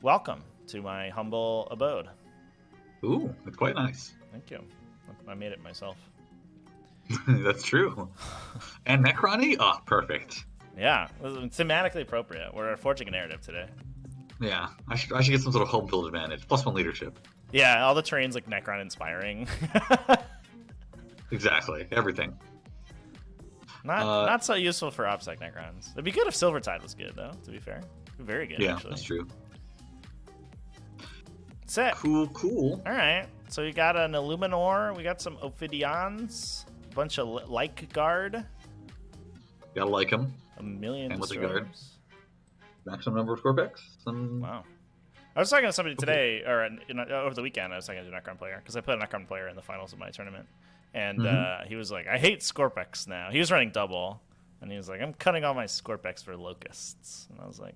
welcome to my humble abode. Ooh, it's quite nice. Thank you. I made it myself. That's true. And Necrony? Oh, perfect. Yeah, thematically appropriate. We're forging a narrative today. Yeah, I should get some sort of home field advantage. +1 leadership. Yeah, all the terrains like Necron inspiring. Exactly, everything. Not so useful for OtherZach Necrons. It'd be good if Silvertide was good, though, to be fair. Very good, yeah, actually. That's true. Sick. Cool. All right, so we got an Illuminor, we got some Ophidians, a bunch of like guard. Gotta like them. A million and with the destroyers. guard. Maximum number of Scorpex. Wow. I was talking to somebody today, or over the weekend, I was talking to a Necron player, because I put a Necron player in the finals of my tournament. And he was like, I hate Scorpex now. He was running double, and he was like, I'm cutting all my Scorpex for Locusts. And I was like,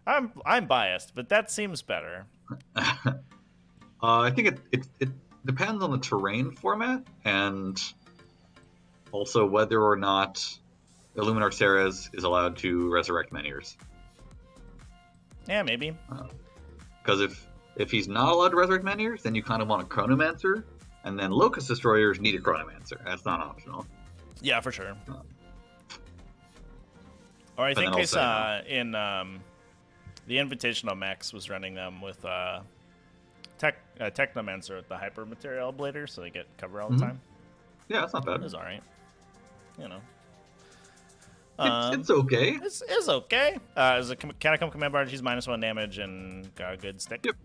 I'm biased, but that seems better. I think it depends on the terrain format, and also whether or not Illuminar Ceres is allowed to resurrect Menhirs. Yeah, maybe. Because if he's not allowed to resurrect Menhirs, then you kind of want a Chronomancer, and then Locust Destroyers need a Chronomancer. That's not optional. Yeah, for sure. Or I think I saw in the Invitational Max was running them with Technomancer with the Hyper Material Blader, so they get cover all the time. Yeah, that's not bad. It was alright. You know. It's okay. It's okay. As a Catacomb Command Barge, he's -1 damage and got a good stick. Yep.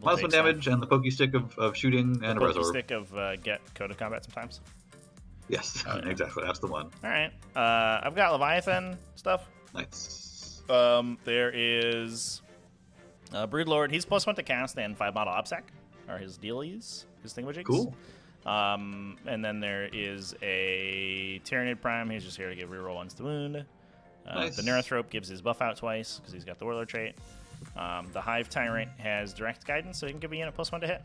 -1 damage and the Pokey Stick of shooting and a Resorb. Pokey Stick of get Code of Combat sometimes. Yes, exactly. That's the one. Alright. I've got Leviathan stuff. Nice. There is Broodlord. He's +1 to cast and 5 model OtherZach are his dealies, his thingamajigs. Cool. And then there is a Tyranid Prime. He's just here to give reroll 1s to wound. Nice. The Neurothrope gives his buff out twice because he's got the Warlord trait. The Hive Tyrant has direct guidance, so he can give a unit +1 to hit.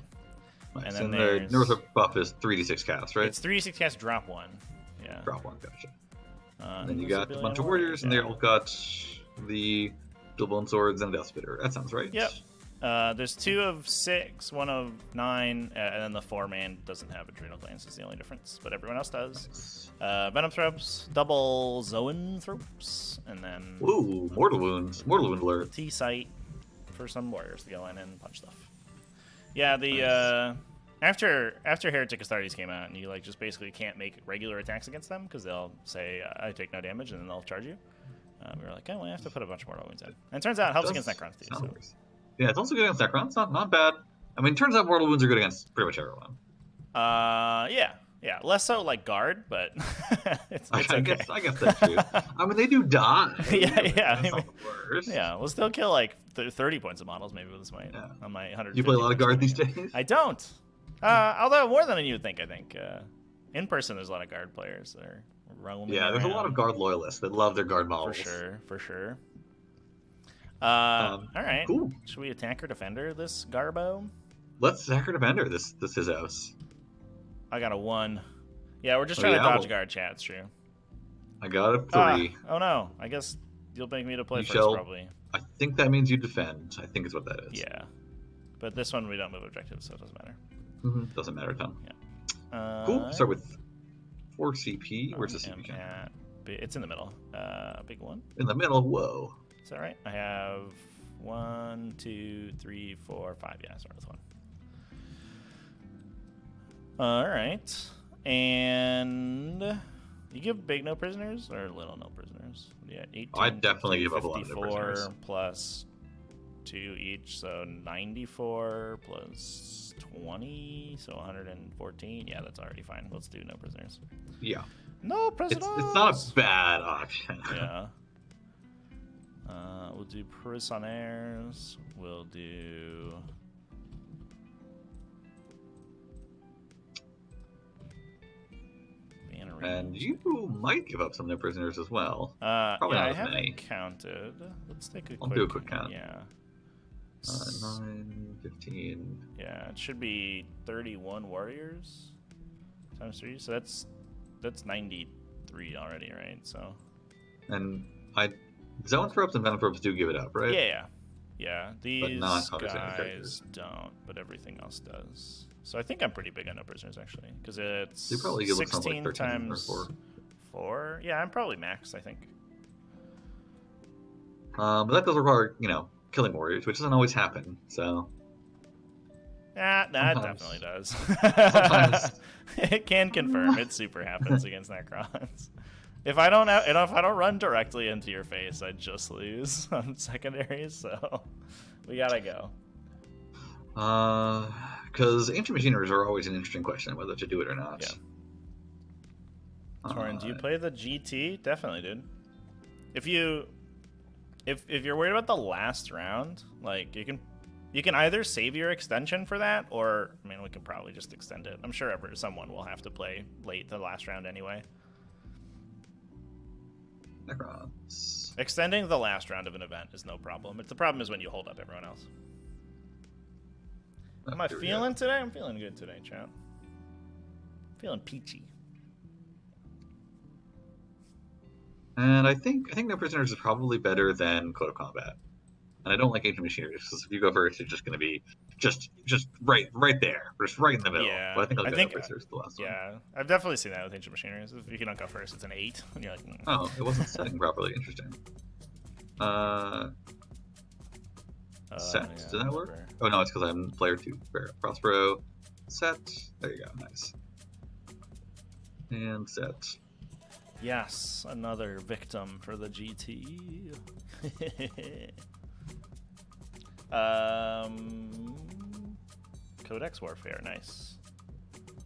Nice. And then the Neurothrope buff is 3d6 cast, right? It's 3d6 cast, drop 1. Yeah. Drop 1, gotcha. And then you got a bunch of warriors, and they all got the dual bone swords and Death Spitter. That sounds right. Yep. There's 2 of 6, 1 of 9, and then the 4-man doesn't have Adrenal Glands is the only difference, but everyone else does. Nice. Venom Thropes, double Zoanthropes, and then ooh, Mortal Wound alert. T-Sight for some warriors to go in and punch stuff. Yeah, the after Heretic Astartes came out, and you like just basically can't make regular attacks against them because they'll say I take no damage, and then they'll charge you. We were like, oh, we have to put a bunch of Mortal Wounds in, and it turns out it helps against Necrons too. So. Yeah, it's also good against Necrons. Not bad. I mean, it turns out Mortal Wounds are good against pretty much everyone. Yeah. Less so like guard, but it's okay. I guess that's true. I mean, they do die. yeah. That's not the worst. Yeah, we'll still kill like 30 points of models maybe with this might on my 100. You play a lot of guard these days? I don't. Although more than you would think. I think in person there's a lot of guard players that are roaming. Yeah, there's a lot of guard loyalists that love their guard models. For sure. All right. Cool. Should we attack or defender this Garbo? Let's attack or defender this his house. I got a 1. Yeah, we're just trying to dodge guard chat. It's true. I got a 3. Oh no! I guess you'll make me to play first, probably. I think that means you defend. I think is what that is. Yeah, but this one we don't move objectives, so it doesn't matter. Doesn't matter a ton. Yeah. Cool. Start with 4 CP. Where's the CP? It's in the middle. Big 1. In the middle. Whoa. Is that right? I have 1, 2, 3, 4, 5. Yeah, I start with 1. All right. And you give big no prisoners or little no prisoners? Yeah, 18. I'd definitely give up a lot of no prisoners. Plus 2 each, so 94 plus 20, so 114. Yeah, that's already fine. Let's do no prisoners. Yeah. No prisoners. It's not a bad option. Yeah. We'll do prisoners. We'll do. And you might give up some of their prisoners as well. Probably not I as haven't many. Counted. Let's take a I'll do a quick count. Yeah. 9, 15. Yeah, it should be 31 warriors times 3. So that's 93 already, right? So. And Zoanthropes and Venomthropes do give it up, right? Yeah. Yeah, But these not obviously guys characters. don't, but everything else does. So I think I'm pretty big on no prisoners actually, because it's You probably get like 16 13 or times 4. 4. Yeah, I'm probably max, I think. But that does require, killing warriors, which doesn't always happen. So Nah, it sometimes- definitely does. sometimes. It can confirm it super happens against Necrons. If I don't run directly into your face, I just lose on secondaries. So we gotta go. Because ancient machineries are always an interesting question, whether to do it or not. Yeah. Torin, do you play the GT? Definitely, dude. If you're worried about the last round, like you can either save your extension for that, or I mean, we can probably just extend it. I'm sure someone will have to play late the last round anyway. Necrons. Extending the last round of an event is no problem. The problem is when you hold up everyone else. Am I feeling today? I'm feeling good today, chat. Feeling peachy. And I think no prisoners is probably better than Code of Combat. And I don't like ancient machineries because if you go first, you're just going to be just right there, just right in the middle. Yeah, But I think I'll go no prisoners the last one. Yeah, I've definitely seen that with ancient machineries. If you don't go first, it's an 8, and you're like, Oh, it wasn't setting properly. Interesting. Set. Yeah, Did that work? Oh no, it's because I'm player 2. Prospero. Set. There you go. Nice. And set. Yes, another victim for the GT. Codex Warfare, nice.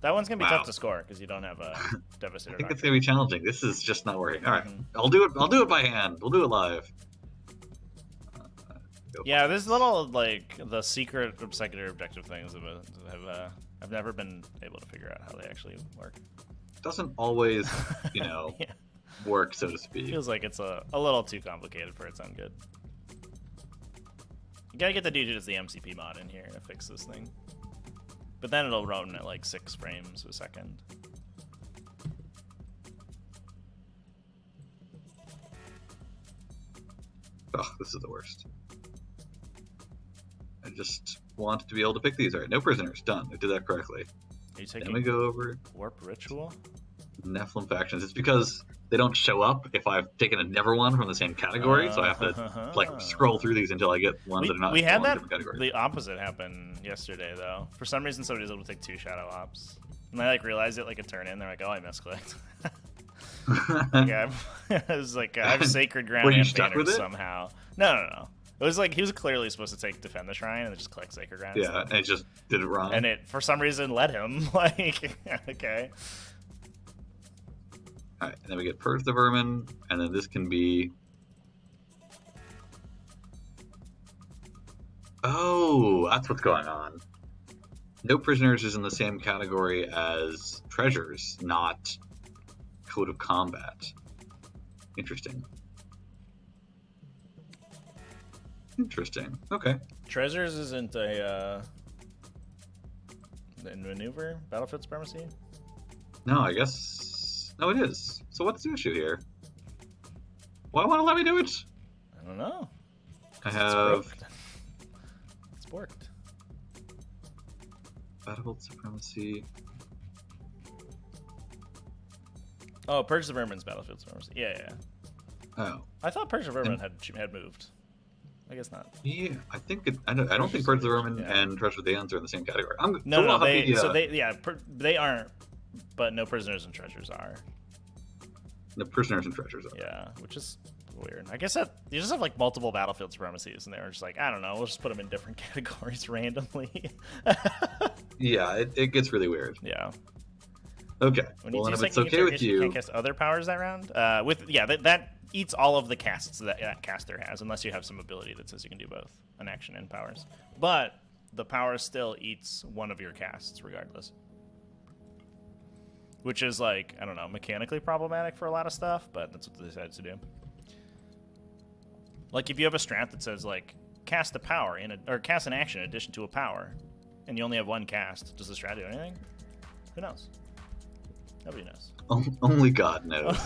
That one's gonna be tough to score because you don't have a Devastator. I think it's gonna be challenging. This is just not working. All right, I'll do it by hand. We'll do it live. Yeah, this little the secret secondary objective things I've never been able to figure out how they actually work. Doesn't always, Yeah. work, so to speak. Feels like it's a little too complicated for its own good. You gotta get the dude who does the MCP mod in here to fix this thing. But then it'll run at like 6 frames a second. Ugh, this is the worst. I just want to be able to pick these. All right, no prisoners. Done. I did that correctly. Are you taking Then we go over Warp Ritual? Nephilim factions. It's because they don't show up if I've taken a never one from the same category, so I have to scroll through these until I get ones that are not. We had that category. the opposite happen yesterday though. For some reason, somebody was able to take 2 Shadow Ops, and I realized it a turn in. They're like, "Oh, I misclicked." Yeah, it was like I have Sacred Ground Were you and stuck with Banners it? somehow. No. It was he was clearly supposed to take Defend the Shrine and just click Sacred Ground. Yeah, and it just did it wrong. And it for some reason let him okay. Alright, and then we get Purge the Vermin, and then this can be... Oh, that's what's going on. No Prisoners is in the same category as Treasures, not Code of Combat. Interesting. Okay. Treasures isn't a maneuver battlefield supremacy. No, I guess... No, it is. So what's the issue here? Why won't it let me do it? I don't know. I have... It's borked. Battlefield Supremacy... Oh, Purge the Vermin's battlefield supremacy. Yeah. Oh. I thought Purge the Vermin had moved. I guess not. Yeah, I think I don't think Purge the Vermin and Treasure of the Aeons are in the same category. No, they aren't, but No Prisoners and Treasures are. The Prisoners and Treasures are. Yeah, which is weird. I guess that you just have multiple battlefield supremacies, and they were just I don't know, we'll just put them in different categories randomly. Yeah, it gets really weird. Yeah. Okay. When well, if it's okay with you, can't cast other powers that round. That eats all of the casts that caster has, unless you have some ability that says you can do both an action and powers. But the power still eats one of your casts regardless, which is I don't know, mechanically problematic for a lot of stuff, but that's what they decided to do. If you have a strat that says cast a power or cast an action in addition to a power, and you only have one cast, does the strat do anything? Who knows? Nobody knows. Only God knows.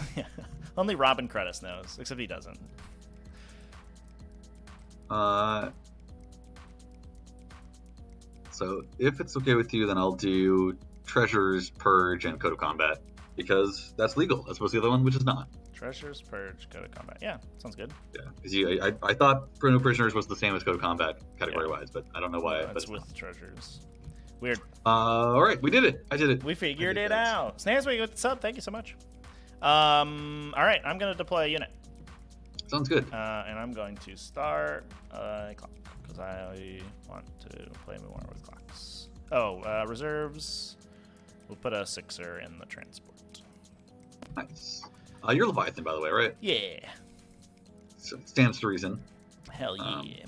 Only Robin Credis knows, except he doesn't. So if it's okay with you, then I'll do Treasures, Purge, and Code of Combat because that's legal. That's supposed to be the other one, which is not. Treasures, Purge, Code of Combat. Yeah, sounds good. Yeah, because I thought No Prisoners was the same as Code of Combat category-wise, but I don't know why. No, but it's with Treasures. Weird. All right, we did it. I did it. We figured it out. Snaresway with the sub. Thank you so much. All right, I'm going to deploy a unit. Sounds good. And I'm going to start a clock because I want to play more with clocks. Oh, reserves. We'll put a 6er in the transport. Nice. You're Leviathan, by the way, right? Yeah. So it stands to reason. Hell yeah.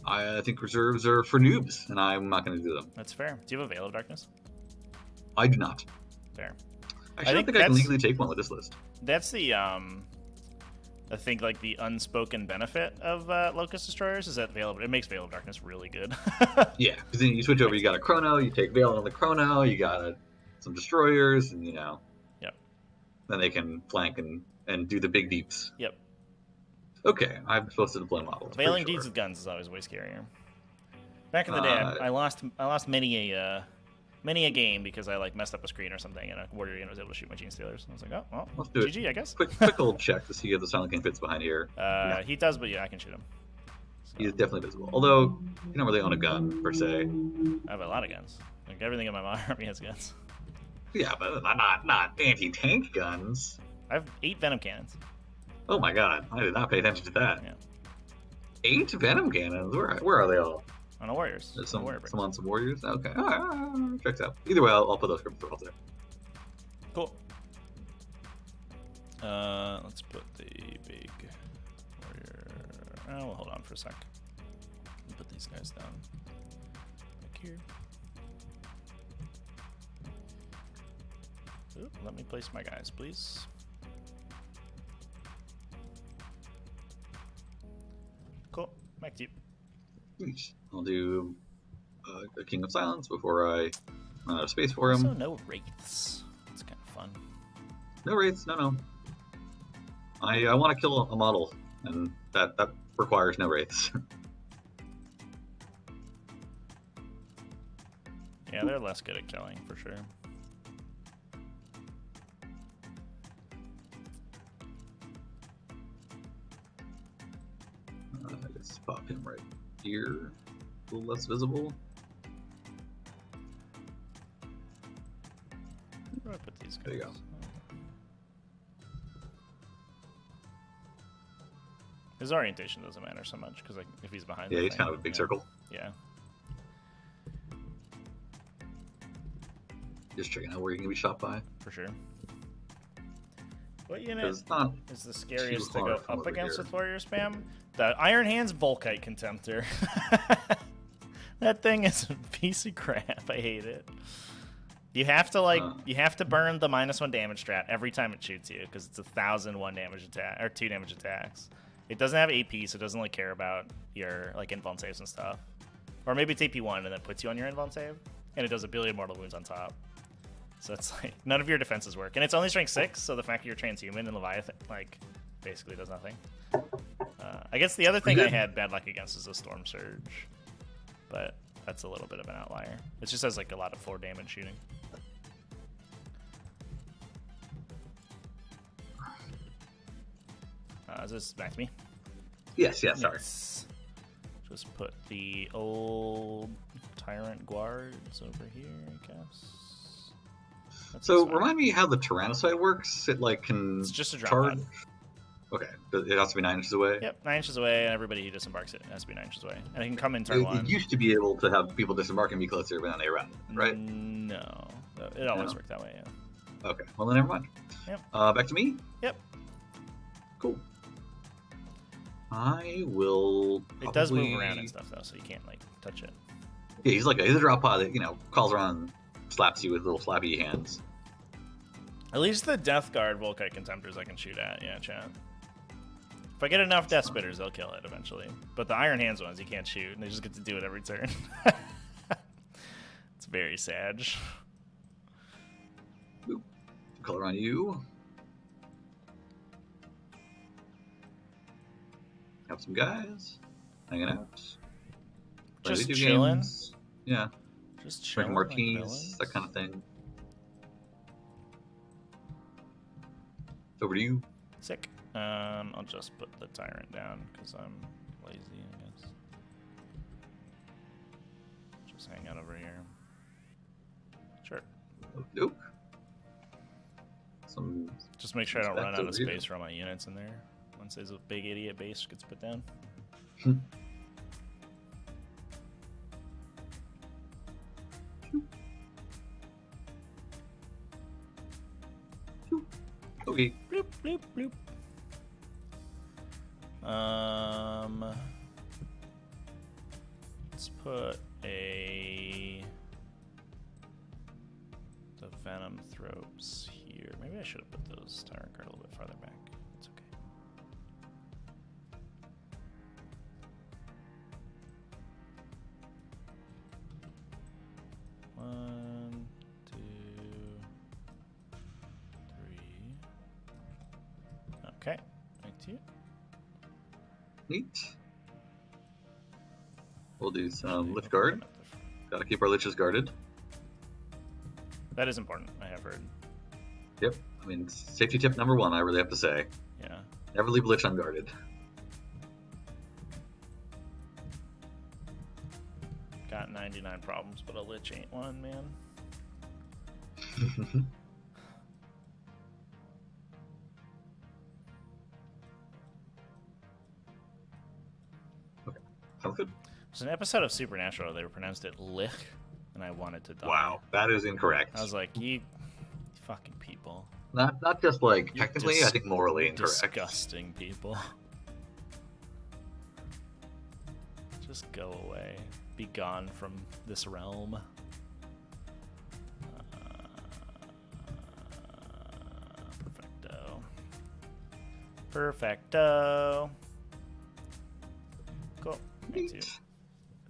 I think reserves are for noobs, and I'm not going to do them. That's fair. Do you have a Veil of Darkness? I do not. Fair. Actually, I don't think I can legally take one with this list. That's the I think like the unspoken benefit of Locust Destroyers is that it makes Veil of Darkness really good. Yeah, because then you switch over, you got a Chrono, you take Veil on the Chrono, you got some Destroyers, and Yep. Then they can flank and do the big deeps. Yep. Okay, I'm supposed to deploy models. Veiling Deeds with guns is always way scarier. Back in the day, I lost many a game because I like messed up a screen or something, and a warrior unit was able to shoot my Gene Stealers. I was like, oh, well, let's do GG, I guess. Quick old check to see if the Silent King fits behind here. No. He does, but yeah, I can shoot him. So. He is definitely visible. Although, you don't really own a gun, per se. I have a lot of guns. Like, everything in my army has guns. Yeah, but not anti-tank guns. I have 8 Venom Cannons. Oh my god, I did not pay attention to that. Yeah. 8 Venom Cannons? Where are they all? On the Warriors. There's some on some Warriors? Okay. Checks out. Either way, I'll put those scripts all there. Cool. Let's put the big warrior. Oh, we'll hold on for a sec. Put these guys down. Back here. Ooh, let me place my guys, please. Cool. Back to you. I'll do a King of Silence before I run out of space for him. Also, no wraiths. It's kind of fun. No wraiths, no. I want to kill a model, and that requires no wraiths. Yeah, they're less good at killing, for sure. I just pop him right here. A little less visible. Where do I put these guys? There you go. His orientation doesn't matter so much because like if he's behind. Yeah, he's kind of a big circle. Yeah. Just checking out where you can be shot by. For sure. What unit is the scariest to go up against with warrior spam? The Iron Hands Volkite Contemptor. That thing is a piece of crap. I hate it. You have to you have to burn the -1 damage strat every time it shoots you because it's 1,001 damage attack or 2 damage attacks. It doesn't have AP, so it doesn't care about your invuln saves and stuff. Or maybe it's AP1 and then puts you on your invuln save, and it does 1 billion mortal wounds on top. So it's like none of your defenses work, and it's only strength 6. So the fact that you're transhuman and Leviathan basically does nothing. I guess the other thing I had bad luck against is the Storm Surge, but that's a little bit of an outlier. It just has a lot of 4 damage shooting. Is this back to me? Yes, sorry. Yes. Just put the old Tyrant Guards over here, I guess. So remind me how the Tyrannosaid works. It it's just a drop pod. Okay, it has to be 9 inches away? Yep, 9 inches away, and everybody who disembarks it has to be 9 inches away. And it can come in turn 1. It used to be able to have people disembark and be closer, but then they run, right? No. It always worked that way, yeah. Okay, well then never mind. Yep. Back to me? Yep. Cool. I will It does move around and stuff, though, so you can't, touch it. Yeah, he's a drop pod that, calls around and slaps you with little slappy hands. At least the Death Guard Volkite Contemptors I can shoot at, yeah, chat. If I get enough Death Spitters, they'll kill it eventually. But the Iron Hands ones, you can't shoot, and they just get to do it every turn. It's very sad. Boop. Color on you. Have some guys hanging out. Just chilling? Yeah. Just Drinking chilling like martinis, villains. that kind of thing. Over to you. Sick. I'll just put the tyrant down because I'm lazy, I guess. Just hang out over here. Sure. Nope. Some. Just make sure I don't run out of over here. space for all my units in there. Once there's a big idiot base gets put down. Okay. Bloop, bloop, bloop. Let's put the Venom Thropes here. Maybe I should have put those Tyrant Guard a little bit farther back. It's okay. One, two, three. Okay, thank you. Neat. We'll do some Lich Guard. Gotta keep our Liches guarded. That is important, I have heard. Yep. I mean, safety tip number 1, I really have to say. Yeah. Never leave a Lich unguarded. Got 99 problems, but a Lich ain't one, man. Okay. Sounds good. There's an episode of Supernatural, they pronounced it Lich, and I wanted to die. Wow, that is incorrect. I was like, you fucking people. Not just like You're technically, I think morally incorrect. Disgusting people. Just go away. Be gone from this realm. Perfecto. Perfecto. Cool. Me too.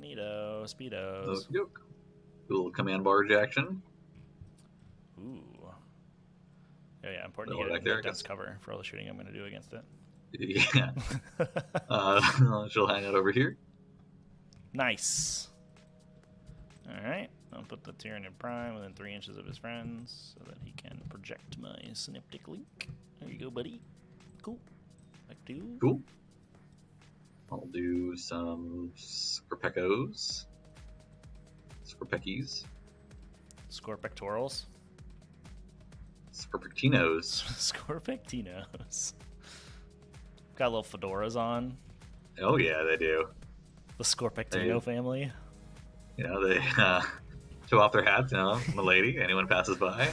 Neato. Speedos. Yoke. Cool command barge action. Ooh. Oh yeah, important Throw it to back get there, I dense guess. cover for all the shooting I'm going to do against it. Yeah. She'll hang out over here. Nice. Alright, I'll put the Tyranid Prime within 3 inches of his friends so that he can project my synaptic link. There you go, buddy. Cool. Back to you. Cool. I'll do some Scorpecos. Scorpeckies. Scorpectorals. Scorpectinos. Scorpectinos. Got little fedoras on. Oh yeah, they do. The Scorpectino family. You know, they show off their hats, you know, milady, anyone passes by.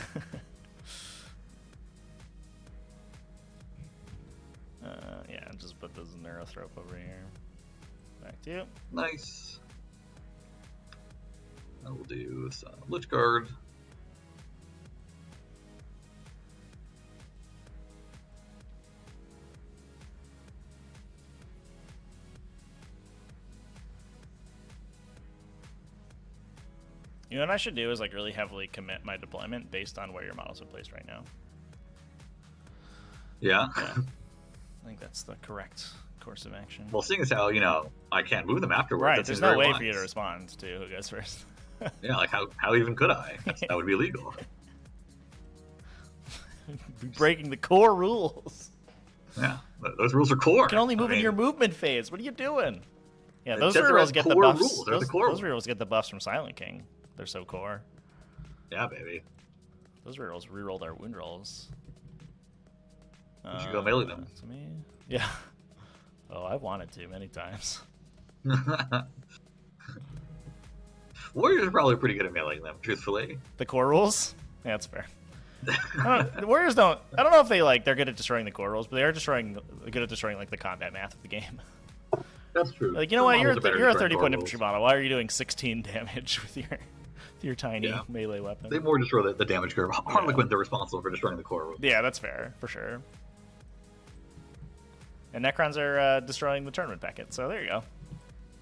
Yeah, just put this Neurothrope over here. Back to you. Nice. I will do some Lich Guard. You know what I should do is like really heavily commit my deployment based on where your models are placed right now. Yeah. Yeah. I think that's the correct course of action. Well, seeing as how, you know, I can't move them afterwards. Right, that there's seems no very way wise. for you to respond to who goes first. Yeah, like how even could I? That would be illegal. Be breaking the core rules. Yeah, those rules are core. You can only move I in your mean, movement phase. What are you doing? Yeah, It those says they're rerolls at get the core buffs. rules. They're the core Those ones. rerolls get the buffs from Silent King. They're so core. Yeah, baby. Those rerolls rerolled our wound rolls. You should go melee them. To me? Yeah. Oh, I've wanted to many times. Warriors are probably pretty good at mailing them, truthfully. The core rules? Yeah, that's fair. The Warriors don't. I don't know if they're good at destroying the core rules, but they are good at destroying like the combat math of the game. That's true. Like, you know Some what? models are better You're a at destroying 30 core point rules. infantry model. Why are you doing 16 damage with your tiny Yeah. melee weapon? They more destroy the damage curve. Harlequins are responsible for destroying the core rules. Yeah, that's fair for sure. And Necrons are destroying the tournament packet. So there you go.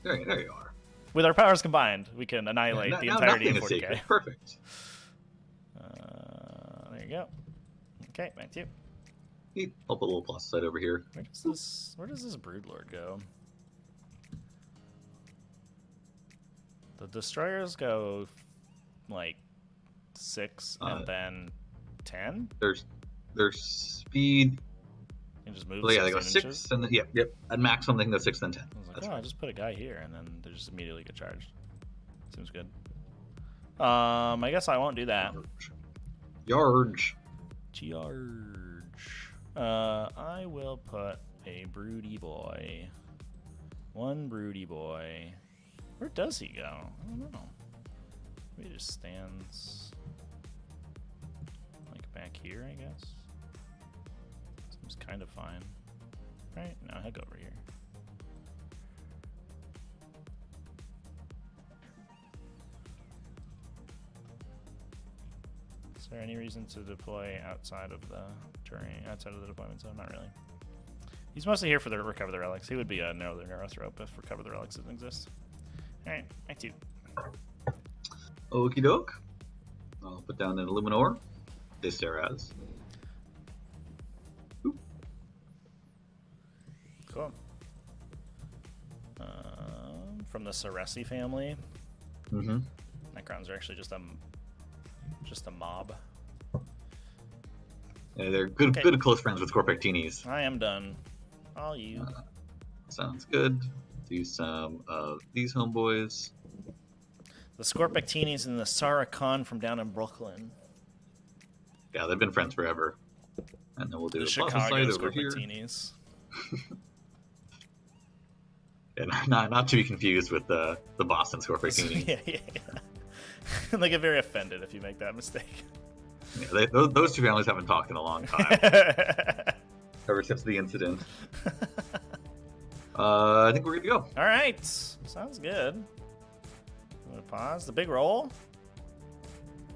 There you are. With our powers combined, we can annihilate the entirety of nothing is 40k. sacred. Perfect. There you go. Okay, back to you. Neat. I'll put a little plus side over here. Where does this Broodlord go? The destroyers go like 6 and then 10? Their speed. You just move Well, yeah, they 16 go inches? 6 and then, yep. At maximum, they can go 6 then 10. I was like, That's oh, right. I just put a guy here, and then they just immediately get charged. Seems good. I guess I won't do that. Yarge. I will put a broody boy. One broody boy. Where does he go? I don't know. Maybe he just stands like back here, I guess. Seems kind of fine. Right? No, he'll go over here. Is there any reason to deploy outside of the terrain, outside of the deployment zone? Not really. He's mostly here for the recover the relics. He would be a Northern Neurothrope if recover the relics didn't exist. Alright, back to you. Okie doke. I'll put down an Illuminor. This there as. Cool. From the Saresi family. Mm-hmm. Necrons are actually just a mob. Yeah, they're good close friends with Corpectinis. I am done. All you. Sounds good. Do some of these homeboys. The Scorpectinis and the Sarah Khan from down in Brooklyn. Yeah, they've been friends forever. And then we'll do The a Chicago side over here. Scorpectinis. And not to be confused with the Boston Scorpectini. yeah. They get very offended if you make that mistake. Yeah, those two families haven't talked in a long time. Ever since the incident. I think we're good to go. All right. Sounds good. I'm going to pause. The big roll.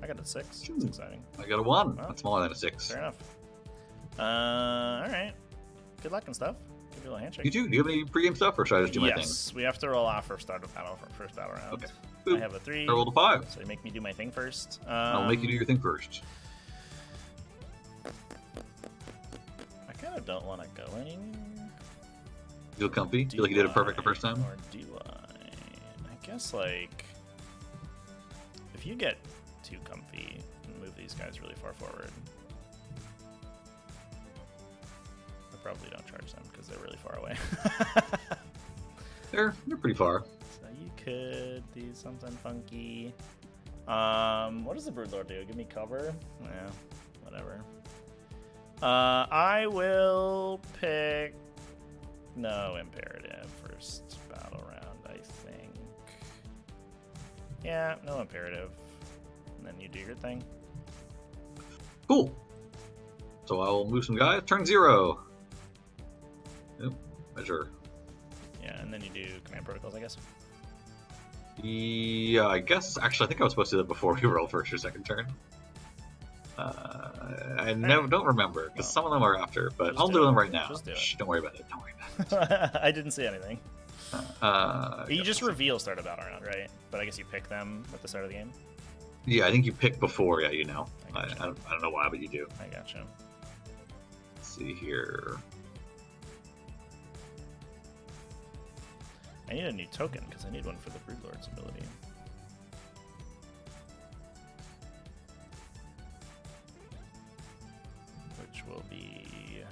I got a 6. It's exciting. I got a 1. Well, That's smaller than a 6. Fair enough. All right. Good luck and stuff. Give you a little handshake. You too? Do you have any pregame stuff, or should I just do my thing? Yes, we have to roll off for start of battle for first battle round. Okay. I Boop. have a 3. I rolled a 5. So you make me do my thing first. I'll make you do your thing first. I kind of don't want to go anywhere. Feel comfy? Feel like you did it perfect the first time? Or do I? I guess, like, if you get too comfy and move these guys really far forward, I probably don't charge them because they're really far away. They're pretty far. So you could do something funky. What does the Broodlord do? Give me cover? Yeah, whatever. I will pick no imperative first battle round, I think. Yeah, no imperative. And then you do your thing. Cool. So I will move some guys. Turn 0. Yep. Measure. Yeah, and then you do command protocols, I guess. Yeah, I guess. Actually, I think I was supposed to do that before we roll first or second turn. I don't remember, because some of them are after, but Just I'll do do it. them right now. Just do it. Shh, don't worry about it. Don't worry about it. I didn't see anything. You just reveal start of battle round, right? But I guess you pick them at the start of the game? Yeah, I think you pick before. Yeah, you know. I I gotcha. don't know why, but you do. I gotcha. Let's see here. I need a new token, because I need one for the Broodlord's ability. Which will be...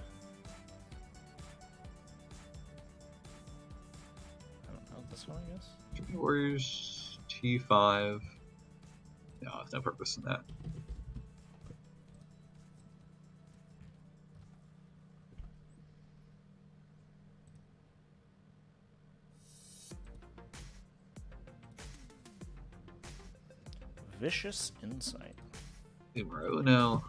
I don't know, this one, I guess? Trevy Warriors, T5. No, there's no purpose in that. Vicious Insight. Numero uno.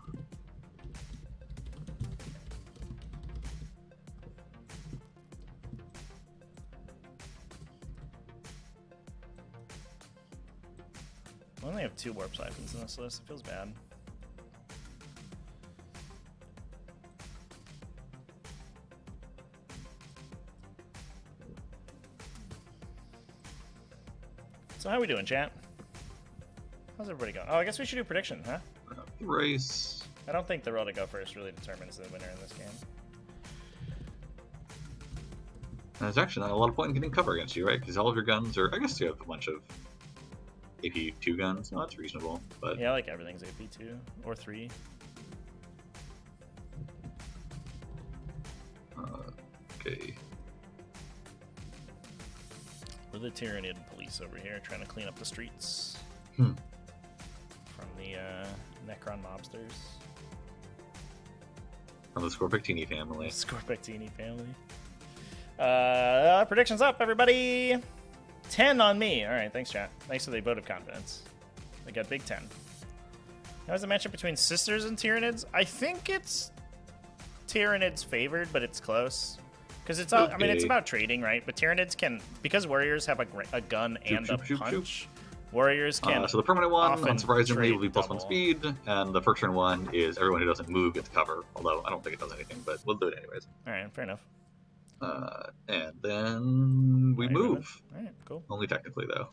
I only have 2 warp siphons in this list. It feels bad. So how we doing, chat? How's everybody going? Oh, I guess we should do prediction, huh? Race. I don't think the roll to go first really determines the winner in this game. There's actually not a lot of point in getting cover against you, right? Because all of your guns are. I guess you have a bunch of. AP2 guns. No, that's reasonable. But Yeah, I like everything's AP2 or 3. okay. We're the Tyranid police over here trying to clean up the streets Hmm. from the Necron mobsters. From the Scorpictini family. Scorpectini family. Predictions up, everybody. 10 on me. All right, thanks, chat. Thanks for the vote of confidence. I got big 10. How's the matchup between Sisters and Tyranids? I think it's Tyranids favored, but it's close. Because it's all, I mean, it's about trading, right? But Tyranids can, because Warriors have a gun and a punch, Warriors can. So the permanent one, unsurprisingly, will be +1 double. speed, and the first turn one is everyone who doesn't move gets cover. Although I don't think it does anything, but we'll do it anyways. All right, fair enough. And then we move. All right, cool. Only technically, though.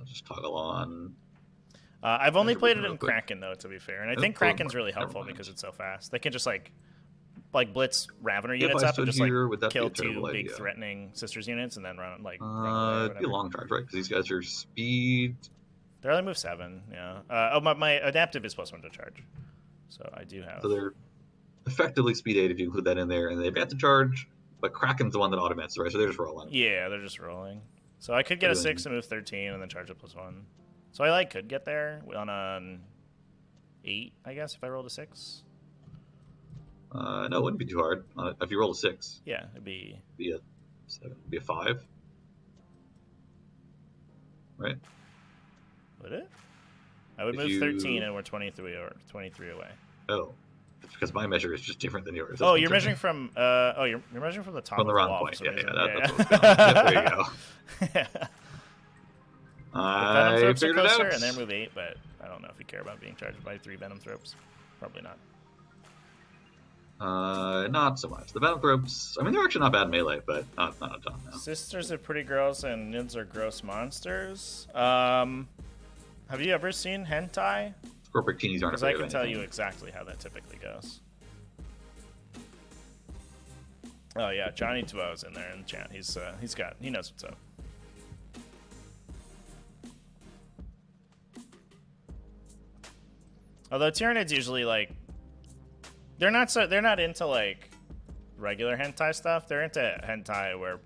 Just toggle on. I've only played it real in quick. Kraken, though, to be fair. And I think Kraken's really helpful because it's so fast. They can just, like blitz Ravener If units I up and stood just, here, would that kill be a terrible 2 big idea? threatening Sisters units and then run, run away or It'd be a whatever. long charge, right? Because these guys are speed. They only move 7, yeah. My adaptive is +1 to charge. So I do have... So they're effectively speed 8 if you include that in there, and they advance to charge, but Kraken's the one that automats, right? So they're just rolling. Yeah, they're just rolling. So I could get a 6 and move 13 and then charge it +1. So I could get there on an 8, I guess, if I rolled a 6. No, it wouldn't be too hard. If you roll a 6, Yeah, it'd be... be a 7, be a 5, right? Would it? I would If move you- 13 and we're 23 away. Oh, it's because my measure is just different than yours. Oh, you're measuring from... you're measuring from the top From the of the round wall point. for Yeah, some yeah, reason. that's what it's going. Yep, there you go. Yeah. I Venom Thropes are figured it closer, out. and they move 8, but I don't know if you care about being charged by 3 Venom Thropes. Probably not. Not so much. The Venom Thropes, I mean, they're actually not bad in melee, but not a ton now. Sisters are pretty gross, and Nids are gross monsters. Have you ever seen hentai? Scorpictinis aren't Because I afraid can of tell you anything. exactly how that typically goes. Oh yeah, Johnny Tuo's in there in the chat. He knows what's up. Although Tyranids usually they're not into regular hentai stuff. They're into hentai where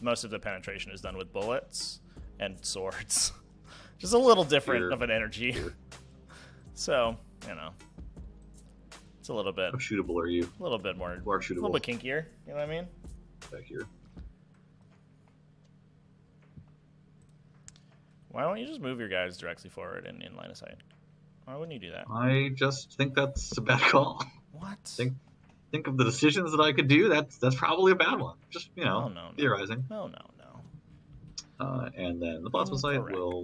most of the penetration is done with bullets and swords. Just a little different Here. of an energy. Here. So, it's a little bit How shootable are you? a little bit more, You are a shootable. little bit kinkier. You know what I mean? Back here. Why don't you just move your guys directly forward and in line of sight? Why wouldn't you do that? I just think that's a bad call. What? Think of the decisions that I could do. That's probably a bad one. Just No. theorizing. No. And then the plasma site will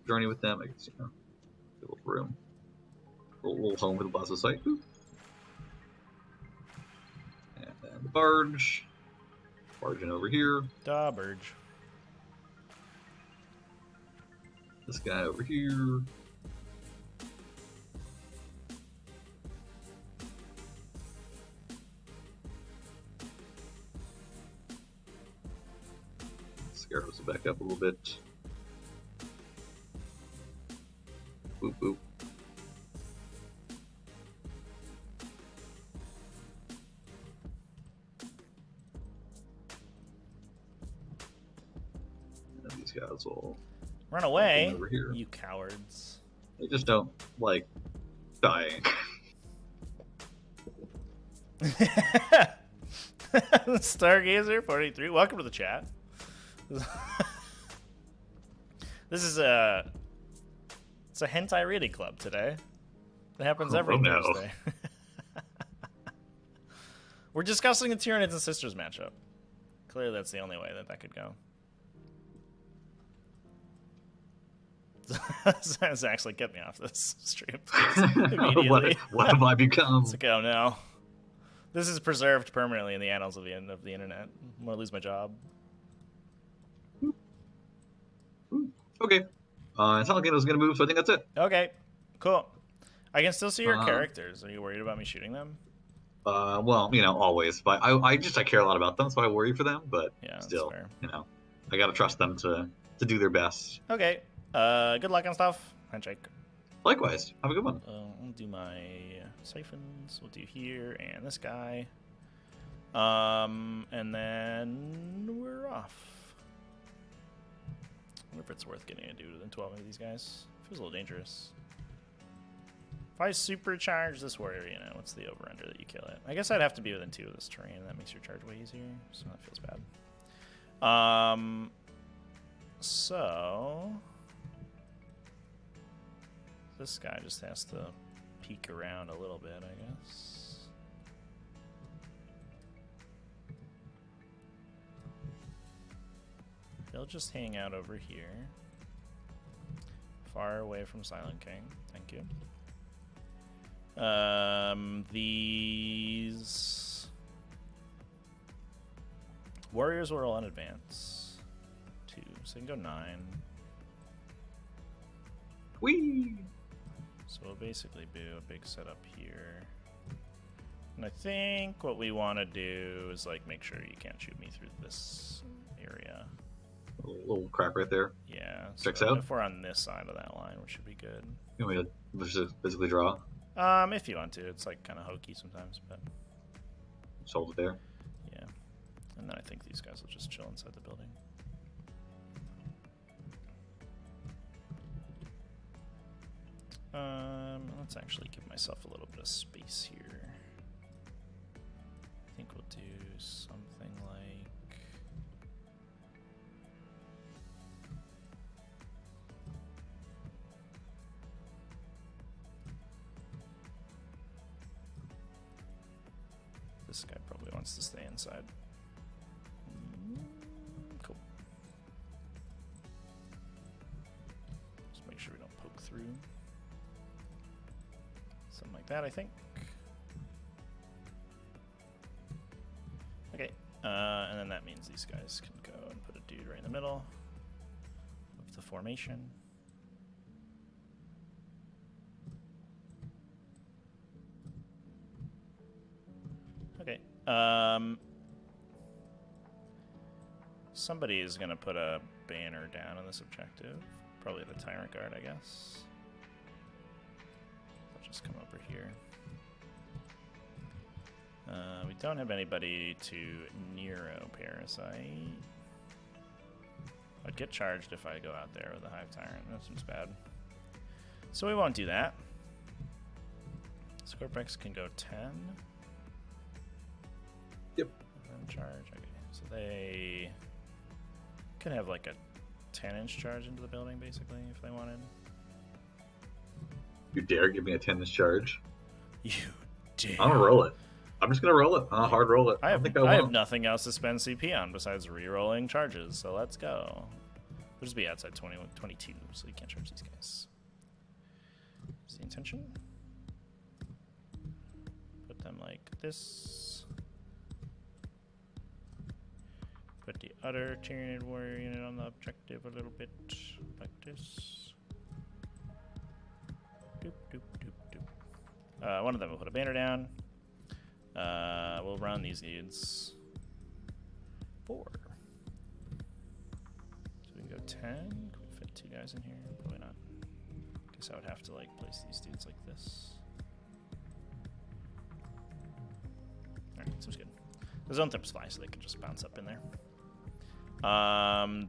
journey with them. I guess a little room. A little home with the plasma site. Boop. And then the barge. Barging over here. Da Burge. This guy over here. Scarabs will back up a little bit. Boop boop. And these guys will. Run away, Over here. you cowards. They just don't like dying. Stargazer 43. Welcome to the chat. This is it's a hentai reading club today. It happens every Oh, no. Thursday. We're discussing the Tyranids and Sisters matchup. Clearly, that's the only way that could go. Zach's like, get me off this stream, please, immediately. what have I become? It's like, oh no. This is preserved permanently in the annals of the internet. I'm gonna lose my job. Okay. It's not like it was going to move, so I think that's it. Okay, cool. I can still see your Uh-huh. characters. Are you worried about me shooting them? Well, always. But I care a lot about them, so I worry for them. But Yeah, that's still, fair. I gotta trust them to do their best. Okay. Good luck and stuff. Handshake. Likewise. Have a good one. I'll do my siphons. We'll do here and this guy. And then we're off. I wonder if it's worth getting a dude than 12 of these guys. Feels a little dangerous. If I supercharge this warrior, you know, what's the over-under that you kill it? I guess I'd have to be within 2 of this terrain. That makes your charge way easier, so that feels bad. So this guy just has to peek around a little bit, I guess. He'll just hang out over here, far away from Silent King. Thank you. These warriors will roll on advance 2, so they can go 9. Whee! So we'll basically do a big setup here. And I think what we want to do is like make sure you can't shoot me through this area. A little crack right there. Yeah. Checks so out. If we're on this side of that line, which should be good. You want me to just physically draw? If you want to. It's like kind of hokey sometimes, but Just hold it there. yeah. And then I think these guys will just chill inside the building. Let's actually give myself a little bit of space here. I think we'll do something like this guy probably wants to stay inside. Cool. Just make sure we don't poke through. Something like that, I think. Okay, and then that means these guys can go and put a dude right in the middle of the formation. Okay, somebody is going to put a banner down on this objective. Probably the Tyrant Guard, I guess. Just come over here. We don't have anybody to Nero Parasite. I'd get charged if I go out there with a Hive Tyrant. That seems bad. So we won't do that. Scorpex can go 10. Yep. And then charge. Okay. So they could have like a 10-inch charge into the building, basically, if they wanted. You dare give me a 10-inch charge? You dare. I'm gonna roll it. I'm just gonna roll it. I'll hard roll it. I have think I have nothing else to spend CP on besides re-rolling charges, so let's go. We'll just be outside 21, 22, so you can't charge these guys. Is the intention? Put them like this. Put the other Tyranid warrior unit on the objective a little bit like this. Doop, doop, doop, doop. One of them will put a banner down. We'll run these dudes 4. So we can go 10. Can we fit 2 guys in here? Probably not. Guess I would have to like place these dudes like this. Alright, seems good. The zone throps fly, so they can just bounce up in there.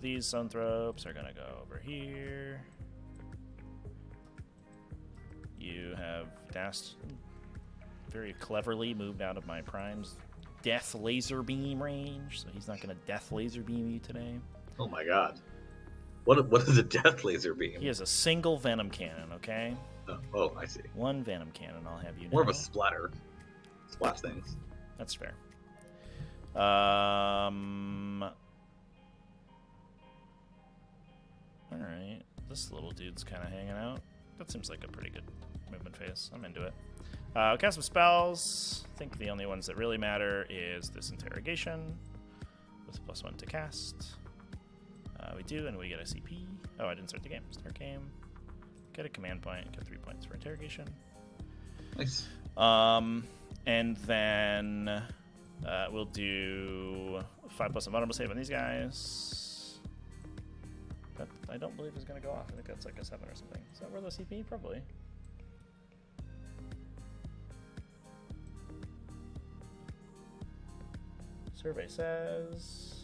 These zone throps are gonna go over here. You have Dast very cleverly moved out of my Prime's death laser beam range, so he's not going to death laser beam you today. Oh my god. What is a death laser beam? He has a single venom cannon, okay? Oh, I see. 1 venom cannon, I'll have you know. More of a splatter. Splash things. That's fair. Alright. This little dude's kind of hanging out. That seems like a pretty good movement phase. I'm into it. Cast some spells. I think the only ones that really matter is this interrogation with +1 to cast. We do, and we get a CP. Oh, I didn't start the game. Start game. Get a command point. Get 3 points for interrogation. Nice. And then we'll do 5+ a vulnerable save on these guys. That I don't believe is going to go off. I think that's like a 7 or something. Is that worth a CP? Probably. Survey says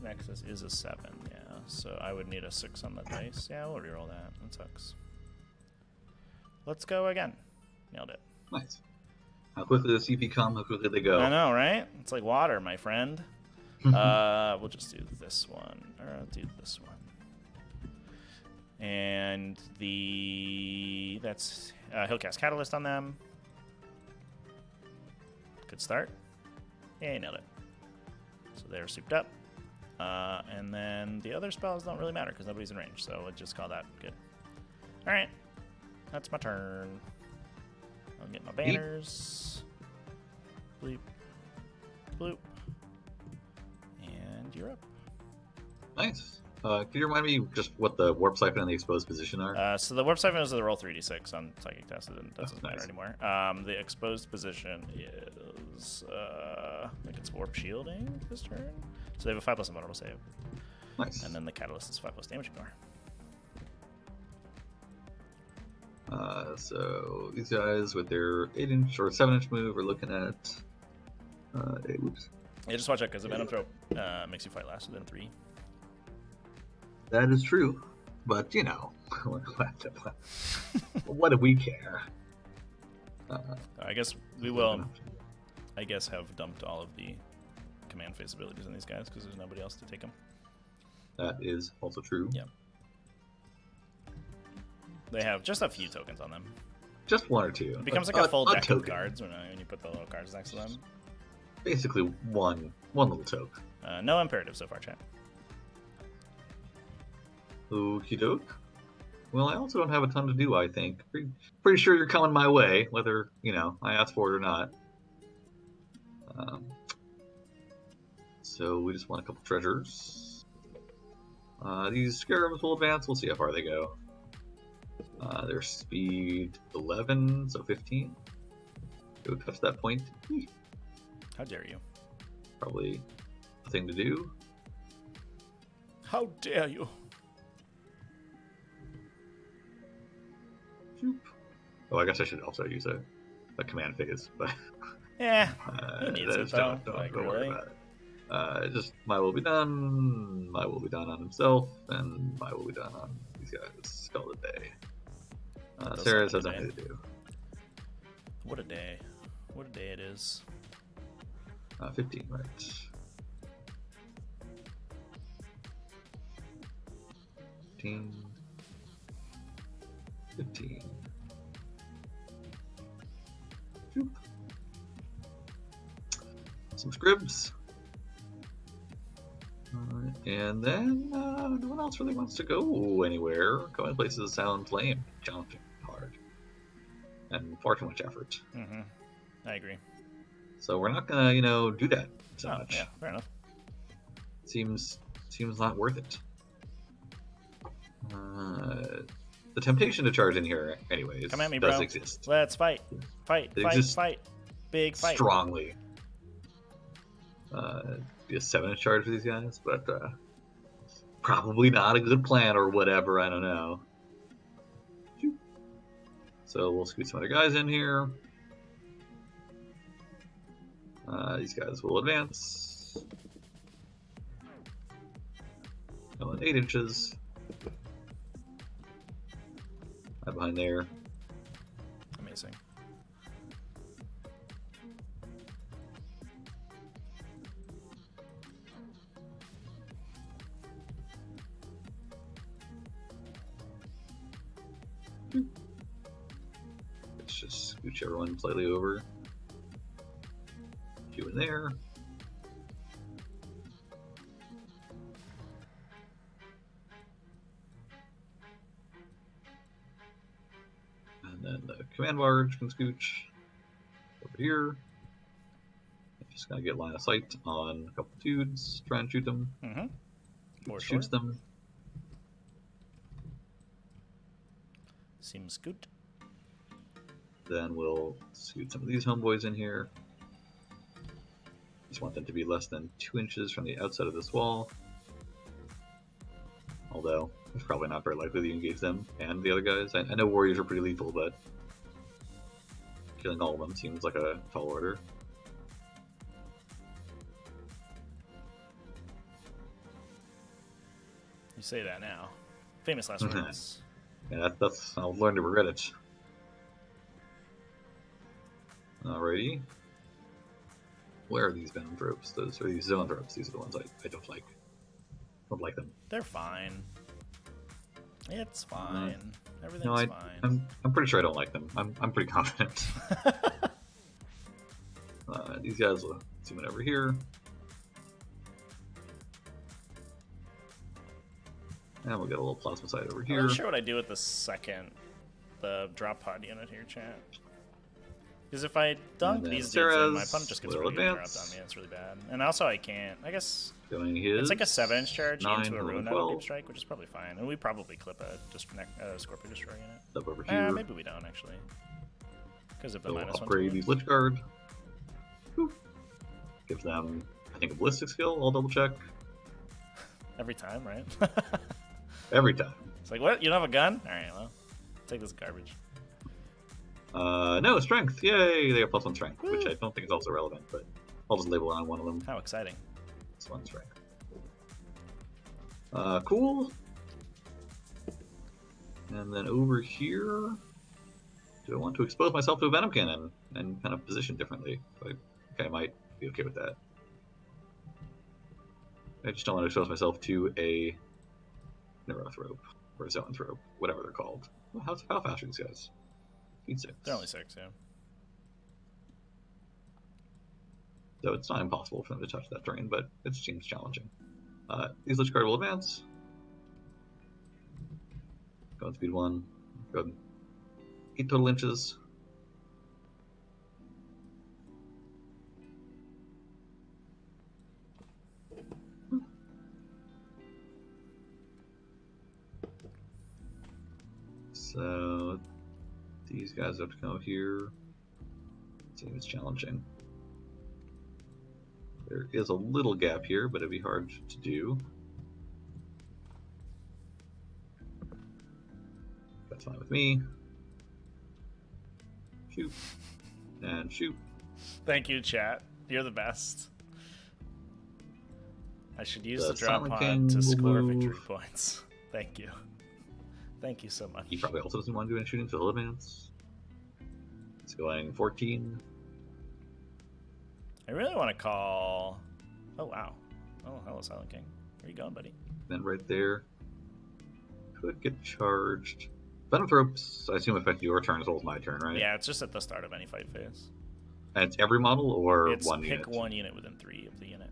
Nexus is a 7, yeah. So I would need a 6 on the dice. Yeah, we'll reroll that. That sucks. Let's go again. Nailed it. Nice. How quickly the CP come, how quickly they go. I know, right? It's like water, my friend. We'll just do this one. Or I'll do this one. And that's he'll cast Catalyst on them. Good start. Yeah, nailed it. So they're souped up. And then the other spells don't really matter because nobody's in range, so we'll just call that good. All right. That's my turn. I'll get my banners. Bleep. Bloop. And you're up. Nice. Can you remind me just what the Warp Siphon and the Exposed Position are? So the Warp Siphon is the roll 3d6 on Psychic Test. It doesn't matter nice. anymore. The Exposed Position is, I think it's Warp Shielding this turn. So they have a 5+ invulnerable save. Nice. And then the Catalyst is 5+ damage ignore. So these guys with their 8-inch or 7-inch move are looking at. Oops. Yeah, just watch out because the Venom Throw makes you fight less than 3. That is true, but you know, what do we care? I guess we will. I guess have dumped all of the command phase abilities on these guys because there's nobody else to take them. That is also true. Yeah. They have just a few tokens on them. Just one or two. It becomes like a full deck of cards when you put the little cards next to them. Basically, one little token. No imperative so far, chat. Okie doke. Well, I also don't have a ton to do, I think. Pretty sure you're coming my way, whether, I asked for it or not. So we just want a couple treasures. These scarabs will advance. We'll see how far they go. Their speed 11, so 15. Go touch that point. How dare you? Probably a thing to do. How dare you? Oh, I guess I should also use a command phase, but yeah, he needs it though. Don't worry about it. Just my will be done. My will be done on himself, and my will be done on these guys. Call it a day. Sarah has nothing to do. What a day! What a day it is. 15, right? 15. 15. Some scribs. And then no one else really wants to go anywhere. Going places sounds lame, challenging, hard, and far too much effort. Mm-hmm. I agree. So we're not gonna, do that so much. Yeah, fair enough. Seems not worth it. The temptation to charge in here, anyways, come at me, does bro. exist. Let's fight. Fight. Big fight. Strongly. Be a 7-inch charge for these guys, but probably not a good plan or whatever. I don't know. So we'll scoot some other guys in here. These guys will advance. Going 8 inches. Right behind there. Amazing. Let's just scooch everyone slightly over. You in there. And then the command barge can scooch over here. Just gonna get line of sight on a couple dudes, try and shoot them. Mm-hmm. Shoots them. Seems good. Then we'll scoot some of these homeboys in here. Just want them to be less than 2 inches from the outside of this wall. Although, it's probably not very likely to engage them and the other guys. I know warriors are pretty lethal, but killing all of them seems like a tall order. You say that now. Famous last words. Yeah, that's I'll learn to regret it. Alrighty. Where are these venom thropes? Those are these zone thropes. These are the ones I don't like. Don't like them. They're fine. It's fine. Everything's No, fine. I'm pretty sure I don't like them. I'm pretty confident. These guys will zoom in over here. And we'll get a little plasma side over here. I'm not sure what I do with the drop pod unit here, chat. Because if I dunk these dudes in, my opponent just gets really dropped on me. It's really bad. And also I can't, I guess, it's like a 7-inch charge into a rune out of Deep Strike, which is probably fine. And we probably clip a Scorpion Destroyer unit. Up over here. Maybe we don't, actually. Because of the -1. Upgrade these Lich Guard. Whew. Give them, I think, a ballistic skill. I'll double check. Every time, right? Every time. It's like, what? You don't have a gun? Alright, well, take this garbage. No, strength. Yay! They have +1 strength, which I don't think is also relevant, but I'll just label on one of them. How exciting. +1 strength. Cool. And then over here, do I want to expose myself to a Venom Cannon and kind of position differently? I might be okay with that. I just don't want to expose myself to a Neurothrope or a Zoanthrope, whatever they're called. Well, how fast are these guys? Speed 6. They're only 6, yeah. So it's not impossible for them to touch that terrain, but it seems challenging. These Lich Guard will advance. Go on speed 1. Good. 8 total inches. So these guys have to go here. Seems challenging. There is a little gap here, but it'd be hard to do. That's fine with me. Shoot. And shoot. Thank you, chat. You're the best. I should use the drop pod to score victory points. Thank you. Thank you so much. He probably also doesn't want to do any shooting, so he'll advance. It's going 14. I really want to call... Oh, wow. Oh, hello, Silent King. Where you going, buddy? Then right there. Could get charged. Venom Thropes, I assume, affect your turn as well as my turn, right? Yeah, it's just at the start of any fight phase. And it's every model or it's one unit? Pick one unit within 3 of the unit.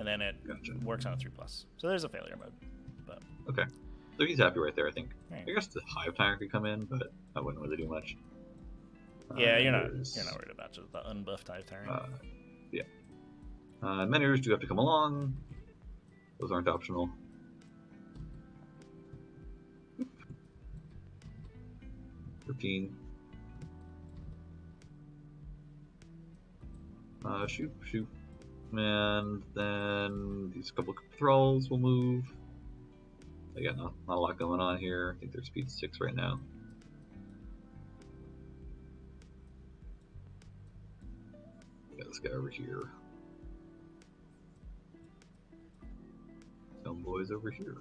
And then it works on a 3+. So there's a failure mode. But okay. So he's happy right there, I think. Right. I guess the Hive Tyrant could come in, but I wouldn't really do much. Yeah, you're not worried about just the unbuffed Hive Tyrant. Yeah. Meners do have to come along. Those aren't optional. 13. Shoot. And then these couple of thralls will move. Again, not a lot going on here. I think they're speed 6 right now. Got this guy over here. Some boys over here.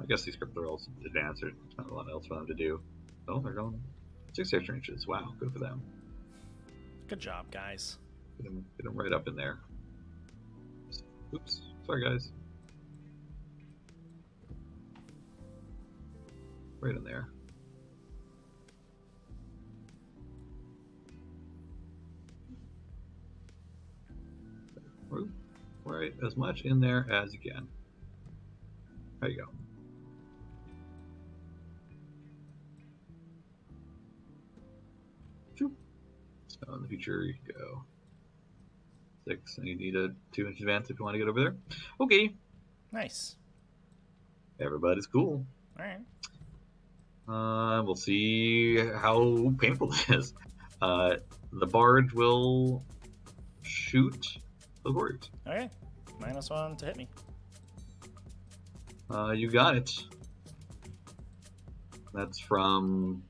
I guess these crypto are all advanced. There's not a lot else for them to do. Oh, they're going 6 extra inches. Wow, good for them. Good job, guys. Get them right up in there. Oops. Sorry, guys. Right in there. Right, as much in there as you can. There you go. Two. So in the future, you can go 6, and you need a 2-inch advance if you want to get over there. Okay. Nice. Everybody's cool. All right. We'll see how painful it is. The Bard will shoot the warriors. Okay. -1 to hit me. You got it. That's from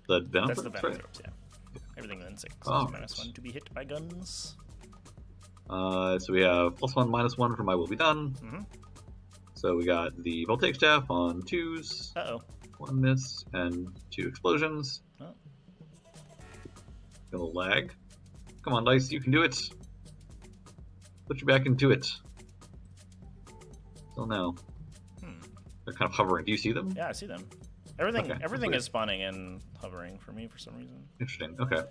the Venom. That's the Threats, venom right? throws, yeah. Everything within 6 is All -1 to be hit by guns. So we have +1, -1 from I Will Be Done. Mm-hmm. So we got the Voltaic Staff on 2s. Uh-oh. 1 miss and 2 explosions. Oh. Gonna lag. Come on, Dice, you can do it. Put you back into it. Still no. They're kind of hovering. Do you see them? Yeah, I see them. Everything Okay, everything is spawning and hovering for me for some reason. Interesting. Okay.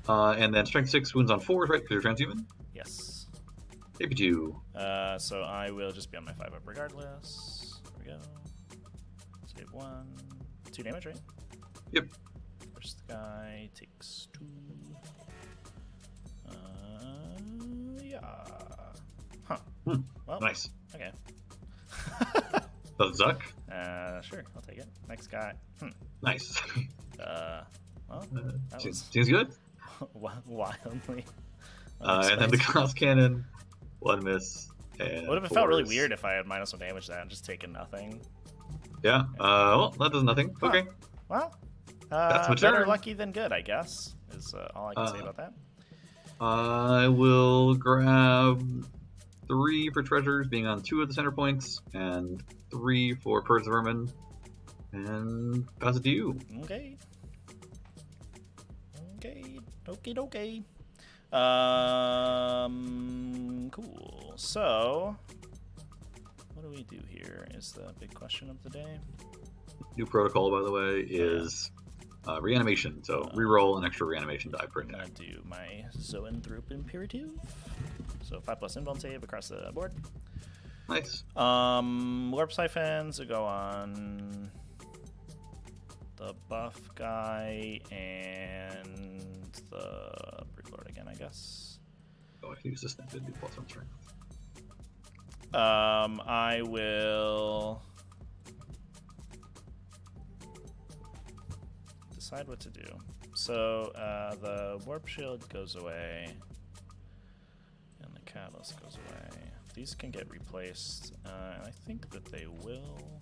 And then Strength 6 wounds on 4s, right? Because you're transhuman? Yes. AP2. So I will just be on my 5 up regardless. There we go. Save 1. 2 damage, right? Yep. First guy takes 2. Yeah. Huh. Well, Nice. okay. OtherZach. Sure, I'll take it. Next guy. Nice. Well, that Seems was good. wildly. And then the Cross Cannon. 1 miss. And What if it felt really 4s. weird if I had -1 damage to that and just taken nothing? Yeah. Well, that does nothing. Huh. Okay. Well, That's my better turn. lucky than good, I guess, is all I can say about that. I will grab 3 for treasures, being on 2 of the center points, and 3 for Purge Vermin, and pass it to you. Okay. Okay. Cool. So, what do we do here is the big question of the day. New protocol, by the way, is reanimation. So reroll an extra reanimation die per I'm gonna attack. do my Zoanthrope Imperative. So 5+ invuln save across the board. Nice. Warp Siphons will go on the buff guy and the Broodlord again, I guess. Oh, I can use this thing to do +1 strength. I will decide what to do. So the Warp Shield goes away, and the Catalyst goes away. These can get replaced. I think that they will.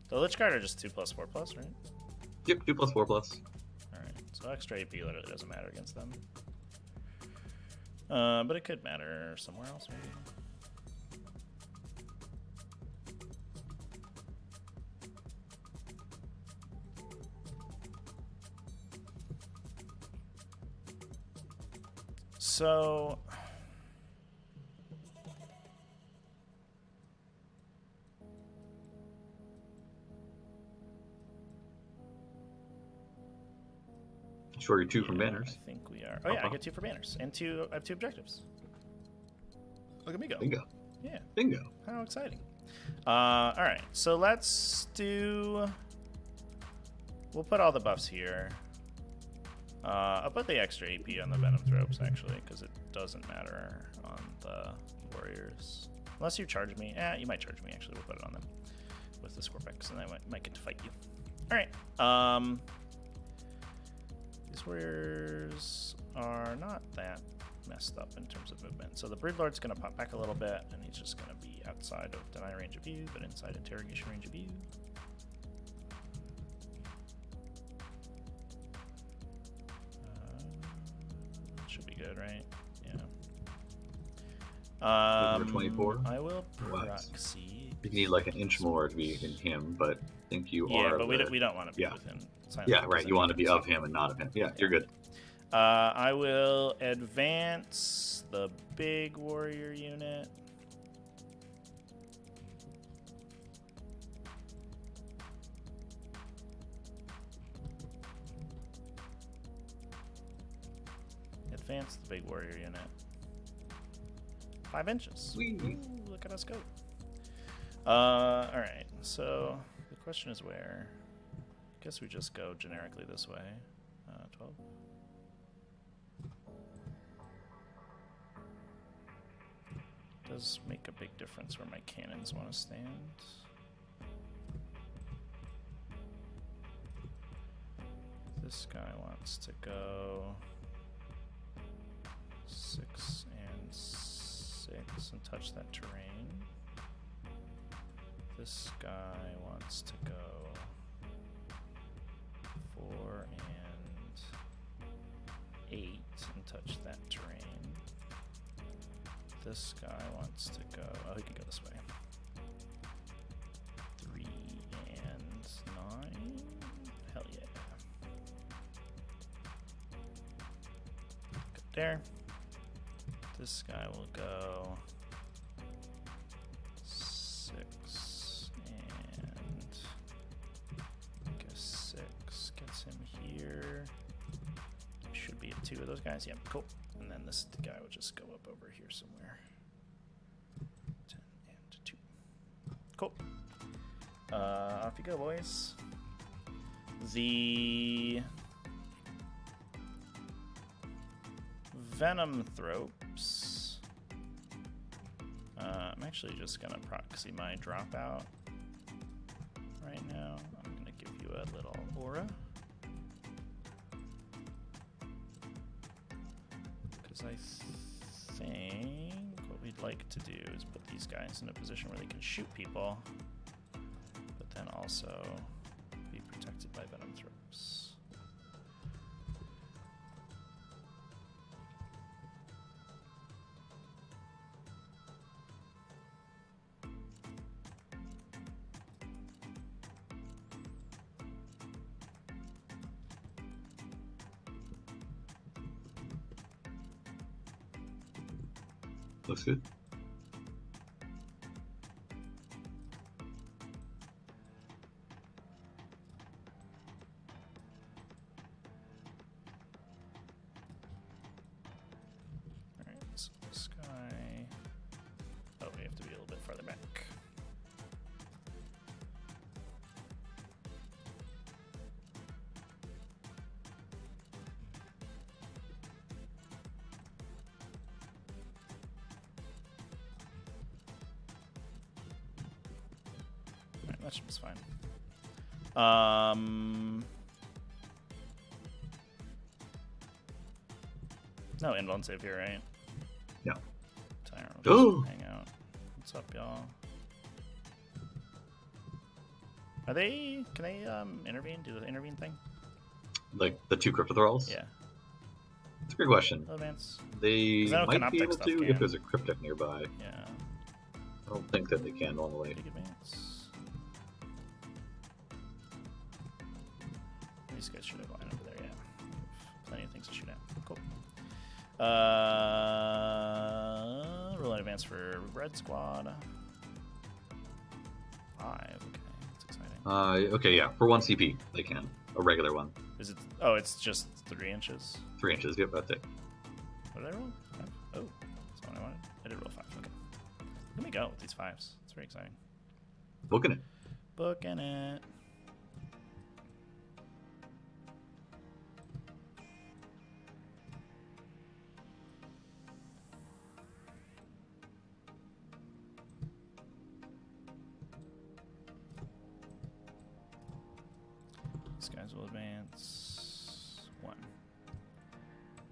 The Lich Guard are just 2+4+, right? Yep, 2+4+. Alright, so extra AP literally doesn't matter against them. But it could matter somewhere else, maybe. So Sure, you're 2 from banners. I think we are. Oh yeah, I get 2 for banners and 2. I have 2 objectives. Look at me go. Bingo. Yeah. Bingo. How exciting. All right, so let's do. We'll put all the buffs here. I'll put the extra AP on the Venom Thropes actually, because it doesn't matter on the warriors. Unless you charge me. You might charge me actually. We'll put it on them with the Scorpex, and I might get to fight you. All right. These warriors are not that messed up in terms of movement. So the Broodlord's going to pop back a little bit, and he's just going to be outside of deny range of view, but inside interrogation range of view. Should be good, right? Yeah. Number 24. I will What? proxy. You need like an inch more to be in him, but I think you are. Yeah, but the... we don't want to be yeah. within. Yeah, right. You want to be of him and not of him. Yeah, you're good. I will advance the big warrior unit. Advance the big warrior unit. 5 inches. Ooh, look at us go. Alright, so the question is where? I guess we just go generically this way. 12. Does make a big difference where my cannons want to stand. This guy wants to go 6 and 6 and touch that terrain. This guy wants to go 4 and 8 and touch that terrain. This guy wants to go, oh, he can go this way. 3 and 9. Hell yeah. Go there. This guy will go 6 and I guess 6 gets him here. Should be 2 of those guys. Yeah, cool. And then this guy will just go up over here somewhere. 10 and 2. Cool. Off you go, boys. The Venom Thropes. I'm actually just gonna proxy my dropout right now. I'm gonna give you a little aura. Because I think what we'd like to do is put these guys in a position where they can shoot people, but then also be protected by Venom Thropes. Looks good. Alright, so this guy... Oh, we have to be a little bit farther back. That should be fine. No invuln save here, right? Yeah. Tyrant will Oh! just hang out. What's up, y'all? Are they... Can they intervene? Do the intervene thing? Like the 2 crypto thralls? Yeah. It's a good question. Hello, Vance. They 'Cause I know might be Canoptek able stuff to can. if there's a cryptic nearby. Yeah. I don't think that they can normally. Big advance. These guys should have line over there, yeah. Plenty of things to shoot at. Cool. Roll an advance for Red Squad. 5, okay. That's exciting. Okay, yeah. For 1 CP, they can. A regular one. Is it... Oh, it's just 3 inches. 3 inches, yep, that's it. What did I roll? 5? Oh, that's not what I wanted. I did roll 5, okay. Let me go with these 5s. It's very exciting. Booking it. Booking it. These guys will advance 1.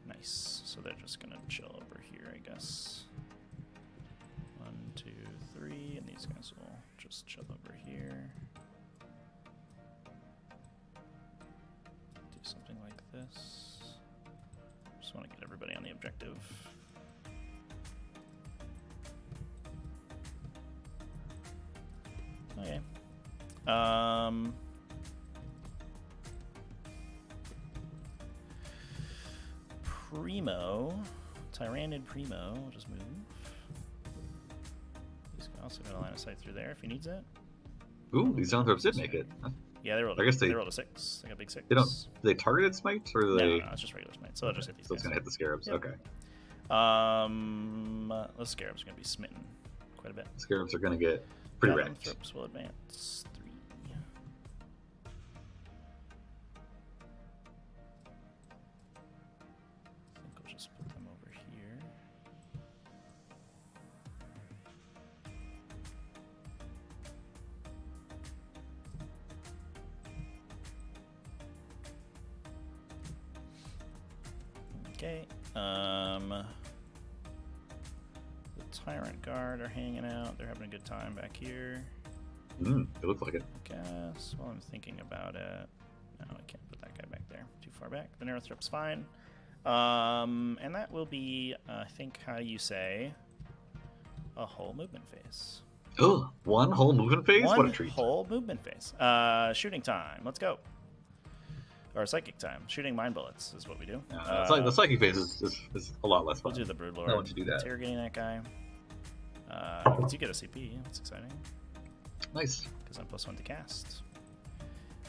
Nice. So they're just gonna chill over here, I guess. 1, 2, 3, and these guys will just chill over here. Do something like this. Just want to get everybody on the objective. Okay. Primo, Tyranid Primo, will just move. He's also got a line of sight through there if he needs it. Ooh, these Zoanthropes did make it. Yeah, they rolled. I guess they rolled a 6. They got a big 6. They don't. Do they targeted smite or do they? No, it's just regular smite. So I'll just hit these So it's guys. gonna hit the scarabs. Yep. Okay. Those scarabs are gonna be smitten quite a bit. Scarabs are gonna get pretty wrecked. Thropes will advance 3. Okay. The Tyrant Guard are hanging out. They're having a good time back here. It looks like it. I guess. While I'm thinking about it. No, I can't put that guy back there. Too far back. The Nerathrep's fine. And that will be, I think, how you say, a whole movement phase. Oh, one whole movement phase? One What a treat. whole movement phase. Shooting time. Let's go. Or psychic time. Shooting mind bullets is what we do. The psychic phase is a lot less fun. We'll do the Broodlord. I want to do that. Interrogating that guy. You get a CP. That's exciting. Nice. Because I'm +1 to cast.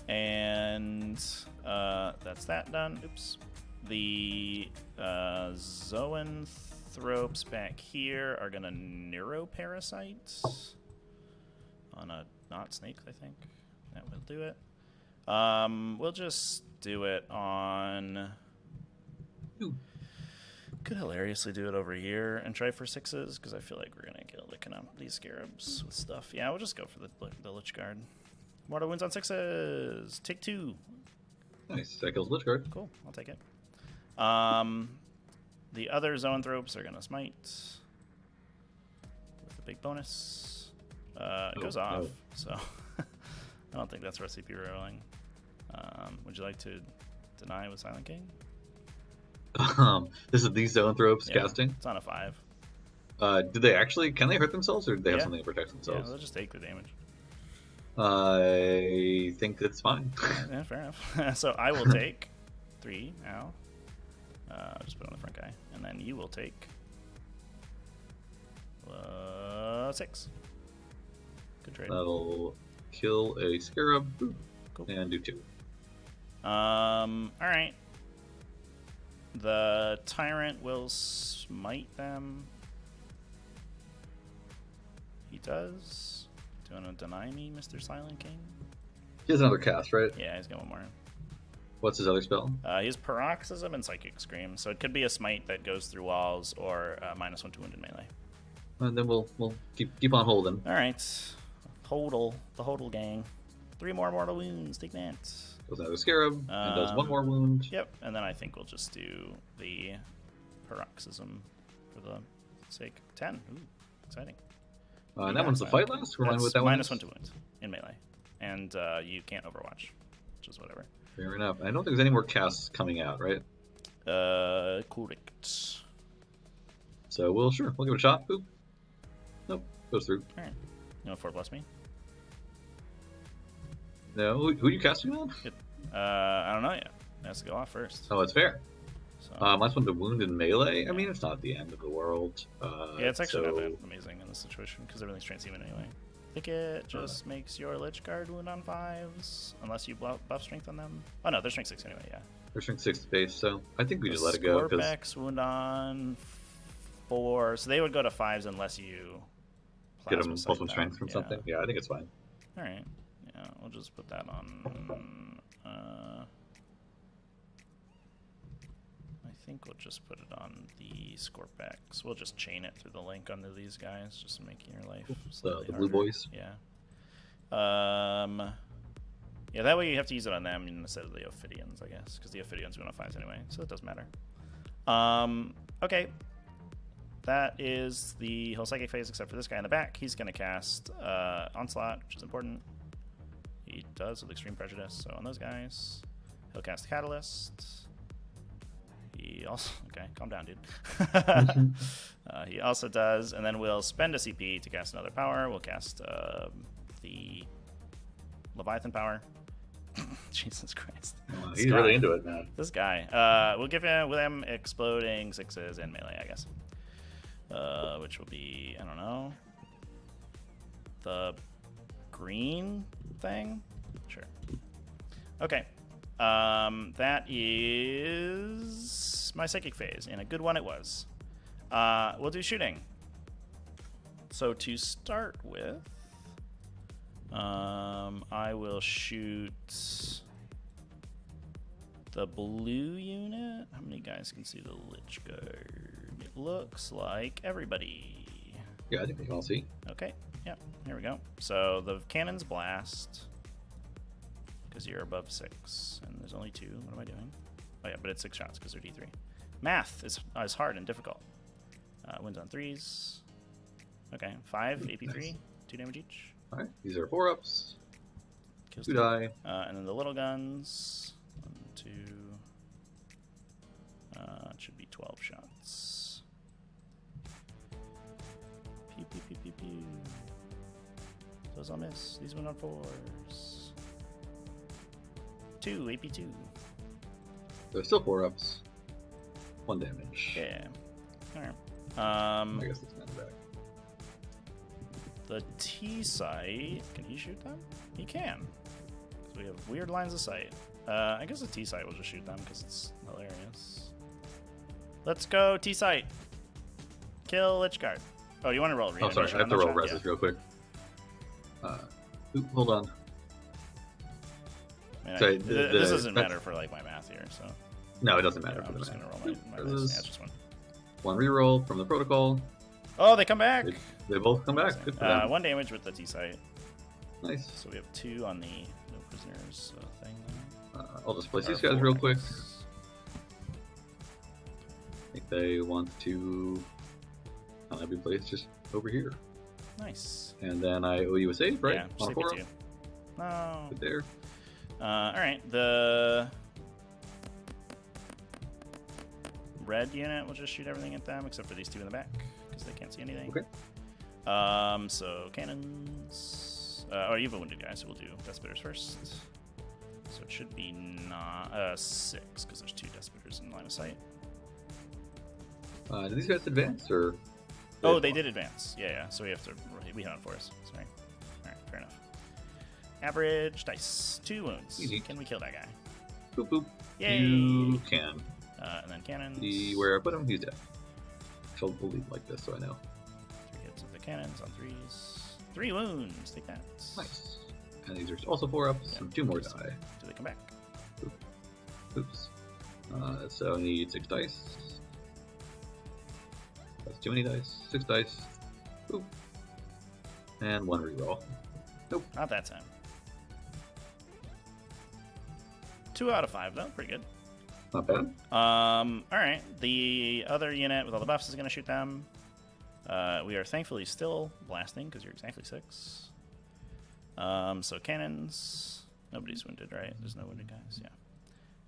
And that's that done. Oops. The Zoanthropes back here are going to Neuroparasite on a not snake, I think. That will do it. We'll just do it on... Ooh. Could hilariously do it over here and try for 6s, because I feel like we're going to get licking up these scarabs with stuff. Yeah, we'll just go for the Lich Guard. Mortal wounds on 6s. Take 2. Nice. That kills Lich Guard. Cool. I'll take it. The other Zoanthropes are going to smite with a big bonus. It goes off, so I don't think that's recipe rolling. Would you like to deny with Silent King? This is these Zoanthropes casting? It's on a 5. Can they hurt themselves, or do they have something to protect Yeah, themselves? they'll just take the damage. I think it's fine. Yeah, fair enough. So I will take 3 now. I'll just put it on the front guy. And then you will take 6. Good trade. That'll kill a scarab. Boop, Cool. and do 2. Alright. The Tyrant will smite them. He does. Do you want to deny me, Mr. Silent King? He has another cast, right? Yeah, he's got one more. What's his other spell? He has Paroxysm and Psychic Scream, so it could be a smite that goes through walls or -1 to wound in melee. And then we'll keep on holding. Alright. Hodl. The Hodl gang. 3 more mortal wounds. Take that. Goes another scarab and does 1 more wound. Yep, and then I think we'll just do the Paroxysm for the sake. 10. Ooh, exciting. And that one's the fight last? Remind me what that one is? -1 to wound in melee. And you can't Overwatch, which is whatever. Fair enough. I don't think there's any more casts coming out, right? Correct. So we'll give it a shot. Boop. Nope. Goes through. Alright. You want 4+ me? No. Who are you casting on? I don't know yet. It has to go off first. Oh, it's fair. So. Last one to wound in melee. I mean, it's not the end of the world. Yeah, it's actually not that amazing in this situation because everything's transhuman anyway. I think it just makes your Lich Guard wound on 5s unless you buff strength on them. Oh no, they're strength 6 anyway. Yeah. They're strength 6 base, so I think we just let it go. Scorpex wound on 4, so they would go to 5s unless you get them +1 strength from something. Yeah, I think it's fine. All right. Yeah, we'll just put that on. I think we'll just put it on the Scorpex. We'll just chain it through the link onto these guys, just making your life slightly the harder. blue boys. Yeah. Yeah, that way you have to use it on them instead of the Ophidians, I guess, because the Ophidians we want to 5s anyway, so it doesn't matter. Okay. That is the whole psychic phase, except for this guy in the back. He's going to cast Onslaught, which is important. He does with Extreme Prejudice, so on those guys, he'll cast Catalyst. He also... Okay, calm down, dude. He also does, and then we'll spend a CP to cast another power. We'll cast the Leviathan power. Jesus Christ. He's really into it, man. This guy. We'll give him with him exploding 6s and melee, I guess. Which will be, I don't know, the green thing? Sure. Okay. That is my psychic phase, and a good one it was. We'll do shooting. So to start with, I will shoot the blue unit. How many guys can see the Lich Guard? It looks like everybody. Yeah, I think we can all see. Okay, yeah, here we go. So the cannons blast, because you're above 6, and there's only 2. What am I doing? Oh yeah, but it's 6 shots because they're D3. Math is hard and difficult. Wins on 3s. Okay, 5 AP3, Nice. 2 damage each. All right, these are 4-ups. Kills 2 die. And then the little guns. 1, 2. It should be 12 shots. Pew, pew, pew, pew, pew. Those I'll miss. These went on 4s. 2, AP2. They're still 4-ups. 1 damage. Yeah. Alright. I guess that's not back. The T site. Can he shoot them? He can. So we have weird lines of sight. I guess the T site will just shoot them because it's hilarious. Let's go, T site. Kill Lich Guard. Oh, you want to roll? Oh, sorry. I have to roll reses real quick. Hold on. I mean, Sorry, this doesn't matter for like my math here, so. No, it doesn't matter. Yeah, I'm for just the gonna math. roll my dice. Yeah, it's just one. 1 reroll from the protocol. Oh, they come back. They both come back. Good for them. 1 damage with the T site. Nice. So we have 2 on the no prisoners thing. I'll just place these Or guys 4, real I quick. guess. I think they want to be placed just over here. Nice. And then I owe you a save, right? Yeah, On a save 4 it too. No. Good there. All right, the red unit will just shoot everything at them except for these 2 in the back because they can't see anything. Okay. So cannons. Oh, you have a wounded guy, so we'll do Death Spitters first. So it should be not 6 because there's 2 Death Spitters in line of sight. Did these guys advance or? Oh, they did advance. Yeah. So we have to. We hit on 4s. Sorry. All right, fair enough. Average dice. 2 wounds. Easy. Can we kill that guy? Boop boop. Yay! You can. And then cannons. Where I put him, he's dead. So we'll leave like this so I know. 3 hits with the cannons on 3s. 3 wounds. Take that. Nice. And these are also 4-ups, Yeah, and 2 more okay, so die. Do they come back? Oops. So I need 6 dice. That's too many dice. 6 dice. Boop. And 1 reroll. Nope. Not that time. 2 out of 5 though. Pretty good. Not bad. All right. The other unit with all the buffs is going to shoot them. We are thankfully still blasting because you're exactly 6. So cannons. Nobody's wounded, right? There's no wounded guys. Yeah.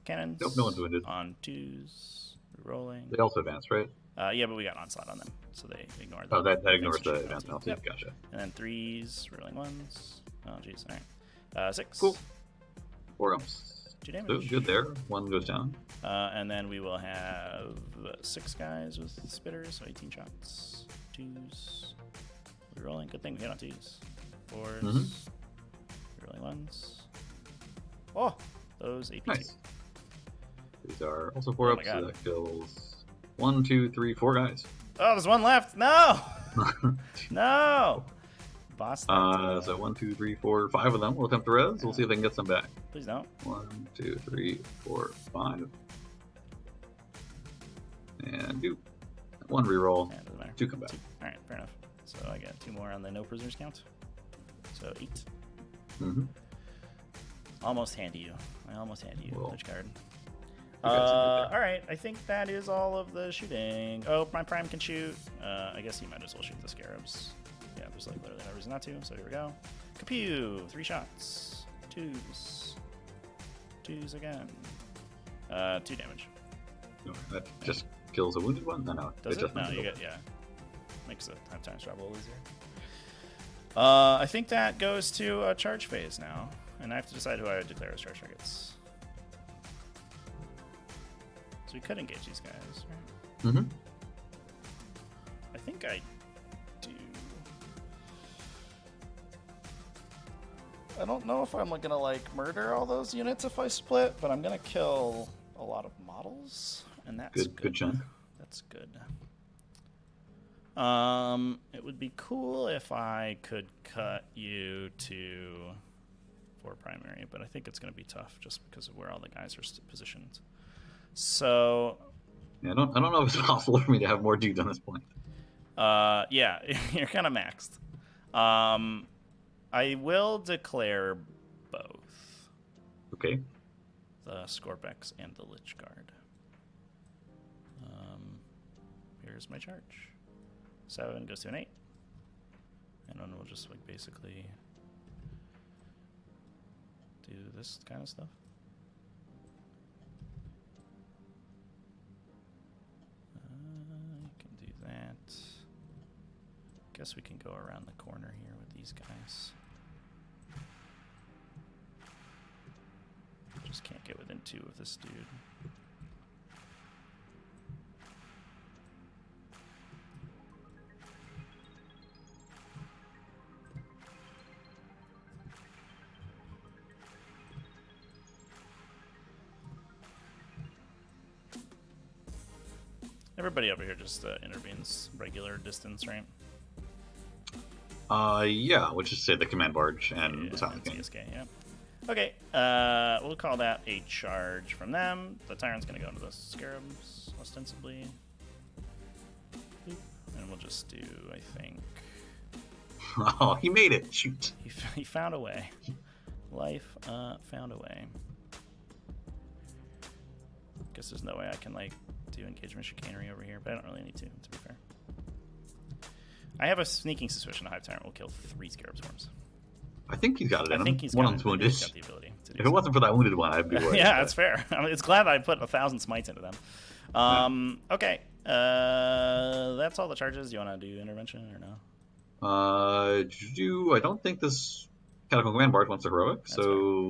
Cannons. Nope, no one's wounded. On 2s. Rolling. They also advance, right? Yeah, but we got onslaught on them, so they ignore that. Oh, that ignores the advance penalty. Yep. Gotcha. And then 3s, rolling 1s. Oh, jeez. All right. 6. Cool. 4-ups. 2 damage. Good there. 1 goes down. And then we will have 6 guys with spitters, so 18 shots. 2s. We're rolling. Good thing we hit on 2s. 4s. Mm-hmm. Rolling 1s. Oh, those AP2. Nice. These are also Oh my 4-ups, so God. that kills 1, 2, 3, 4 guys. Oh, there's 1 left. No! No! Boss. So 1, 2, 3, 4, 5 of them. We'll attempt to res. We'll see if they can get some back. Please don't. 1, 2, 3, 4, 5. And do 1 reroll. Yeah, it doesn't matter. 2 come back. 2. All right, fair enough. So I get 2 more on the no prisoners count. So 8. Mm-hmm. Almost hand you. I almost hand you, Well, Lich Guard. you got something there. Alright, I think that is all of the shooting. Oh, my Prime can shoot. I guess he might as well shoot the Scarabs. Yeah, there's like literally no reason not to, so here we go. Kapew! 3 shots. 2s. 2s again. 2 damage. No, that just kills a wounded one? No. Does it? just No, makes you it get, yeah. Makes the time travel a little easier. I think that goes to a charge phase now. And I have to decide who I would declare as charge targets. So we could engage these guys, right? Mm-hmm. I think I do. I don't know if I'm gonna like murder all those units if I split, but I'm gonna kill a lot of models, and that's Good chunk. That's good. It would be cool if I could cut you to 4 primary, but I think it's gonna be tough just because of where all the guys are positioned. So, Yeah, I don't know if it's possible for me to have more dudes on this point. yeah, you're kind of maxed. I will declare both Okay. the Scorpex and the Lich Guard. there's my charge. 7 goes to an 8. And then we'll just like basically do this kind of stuff. You can do that. Guess we can go around the corner here with these guys. Just can't get within 2 of this dude. Everybody over here just intervenes regular distance, right? Yeah, we'll just say the command barge and Yeah, the Silent and King. CSK, yeah. Okay, we'll call that a charge from them. The Tyrant's gonna go into the Scarabs, ostensibly. Boop. And we'll just do, I think... Oh, he made it! Shoot! He found a way. Life found a way. Guess there's no way I can, like, do engagement chicanery over here, but I don't really need to be fair. I have a sneaking suspicion a Hive Tyrant will kill 3 Scarab Swarms. I think he's got it in I him. think he's One got of them's it. I think wounded. he's got the ability to do If it wasn't for that wounded one, I'd be worried. Yeah, but... that's fair. I mean, it's glad I put 1,000 smites into them. Okay. That's all the charges. Do you want to do intervention or no? I don't think this Catacomb Command Barge wants a heroic, That's so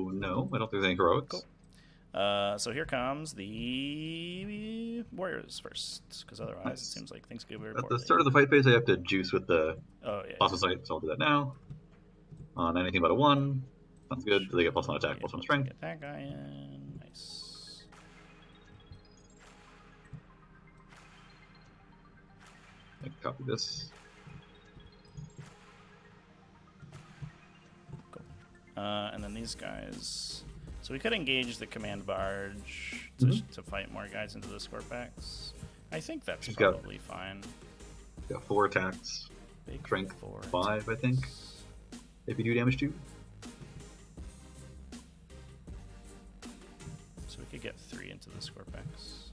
fair. no, I don't think there's any heroics. Cool. So here comes the Warriors first, because otherwise Nice. it seems like things go very At poorly. the start of the fight phase, I have to juice with the Oh, yeah. Plasmacyte, so I'll do that now. On anything but a 1. Sounds good. They get +1 attack, Yeah, +1 strength. Get that guy in. Nice. I can copy this. Cool. And then these guys. So we could engage the command barge to fight more guys into the Scorpax. I think that's She's probably fine. Got 4 attacks. Big Strength 4 5, I think. If you do damage to. So we could get 3 into the Scorpax.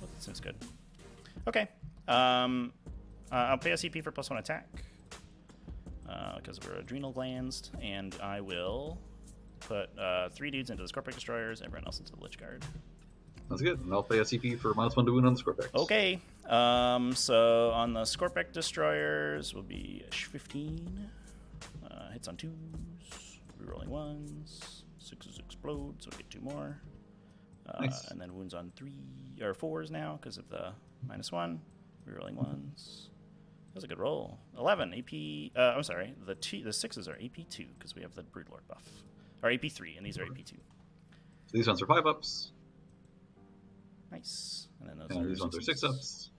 Well, that seems good. Okay. I'll pay a CP for +1 attack. Because we're adrenal glands. And I will put 3 dudes into the Scorpic Destroyers, everyone else into the Lich Guard. That's good. And I'll pay a CP for -1 to wound on the Scorpex. Okay. So on the Scorpic Destroyers will be 15. Hits on 2s. Rerolling 1s. 6s explode, so we get 2 more. Nice. And then wounds on 3 or 4s now because of the -1. Rerolling 1s. That was a good roll. 11 AP. I'm sorry. The 6s are AP2 because we have the Broodlord buff. Or AP3, and these are AP2. So these ones are 5-ups. Nice. And then And these ones are 6s. 6-ups.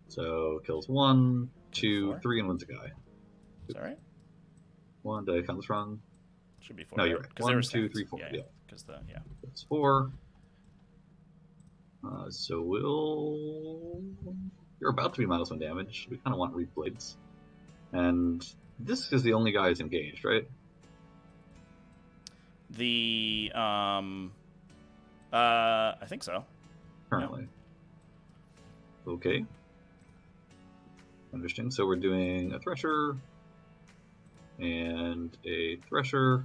So kills 1, 2, 4. 3, and wounds a guy. Is that right? 1, did I count this wrong? Should be 4. No, you're right. Because they were 1, 2, stacked. 3, 4. Yeah. Because That's 4. So you're about to be -1 damage. We kind of want Reap Blades. And this is the only guy who's engaged, right? I think so. Currently. Yeah. Okay. Interesting. So we're doing a Thresher, and a Thresher,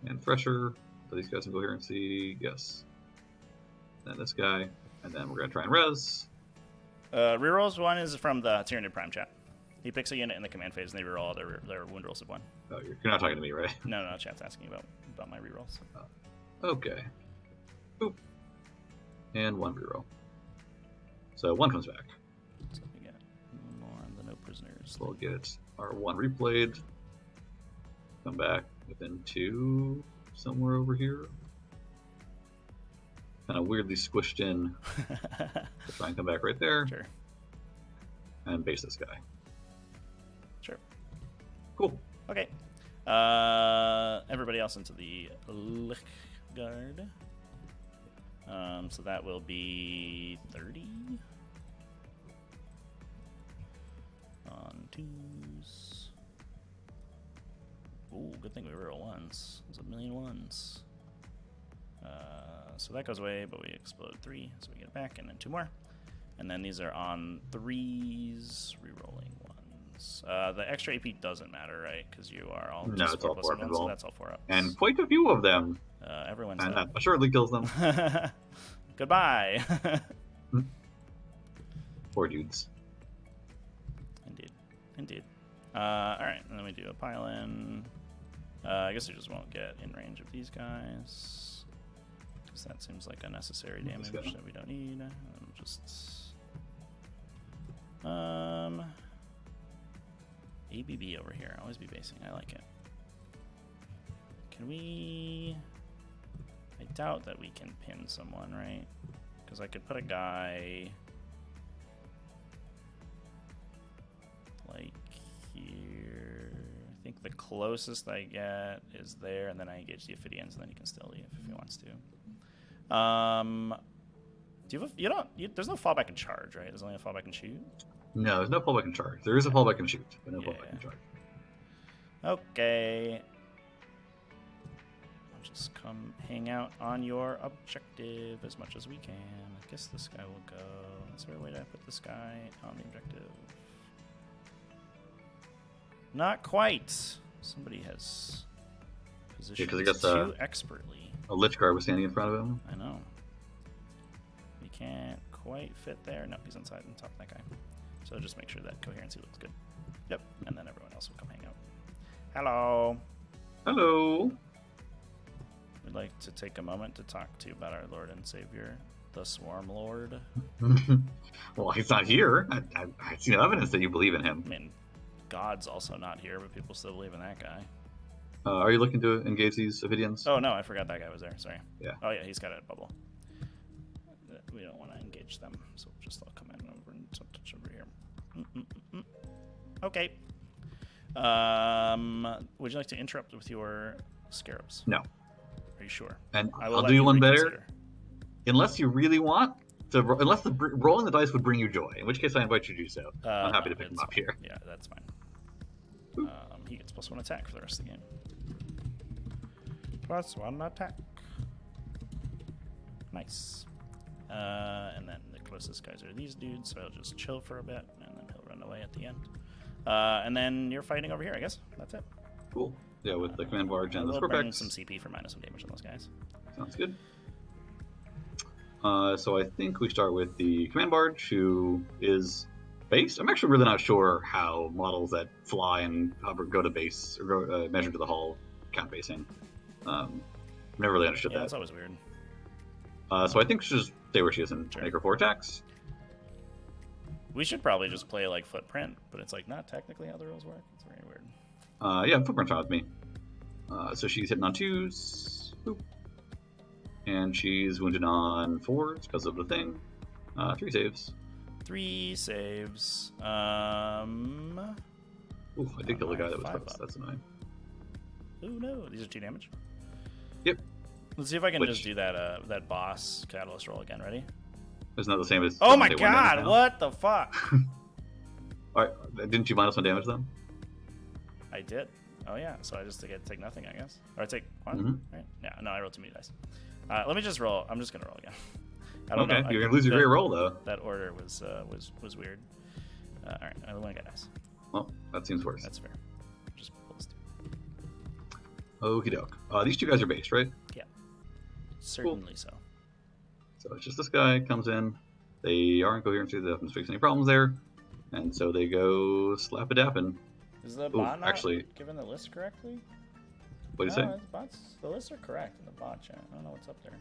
and Thresher. So these guys can go here and see. Yes. Then this guy, and then we're gonna try and res. Rerolls 1 is from the Tyranid Prime chat. He picks a unit in the command phase, and they reroll all their wound rolls of 1. Oh, you're not talking to me, right? No, chat's asking about my rerolls. Okay. Boop. And 1 reroll. So 1 comes back. So we get 1 more on the no prisoners. We'll get our 1 replayed. Come back within 2 somewhere over here. Kind of weirdly squished in. To try and come back right there. Sure. And base this guy. Sure. Cool. Okay. Everybody else into the Lich Guard. So that will be 30. On 2s. Ooh, good thing we reroll 1s. There's 1,000,000 1s. So that goes away, but we explode 3, so we get it back, and then 2 more. And then these are on 3s, rerolling 1s. The extra AP doesn't matter, right? Because you are all No, just it's all 4+1, 4 so that's all 4 ups. And quite a few of them. Everyone's And dead. that assuredly kills them. Goodbye. Poor dudes. Indeed. Alright, and then we do a pile-in. I guess we just won't get in range of these guys. Because that seems like unnecessary damage that we don't need. And just... ABB over here. Always be basing. I like it. Can we... I doubt that we can pin someone, right? Because I could put a guy... like here. I think the closest I get is there, and then I engage the Ophidians, and then he can still leave if he wants to. Do you have there's no fallback and charge, right? There's only a fallback and shoot? No, there's no fallback and charge. There is a fallback and shoot, but no fallback and charge. Okay. I'll just come hang out on your objective as much as we can. I guess this guy will go. Is there a way to put this guy on the objective? Not quite. Somebody has positioned too expertly. A Lich Guard was standing in front of him. I know. We can't quite fit there. No, he's inside on top of that guy. So just make sure that coherency looks good. Yep, and then everyone else will come hang out. Hello. Hello. We'd like to take a moment to talk to you about our Lord and Savior, the Swarm Lord. Well, he's not here. I've seen evidence that you believe in him. I mean, God's also not here, but people still believe in that guy. Are you looking to engage these Ophidians? Oh, no, I forgot that guy was there. Sorry. Yeah. Oh, yeah, he's got a bubble. We don't want to engage them, so just I'll come in over and touch over here. Okay. Would you like to interrupt with your scarabs? No. Are you sure? And I'll do you one better. Unless you really want to, unless rolling the dice would bring you joy, in which case I invite you to do so. I'm happy to pick him up here. Yeah, that's fine. He gets +1 attack for the rest of the game. +1 attack. Nice. And then the closest guys are these dudes, so I'll just chill for a bit, and then he'll run away at the end. And then you're fighting over here, I guess. That's it. Cool. Yeah, with the command barge and the We'll bring Scorpex. some CP for -1 damage on those guys. Sounds good. So I think we start with the command barge, who is base. I'm actually really not sure how models that fly and hover go to base or go, measure to the hull count basing. Never really understood that. That's always weird. So I think she should just stay where she is and make her 4 attacks. We should probably just play like footprint, but it's like not technically how the rules work. It's very weird. Yeah, footprint's fine with me. So she's hitting on 2s. Boop. And she's wounded on 4s because of the thing. 3 saves. 3 saves. Ooh, I did kill the guy that was close. That's annoying. Oh no, these are 2 damage. Yep. Let's see if I can just do that that boss catalyst roll again. Ready? It's not the same as. Oh my god! What the fuck? Alright, didn't you -1 damage them? I did. Oh yeah, so I just get to take nothing, I guess. Or I take 1. Right? Yeah. No, I rolled too many dice. Let me just roll. I'm just gonna roll again. I don't know. You're gonna lose your great roll though. That order was weird. All right, I only got dice. Well, that seems worse. That's fair. Just pull this 2. Okie doke. These 2 guys are based, right? Yeah. Certainly so. So it's just this guy comes in. They aren't coherent, so they haven't fixed any problems there, and so they go slap a dappin. Is the bot not given the list correctly? What do you say? The lists are correct in the bot chat. I don't know what's up there.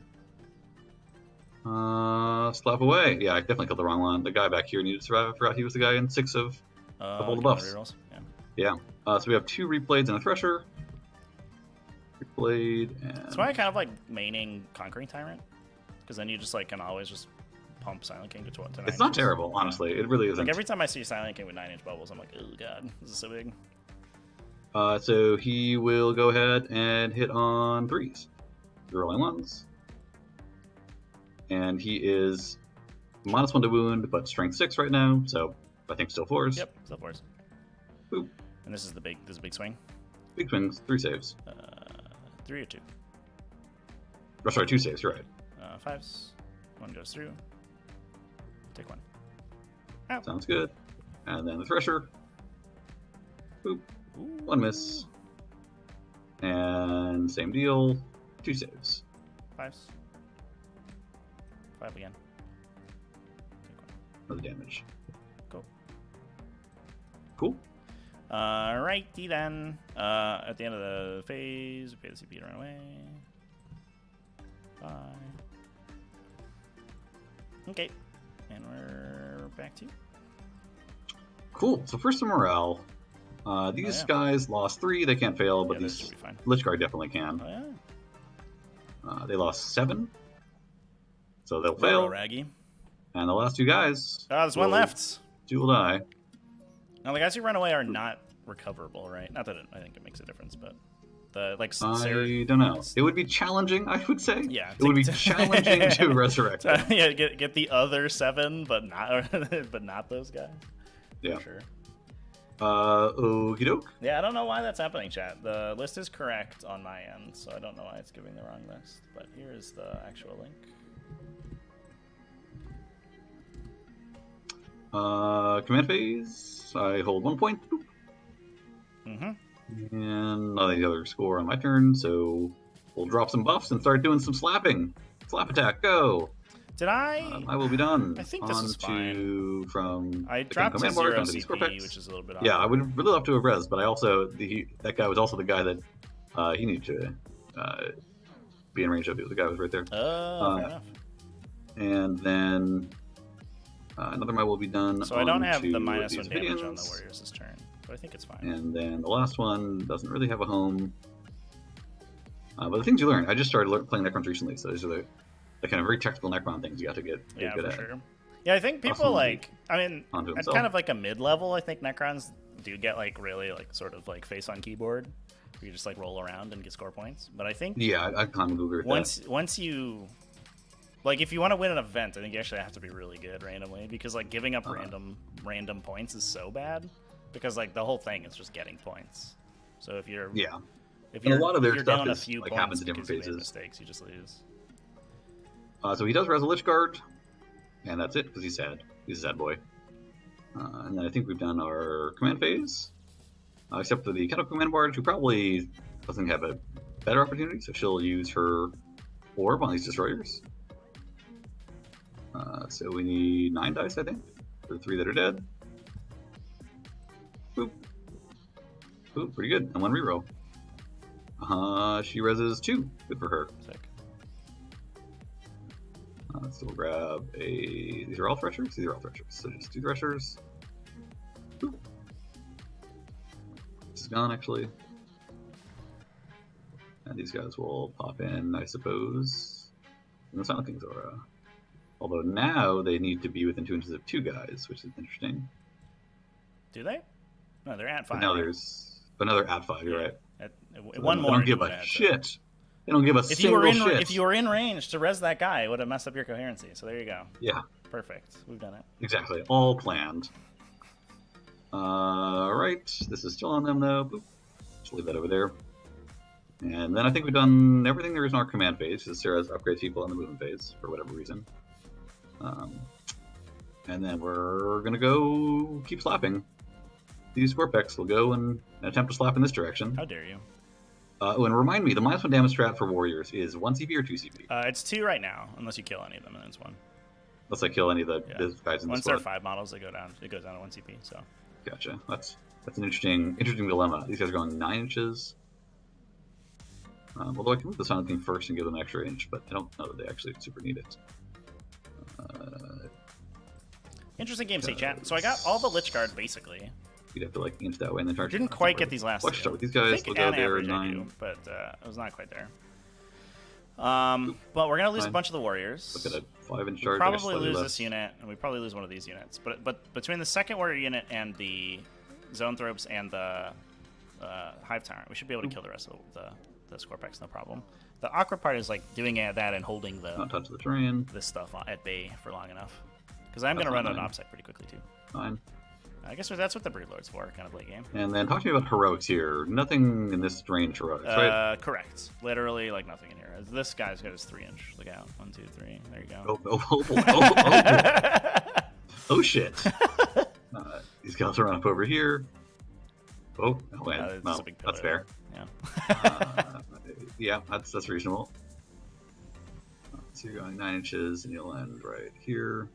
Slap away. Yeah, I definitely killed the wrong one. The guy back here needed to survive. I forgot he was the guy in 6 of all the buffs. Yeah. So we have 2 reblades and a thresher. Reblade and. That's why I kind of like maining Conquering Tyrant, because then you just like can always just pump Silent King to 9 inches. It's not terrible, honestly. It really isn't. Like every time I see Silent King with 9-inch bubbles, I'm like, oh god, this is so big. So he will go ahead and hit on 3s. Rolling 1s. And he is -1 to wound, but strength 6 right now, so I think still 4s. Yep, still 4s. Boop. And this is a big swing. Big swings, 3 saves. 3 or 2? Oh, sorry, 2 saves, you're right. 5s. 1 goes through. Take 1. Ow. Sounds good. And then the Thresher. Boop. Ooh. 1 miss. And same deal. 2 saves. 5s. 5 again. Another damage. Cool. Cool. Alrighty then. At the end of the phase, we pay the CP to run away. Bye. Okay. And we're back to you. Cool. So first, some morale. These guys lost 3. They can't fail, but this these should be fine. Lich Guard definitely can. Oh, yeah. They lost 7. So they'll Fail. fail. Raggy. And the last 2 guys. Oh, there's one left. 2 will die. Now, the guys who run away are not recoverable, right? Not that I think it makes a difference, but the I don't know. It would be challenging, I would say. Yeah, it would be challenging to resurrect them. Yeah, get the other 7, but not but not those guys. Yeah. For sure. Okie doke. Yeah, I don't know why that's happening, chat. The list is correct on my end, so I don't know why it's giving the wrong list. But here is the actual link. Command phase. I hold 1 point. Boop. Mm-hmm. And nothing the other score on my turn, so we'll drop some buffs and start doing some slapping. Slap attack, go! Did I? I will be done. I think this is fine. From I the dropped to command bar 0 onto these CP, Scorpex. which is a little bit off. Yeah, I would really love to have res, but I also that guy was also the guy that he needed to be in range of. The guy was right there. Oh, fair enough. And then another mile will be done. So I don't have the onto -1 these damage on minions. the Warriors this turn, but I think it's fine. And then the last one doesn't really have a home. But the things you learn, I just started playing Necrons recently, so these are the kind of very technical Necron things you got to get Yeah, good for at. sure. Yeah, I think people Onto at himself. kind of like a mid-level, I think Necrons do get like really like sort of like face on keyboard, where you just like roll around and get score points. But I think Yeah, I kind of agree with that. once you like, if you want to win an event, I think you actually have to be really good randomly, because like giving up random points is so bad, because like the whole thing is just getting points. So if you're And a lot of their you're stuff down a is, few like, points happens in different because you made phases. mistakes, you just lose. So he does res a Lich Guard, and that's it, because he's sad. He's a sad boy. And then I think we've done our command phase, except for the Kettle Command Barge, who probably doesn't have a better opportunity, so she'll use her orb on these destroyers. So we need 9 dice, I think, for the 3 that are dead. Boop. Boop, pretty good. And 1 reroll. She reses 2. Good for her. Sick. So we'll grab a... These are all Threshers? These are all Threshers. So just 2 Threshers. Boop. This is gone, actually. And these guys will pop in, I suppose. And the Silent King's Aura. Although now they need to be within 2 inches of 2 guys, which is interesting. Do they? No, they're at 5. But now there's another at 5, you're right. So one more. They don't give a shit. They don't give a single shit. If you were in range to res that guy, it would have messed up your coherency. So there you go. Yeah. Perfect. We've done it. Exactly. All planned. Right. This is still on them, though. Boop. Just leave that over there. And then I think we've done everything there is in our command phase, because Sarah's upgrades people in the movement phase, for whatever reason. And then we're going to go keep slapping. These Scorpex will go and attempt to slap in this direction. How dare you? And remind me, the -1 damage strat for Warriors is 1 CP or 2 CP? It's 2 right now, unless you kill any of them, and then it's 1. Unless I kill any of the guys in the Once squad. they're 5 models, it goes down to 1 CP. So. Gotcha. That's an interesting dilemma. These guys are going 9 inches. Although I can move the Silent King first and give them an extra inch, but I don't know that they actually super need it. Interesting game state, chat. So I got all the Lich Guard basically. You'd have to like inch that way and then charge. Didn't quite get these last Let's two. start with these guys. We'll go there 9. But I was not quite there. But we're gonna lose a bunch of the Warriors. Look at a 5-inch We charge. probably lose this unit, and we probably lose one of these units. But between the second Warrior unit and the Zone Thropes and the Hive Tyrant, we should be able to kill the rest of the Scorpex, no problem. The awkward part is like doing that and holding Not touch the terrain. this stuff at bay for long enough. Because I'm gonna run an OpSec pretty quickly too. Fine. I guess that's what the Broodlord's for, kind of late game. And then talk to me about heroics here. Nothing in this range heroics, right? Correct. Literally, like nothing in here. This guy's got his 3-inch. Look out. 1, 2, 3. There you go. Oh. Oh shit! These guys run up over here. Oh, no way. Well, a big pillar that's fair. Yeah. Yeah, that's reasonable. So you're going 9 inches, and you'll end right here.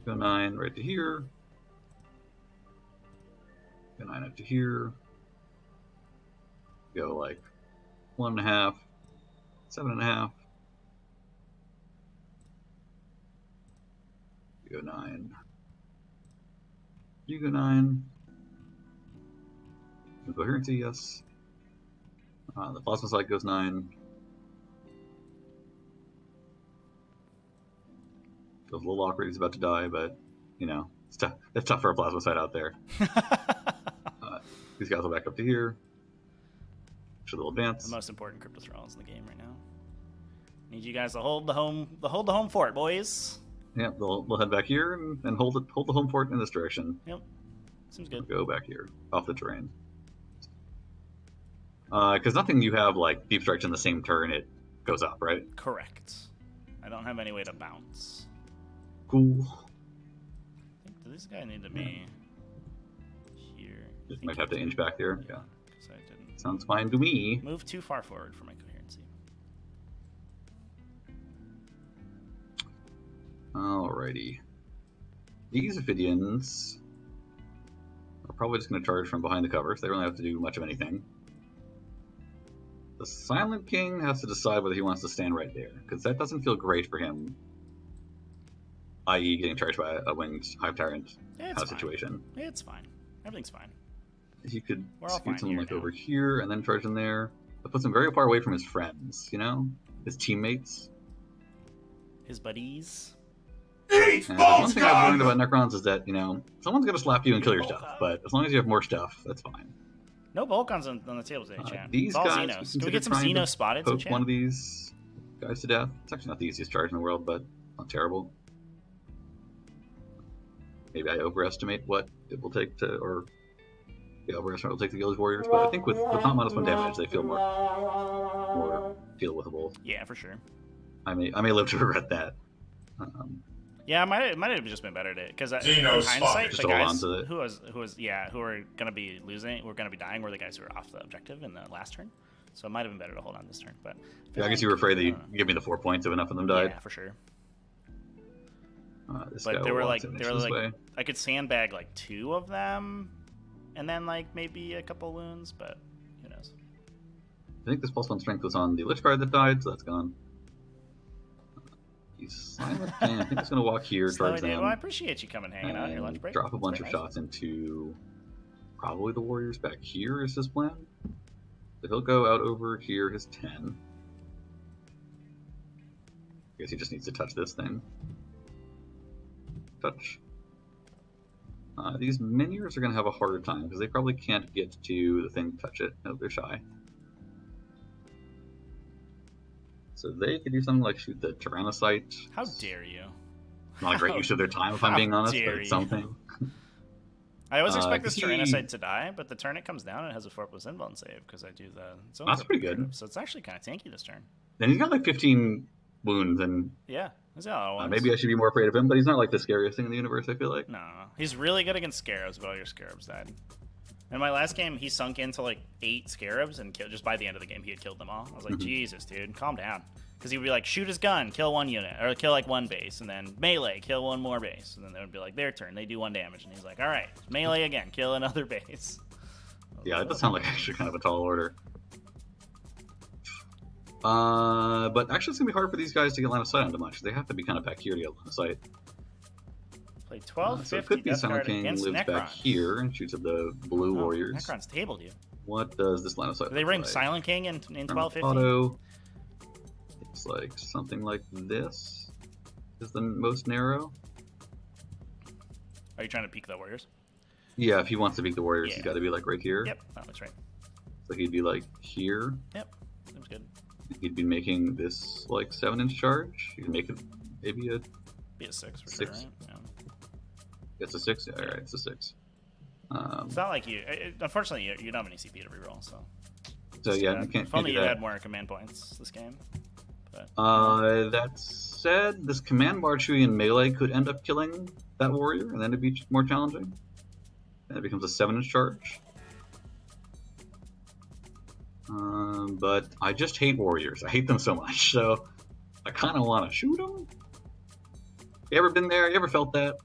Go 9 right to here. Go 9 up to here. Go like 1.5, 7.5. You go 9. You go 9. Coherency, yes. The plasma site goes 9. Feels a little awkward. He's about to die, but you know, it's tough. It's tough for a plasma site out there. These guys will back up to here. Should a little advance. The most important crypto thralls in the game right now. Need you guys to hold the home fort, boys. Yeah, they'll head back here and hold the home fort in this direction. Yep, seems good. We'll go back here off the terrain. Because nothing you have like deep strikes in the same turn, it goes up, right? Correct. I don't have any way to bounce. Cool. Do this guy need to be here? Just might have to inch back there. Yeah. Because I didn't. Sounds fine to me. Move too far forward for my coherency. Alrighty. These Ophidians are probably just going to charge from behind the cover, so they don't have to do much of anything. The Silent King has to decide whether he wants to stand right there, because that doesn't feel great for him, i.e. getting charged by a winged Hive Tyrant kind of situation. It's fine. Everything's fine. He could scoot fine him like over here and then charge him there. That puts him very far away from his friends, you know? His teammates. His buddies. And one thing I've learned about Necrons is that, you know, someone's going to slap you and kill your stuff, but as long as you have more stuff, that's fine. No Volcons on the table today, chat. These guys, Xenos. Can we get some Xenos spotted? Poke one of these guys to death. It's actually not the easiest charge in the world, but not terrible. Maybe I overestimate what it will take to, or overestimate what it will take to kill these warriors. But I think with not -1 damage, they feel more deal withable. Yeah, for sure. I may live to regret that. Yeah, it might have just been better to, because in hindsight, the guys who are gonna be losing, who are gonna be dying, were the guys who were off the objective in the last turn. So it might have been better to hold on this turn. But yeah, I guess you were afraid that you give me the 4 points if enough of them died. Yeah, for sure. But they were like, I could sandbag like 2 of them, and then like maybe a couple wounds, but who knows? I think this +1 strength was on the Lich card that died, so that's gone. He's Silent King. I think he's going to walk here, charge them. Well, I appreciate you coming hanging out on your lunch break. Drop a bunch of shots into probably the warriors back here is his plan. So he'll go out over here, his 10. I guess he just needs to touch this thing. Touch. These minions are going to have a harder time because they probably can't get to the thing to touch it. No, they're shy. So they could do something like shoot the Tyrannocyte. How dare you? Not a great use of their time, if I'm being honest, but it's something. I always expect this Tyrannocyte to die, but the turn it comes down, it has a 4+ invuln save because I do the zone. That's pretty good. So it's actually kind of tanky this turn. And he's got like 15 wounds, and yeah, he's got a lot of ones. Maybe I should be more afraid of him, but he's not like the scariest thing in the universe, I feel like. No, he's really good against Scarabs, but all your Scarabs died. In my last game, he sunk into like 8 Scarabs, and just by the end of the game, he had killed them all. I was like, Jesus, dude, calm down. Because he would be like, shoot his gun, kill 1 unit, or kill like 1 base, and then melee, kill 1 more base. And then they would be like, their turn, they do 1 damage. And he's like, all right, melee again, kill another base. Yeah, it does sound like actually kind of a tall order. But actually it's going to be hard for these guys to get line of sight onto much. They have to be kind of back here to get line of sight. Play 12, so 50, it could be Death Silent Guard King against lives Necrons. back here and shoots at the blue warriors. Necrons tabled you. What does this line of sight Do they look ring like? Silent King in 1250? Auto. It's like something like this is the most narrow. Are you trying to peek the warriors? Yeah, if he wants to beat the warriors, he's got to be like right here. Yep, that looks right. So he'd be like here. Yep, seems good. He'd be making this like 7-inch charge. You can make it maybe a Be a 6 for 6. sure, right? Yeah. It's a 6. Yeah, all right, it's a 6. It's not like you. Unfortunately, you don't have any CP to reroll, so. So yeah, you can't. If only do you that. had more command points this game. But That said, this command bar shooting in melee could end up killing that warrior, and then it'd be more challenging. And it becomes a 7-inch charge. But I just hate warriors. I hate them so much, so I kind of want to shoot them. You ever been there? You ever felt that?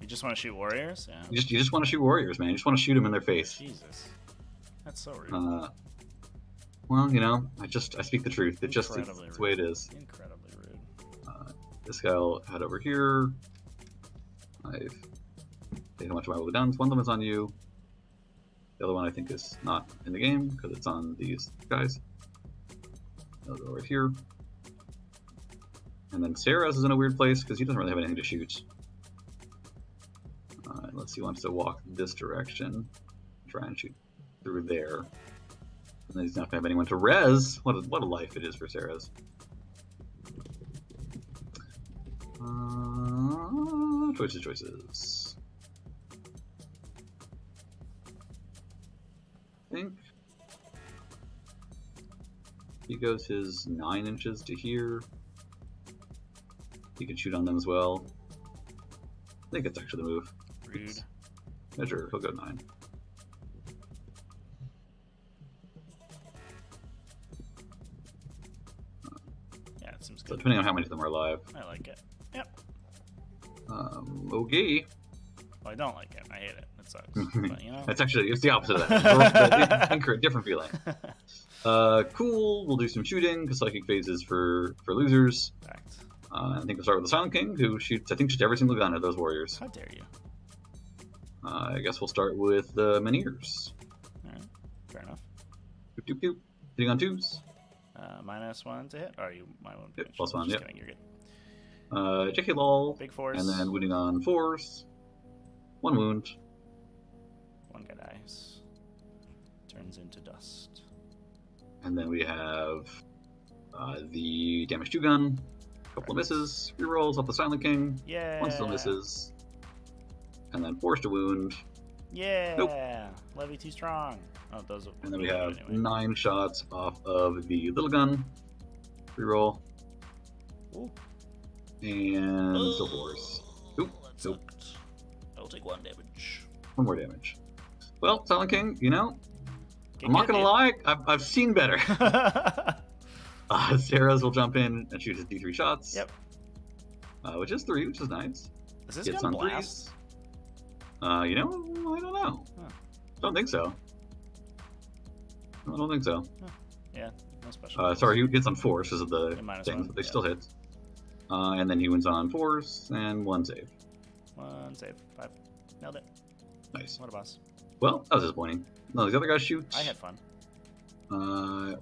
you just want to shoot warriors? Yeah. You just want to shoot warriors, man. You just want to shoot them in their face. Jesus, that's so rude. Well, you know, I speak the truth. It's the way it is. Incredibly rude. This guy will head over here. I've taken a bunch of my little guns. One of them is on you. The other one I think is not in the game because it's on these guys. I'll go right here. And then Sarah's is in a weird place because he doesn't really have anything to shoot. Unless he wants to walk this direction. Try and shoot through there. And then he's not going to have anyone to res. What a life it is for Sarah's. Choices. I think he goes his 9 inches to here. He can shoot on them as well. I think it's actually the move. Rude. Yeah, sure, he'll go 9. Yeah, it seems So good. depending on how many of them are alive. I like it. Yep. Okay. Well, I don't like it. I hate it. It sucks. But, you know. It's the opposite of that. Different feeling. Cool. We'll do some shooting because psychic phase is for losers. Fact. I think we'll start with the Silent King, who shoots, I think, just every single gun at those warriors. How dare you? I guess we'll start with the Menhirs. Alright. Fair enough. Doop, doop, doop. Hitting on 2s. -1 to hit. Or you might want to Yep, +1, just yep. kidding, you're good. JK Lol. Big force. And then wounding on 4s. 1 wound. One guy dies. Turns into dust. And then we have the damage 2 gun. Couple of misses. Rerolls off the Silent King. Yeah. 1 still misses. And then forced to wound. Yeah. Nope. Levy too strong. Oh, those. And then we have anyway. 9 shots off of the little gun. Reroll. Ooh. And still force. Oop. That Nope. sucked. I'll take 1 damage. 1 more damage. Well, Silent King, you know, Get I'm not good, gonna lie, I've seen better. dude. Sarah's will jump in and shoot his D3 shots. Yep. Which is 3, which is nice. Is this Hits gun on blast? 3s. You know, I don't know. Huh. Don't think so. I don't think so. Yeah, no special. Sorry, he hits on 4s because of the -1, things, but they yeah. still hit. And then he wins on 4s and 1 save. 1 save. 5. Nailed it. Nice. What a boss. Well, that was disappointing. No, the other guys shoot. I had fun.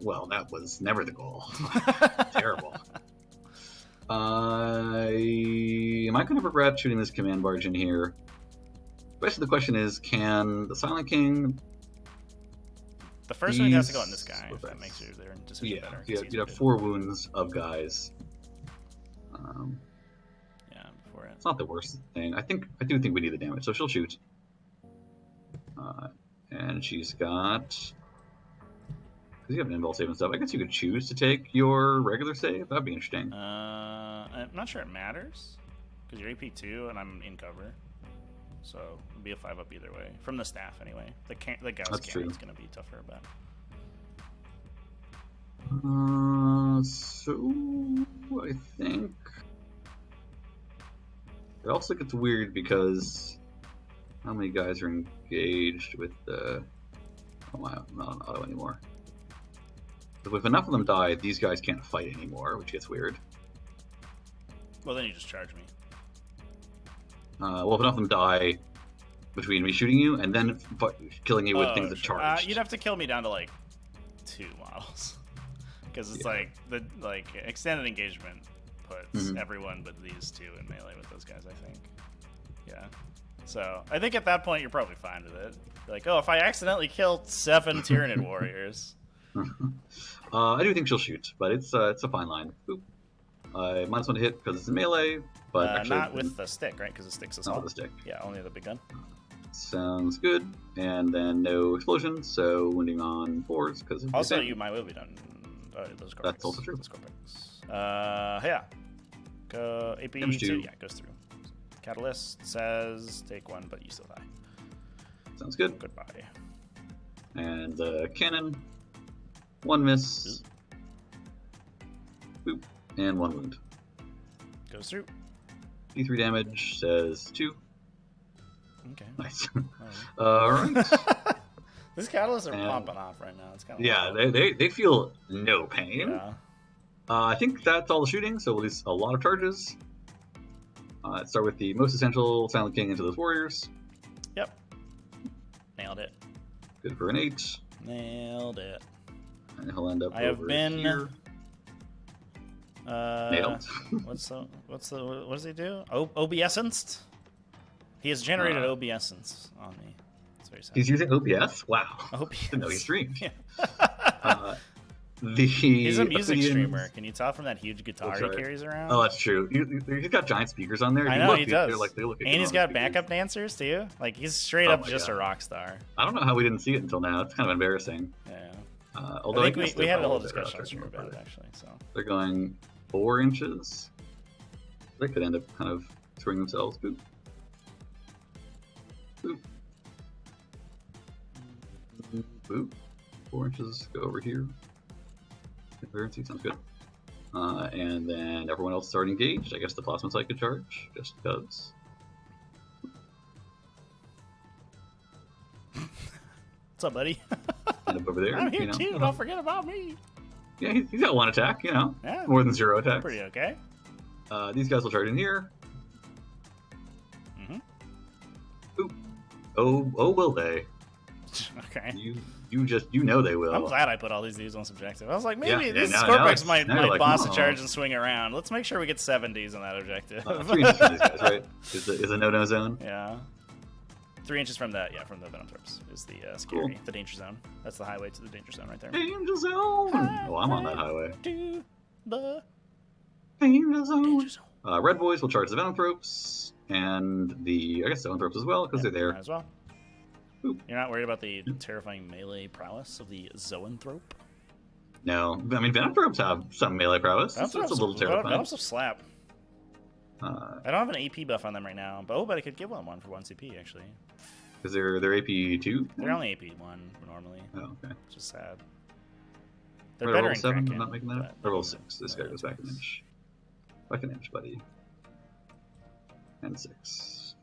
Well, that was never the goal. Terrible. Am I going to regret shooting this command barge in here? Basically, the question is, can the Silent King... The first one has to go on These this guy, if that weapons. makes your decision Yeah, better. you'd have 4 wounds of guys. Yeah, before it. It's not the worst thing. I do think we need the damage, so she'll shoot. And she's got... Because you have an invul save and stuff, I guess you could choose to take your regular save. That'd be interesting. I'm not sure it matters, because you're AP2 and I'm in cover. So it'll be a 5-up either way. From the staff, anyway. The Gauss That's true. Cannon's going to be tougher, but... So I think it also gets weird because how many guys are engaged with the not an auto anymore. But if enough of them die, these guys can't fight anymore, which gets weird. Well, then you just charge me. Well, if enough of them die between me shooting you and then killing you with things that sure. charge. You'd have to kill me down to like 2 models. Because it's like the extended engagement puts everyone but these 2 in melee with those guys, I think. Yeah. So I think at that point you're probably fine with it. You're like, oh, if I accidentally killed 7 Tyranid warriors. I do think she'll shoot, but it's a fine line. Oop. -1 to hit because it's in melee, but actually not with the stick, right? Because the stick's not assault. with the stick. Yeah, only the big gun. Sounds good. And then no explosions, so wounding on 4s because Also, you might will be done. those Scorpex. That's also true. Those Scorpex. Yeah. Go AP Damage 2. Yeah, it goes through. Catalyst says take 1, but you still die. Sounds good. Goodbye. And the cannon, 1 miss. Boop. And 1 wound. Goes through. D3 damage says 2. Okay. Nice. Oh. Alright. These catalysts are popping off right now. It's kind of Yeah, they feel no pain. Yeah. I think that's all the shooting, so we'll use a lot of charges. Let's start with the most essential Silent King into those warriors. Yep. Nailed it. Good for an 8. Nailed it. And he'll end up I have over been here. Nailed. what does he do? Obescenced? He has generated obescence on me. That's very sad. He's using OBS? Wow. OBS. Didn't know he streamed. Yeah. He's a music streamer. Can you tell from that huge guitar he carries around? Oh, that's true. He's got giant speakers on there. I know, he does. They look and he's got backup dancers, too. Like, he's straight up just a rock star. I don't know how we didn't see it until now. It's kind of embarrassing. Yeah. Although I think we had a whole discussion on stream about it, actually. So they're going 4 inches. They could end up kind of throwing themselves. Boop. Boop. Boop. 4 inches. Go over here. Clearancy sounds good. And then everyone else starting engaged. I guess the plasma sight could charge, just because. what's up, buddy? End up over there. I'm here too. Don't forget about me. Yeah, he's got 1 attack. Yeah. More than 0 attacks. Pretty okay. These guys will charge in here. Oop. Oh, will they? Okay. You know they will. I'm glad I put all these dudes on subjective. I was like, maybe this now Scorpex might like, boss a charge and swing around. Let's make sure we get 70s on that objective. 3 inches from these guys, right? Is a no-no zone? Yeah. 3 inches from that, from the Venom Thorps is the scary, the danger zone. That's the highway to the danger zone right there. Danger zone! Oh, I'm on that highway. To the danger zone. danger zone. Red boys will charge the Venom Thorps, and I guess Venom Thorps as well, because they're there. As well. Oop. You're not worried about the terrifying melee prowess of the Zoanthrope? No. I mean, Venom Thorps have some melee prowess. It's a little terrifying. Venom's a slap. I don't have an AP buff on them right now, but I could give one for 1 CP, actually. Because they're AP 2? They're only AP 1, normally. Oh, okay. Which is sad. They're They're better level in 7, Kraken, I'm not making that. They're level 6. This guy goes back an inch. Back an inch, buddy. And 6.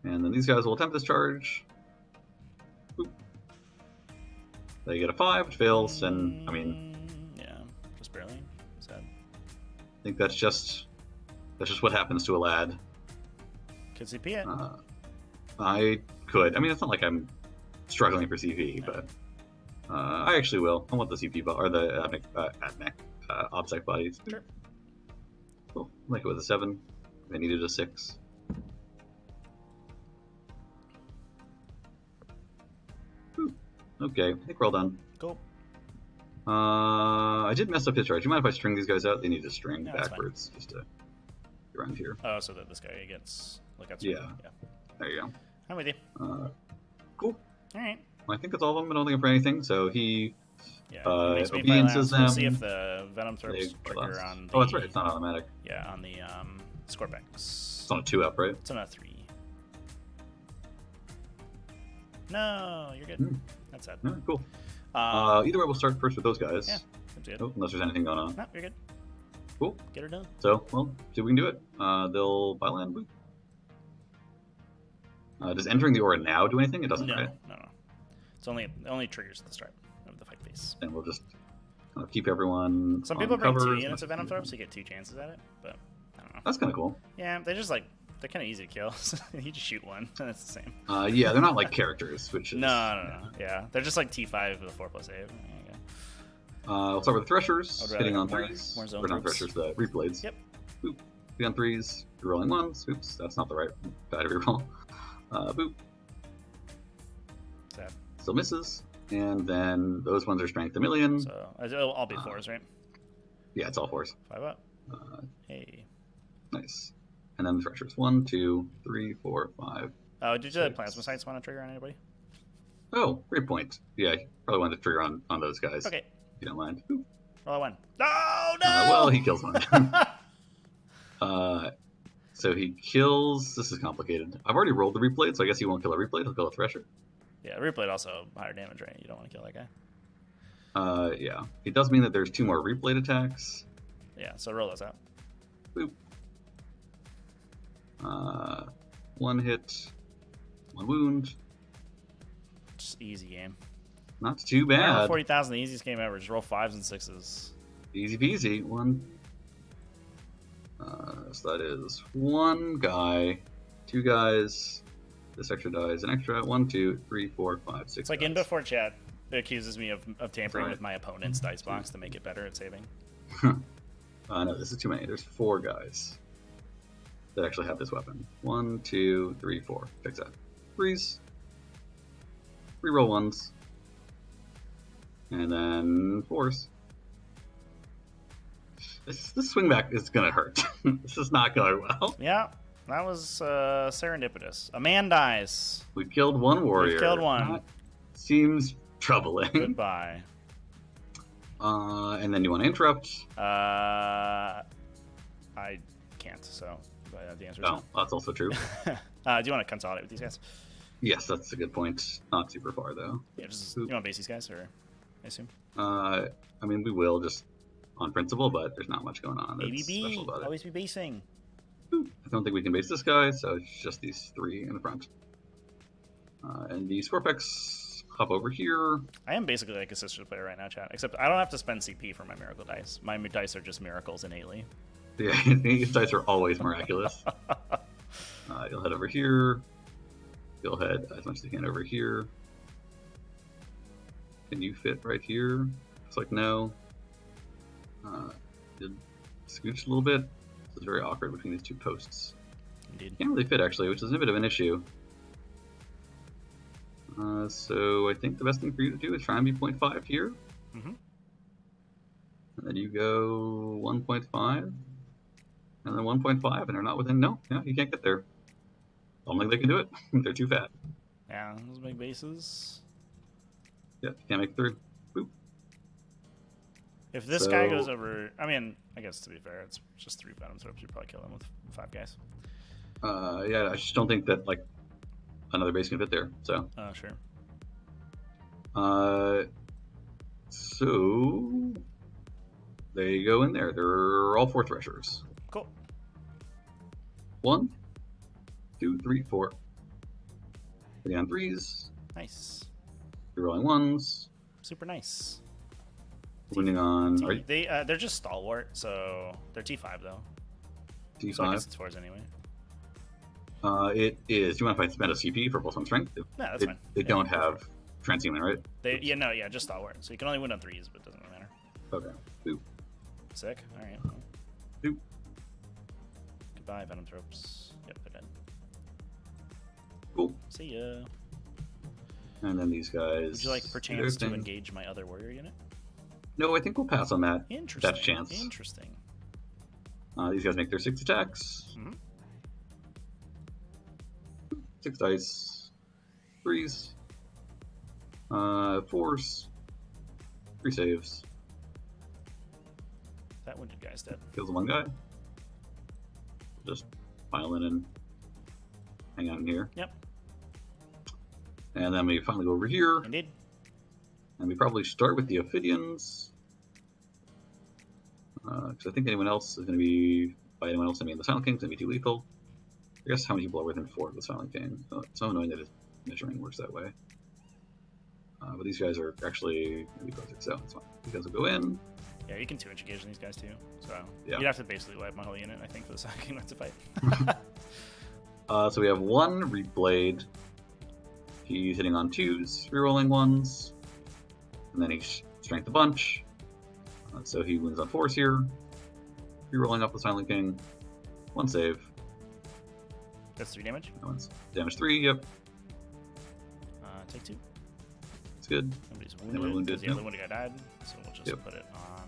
And then these guys will attempt this charge. Boop. They get a 5, which fails, and, I mean... Yeah, just barely. Sad. I think that's just what happens to a lad. Could CP it. I could. I mean, it's not like I'm struggling for CP, but I actually will. I want the CP or the ObSec bodies. Sure. Cool. Like it with a 7. I needed a 6. Ooh. Okay, I think we're all done. Cool. I did mess up his charge. You mind if I string these guys out? They need to string backwards just to get around here. Oh, so that this guy gets lookouts. Yeah. There you go. I'm with you. Cool. All right. I think that's all of them. I don't think I'm for anything. So he makes me obediences them. We'll see if the Venom Thorps trigger on the... Oh, that's right. It's not automatic. Yeah, on the Scorpex. It's on a 2-up, right? It's on a 3. No, you're good. That's sad. Yeah, cool. Either way, we'll start first with those guys. Yeah, that's good. Oh, unless there's anything going on. No, you're good. Cool. Get her done. So, well, see if we can do it. They'll buy land. Does entering the aura now do anything? It doesn't, right? No. It's only triggers at the start of the fight phase. And we'll just keep everyone. Some people bring 2 units of Venom Thorps, so you get 2 chances at it, but I don't know. That's kind of cool. Yeah, they're kind of easy to kill. You just shoot one, and it's the same. Yeah, they're not like characters, which is... No. Yeah, they're just like T5 with a 4+ save. We'll start with the Threshers, hitting on 3s. More Or not Threshers, the Reap Blades. Yep. Boop. Hitting on 3s, rolling 1s. Oops, that's not the right battery roll. Boop. Sad. Still misses. And then those ones are strength 1,000,000. So it'll all be 4s, right? Yeah, it's all 4s. 5 up. Hey. Nice. And then the Threshers. 1, 2, 3, 4, 5. Oh, did the Plasma Sights want to trigger on anybody? Oh, great point. Yeah, probably wanted to trigger on those guys. Okay. you don't mind. Boop. Roll a 1. Oh, no! Well, he kills one. So he kills. This is complicated. I've already rolled the replay, so I guess he won't kill a replay. He'll kill a Thresher. Yeah, replay also higher damage, right? You don't want to kill that guy. Yeah. It does mean that there's 2 more replayed attacks. Yeah, so roll those out. Boop. 1 hit, 1 wound. Just easy game. Not too Roll bad. 40,000, the easiest game ever. Just roll 5s and 6s. Easy peasy. 1. So that is 1 guy, 2 guys. This extra die is an extra. 1, 2, 3, 4, 5, 6. It's like in before chat accuses me of tampering Right. with my opponent's dice box to make it better at saving. No, this is too many. There's 4 guys that actually have this weapon. 1, 2, 3, 4. Fix that. 3s. Reroll 1s. And then 4s. This swing back is gonna hurt. This is not going well. Yeah, that was serendipitous. A man dies. We killed 1 warrior. We've killed 1. That seems troubling. Goodbye. And then you want to interrupt? I can't, so the answer is Oh, that's also true. no. Do you want to consolidate with these guys? Yes, that's a good point. Not super far, though. Yeah, just you want to base these guys, or I assume? I mean, we will just on principle, but there's not much going on. That's ABB, special about it. always be basing. I don't think we can base this guy, so it's just these 3 in the front. And the Scorpex hop over here. I am basically like a sister player right now, chat. Except I don't have to spend CP for my miracle dice. My dice are just miracles innately. Yeah, these dice are always miraculous. You'll head over here. You'll head as much as you can over here. Can you fit right here? Looks like no. Did scooch a little bit. It's very awkward between these 2 posts. Indeed. Can't really fit actually, which is a bit of an issue. So I think the best thing for you to do is try and be 0.5 here. Mm-hmm. And then you go 1.5. And then 1.5, and they're not within. No, you can't get there. I don't think they can do it. They're too fat. Yeah, those big bases. Yep, can't make it through. Boop. If this guy goes over, I mean, I guess to be fair, it's just 3 Venom Throps. You'd probably kill him with 5 guys. Yeah, I just don't think that like another base can fit there. So. Oh, sure. So they go in there. They're all 4 Threshers. Cool. 1, 2, 3, 4. Hitting on 3s. Nice. Rerolling 1s. Super nice. Wounding on. They're just stalwart, so they're T5 though. T5. So I guess it's 4s anyway. It is. Do you mind if I spend a CP for +1 strength? No, that's fine. They don't have transhuman, right? Just stalwart. So you can only win on 3s, but it doesn't really matter. Okay. Boop. Sick. All right. Boop. Goodbye, Venom Throps. Yep, they're dead. Cool. See ya. And then these guys. Would you like perchance to engage my other warrior unit? No, I think we'll pass on that. Interesting. That chance. Interesting. These guys make their 6 attacks. Mm-hmm. 6 dice. 3s. 4s. 3 saves. That wounded guy's dead. Kills 1 guy. Just pile in and hang out in here. Yep. And then we finally go over here. Indeed. And we probably start with the Ophidians. Because I think anyone else is going to be, by anyone else, I mean the Silent King's going to be too lethal. I guess how many people are within 4 of the Silent King? It's so annoying that his measuring works that way. But these guys are actually going to be perfect, so it's fine. These guys will go in. Yeah, you can 2-inch engage these guys too. So Yeah. you'd have to basically wipe my whole unit, I think, for the Silent King not to fight. So we have 1 Reblade. He's hitting on 2s, rerolling 1s. And then he's strength a bunch. So he wins on 4s here. Rerolling up the Silent King. 1 save. That's 3 damage. That one's damage 3, yep. Take 2. It's good. Nobody's we're wounded. wounded, The yeah. other wounded guy died, so we'll just Yep. put it on.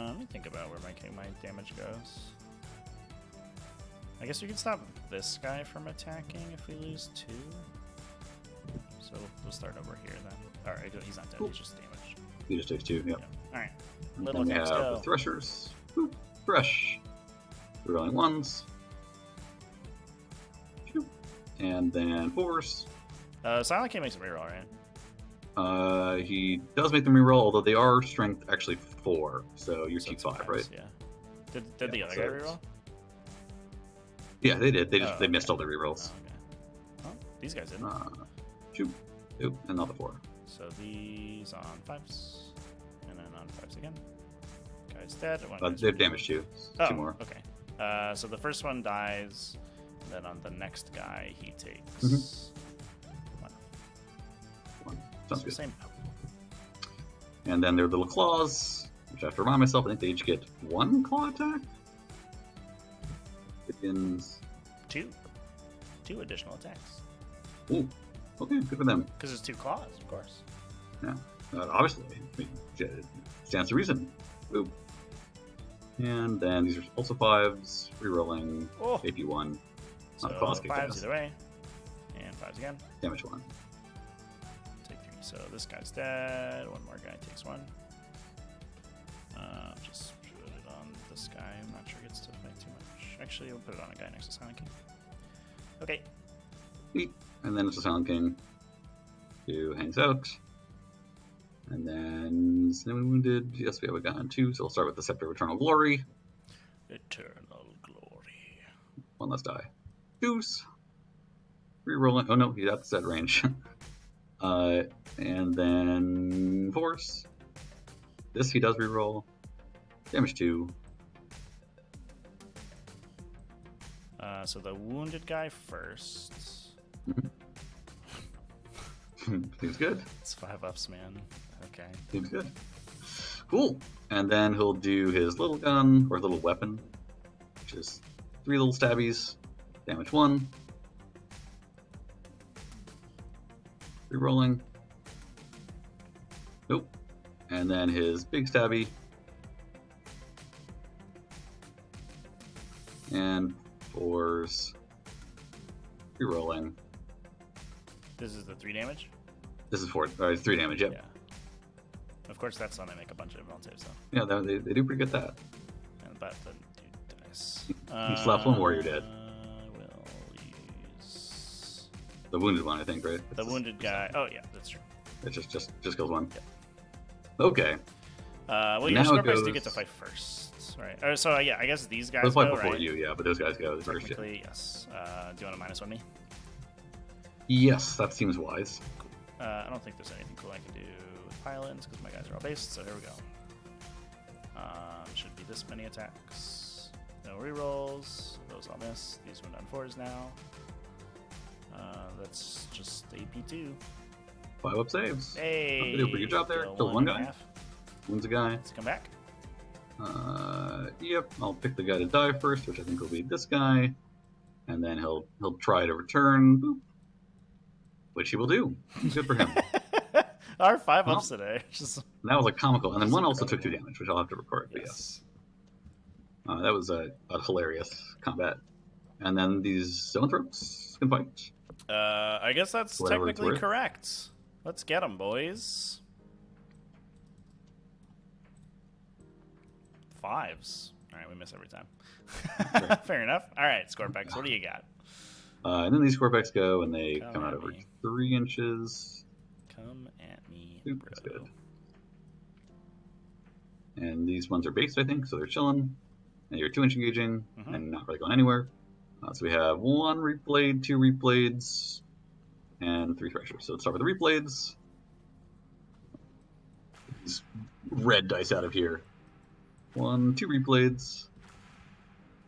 Let me think about where my damage goes. I guess we could stop this guy from attacking if we lose 2. So we'll start over here then. Alright, he's not dead. He's just damaged. He just takes 2. Yep. All right. And Little then we attacks have go. the Threshers. Boop, Thresh. Rerolling 1s. And then 4s. Silent King makes a reroll, right? He does make them reroll, although they are strength actually 4, so you're So it's T5, right? Yeah. Did the other guy reroll? Yeah, they did. They Oh, they missed all the rerolls. Oh, okay. Oh, these guys didn't. Shoot. Oop, another 4. So these on 5s, and then on 5s again. Guy's dead. They've damaged you. Oh, 2 more. okay. So the first one dies, and then on the next guy he takes one. 1. Sounds good. Same. And then their little claws, which I have to remind myself, I think they each get 1 claw attack. Begins. 2 additional attacks. Ooh, okay, good for them. Because it's 2 claws, of course. Yeah, obviously, I mean, it stands to reason. Ooh. And then these are also 5s, rerolling Oh. AP1. So Claws kick 5s ass. either way, and 5s again. Damage 1. Take 3. So this guy's dead. One more guy takes 1. Just put it on this guy. I'm not sure it gets to fight too much. Actually, we'll put it on a guy next to Silent King. Okay. Sweet. And then it's a Silent King who hangs out. And then Cinnamon Wounded. Yes, we have a guy on 2, so we'll start with the Scepter of Eternal Glory. Eternal glory. 1 less die. Deuce. Rerolling. Oh no, he's at the set range. And then Force. This he does reroll. Damage 2. So the wounded guy first. Seems good. It's 5 ups, man. Okay. Seems good. Cool. And then he'll do his little gun, or little weapon, which is 3 little stabbies. Damage 1. Rerolling. Nope. And then his big stabby. And 4s. Rerolling. This is the 3 damage? This is 4. It's 3 damage, yep. Yeah. Of course, that's when I make a bunch of villain saves, though. Yeah, they do pretty good at that. And but the dude dies. You slapped 1 warrior dead. We'll use The wounded one, I think, right? the wounded guy. Oh yeah, that's true. It just kills 1. Yep. Okay. Well, Now your it Scorpions do goes- get to fight first, right? Or, so yeah, I guess these guys Those fight go, before right? you, yeah, but those guys go first. Yeah. Technically, yes. Do you want to -1 me? Yes, that seems wise. I don't think there's anything cool I can do with pylons because my guys are all based. So here we go. Should be this many attacks. No rerolls. Those all miss. These went on 4s now. That's just AP2. 5 up saves. Hey, They do a pretty good job there. kill Kill one and a guy. half. Wounds a guy. Let's come back. Yep. I'll pick the guy to die first, which I think will be this guy, and then he'll try to return, boop, which he will do. Good for him. Our 5 Well, ups today. Just And that was like comical, and then That's one also took 2 incredible. damage, which I'll have to record. But yes. yes, that was a hilarious combat. And then these zoanthropes can fight. I guess that's Whatever it's technically worth. correct. Let's get them, boys. 5s. All right, we miss every time. Fair enough. All right, Scorpex, what do you got? And then these Scorpex go, and they Come come out at over me. 3 inches. Come at me, Oop, bro. that's good. And these ones are based, I think, so they're chilling. And you're 2-inch engaging, Mhm. and not really going anywhere. So we have 1 replade, 2 replades, and 3 threshers. So let's start with the replades. These red dice out of here. 1, 2 replades.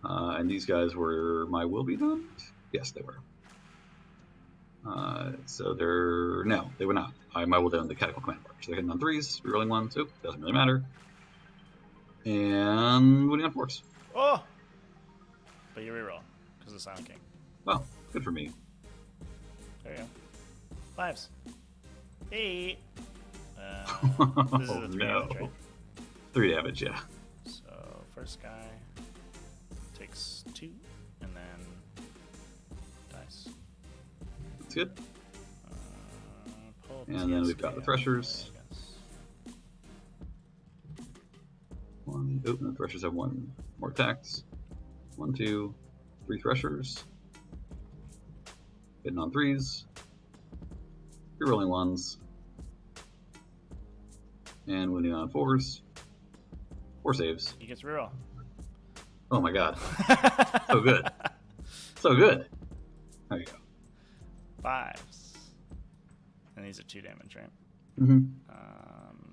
And these guys were my will be done? Yes, they were. So they're... No, they were not. I will done the Catacomb Command March. They're hitting on 3s, rerolling 1s. Oop, doesn't really matter. And winning on 4s. Oh! But you reroll, because of Silent King. Well, good for me. There you go. 5s. Hey! Oh, This is the 3 no. damage, right? 3 damage, yeah. So, first guy takes 2, and then dies. That's good. Pull And then we've got the Threshers. One, oh, no, Threshers have one more attacks. 1, 2, 3 Threshers. Hitting on 3s. 3 rolling 1s. And winning on 4s. 4 saves. He gets reroll. Oh my god. So good. So good. There you go. 5s. And these are 2 damage, right? Mm-hmm.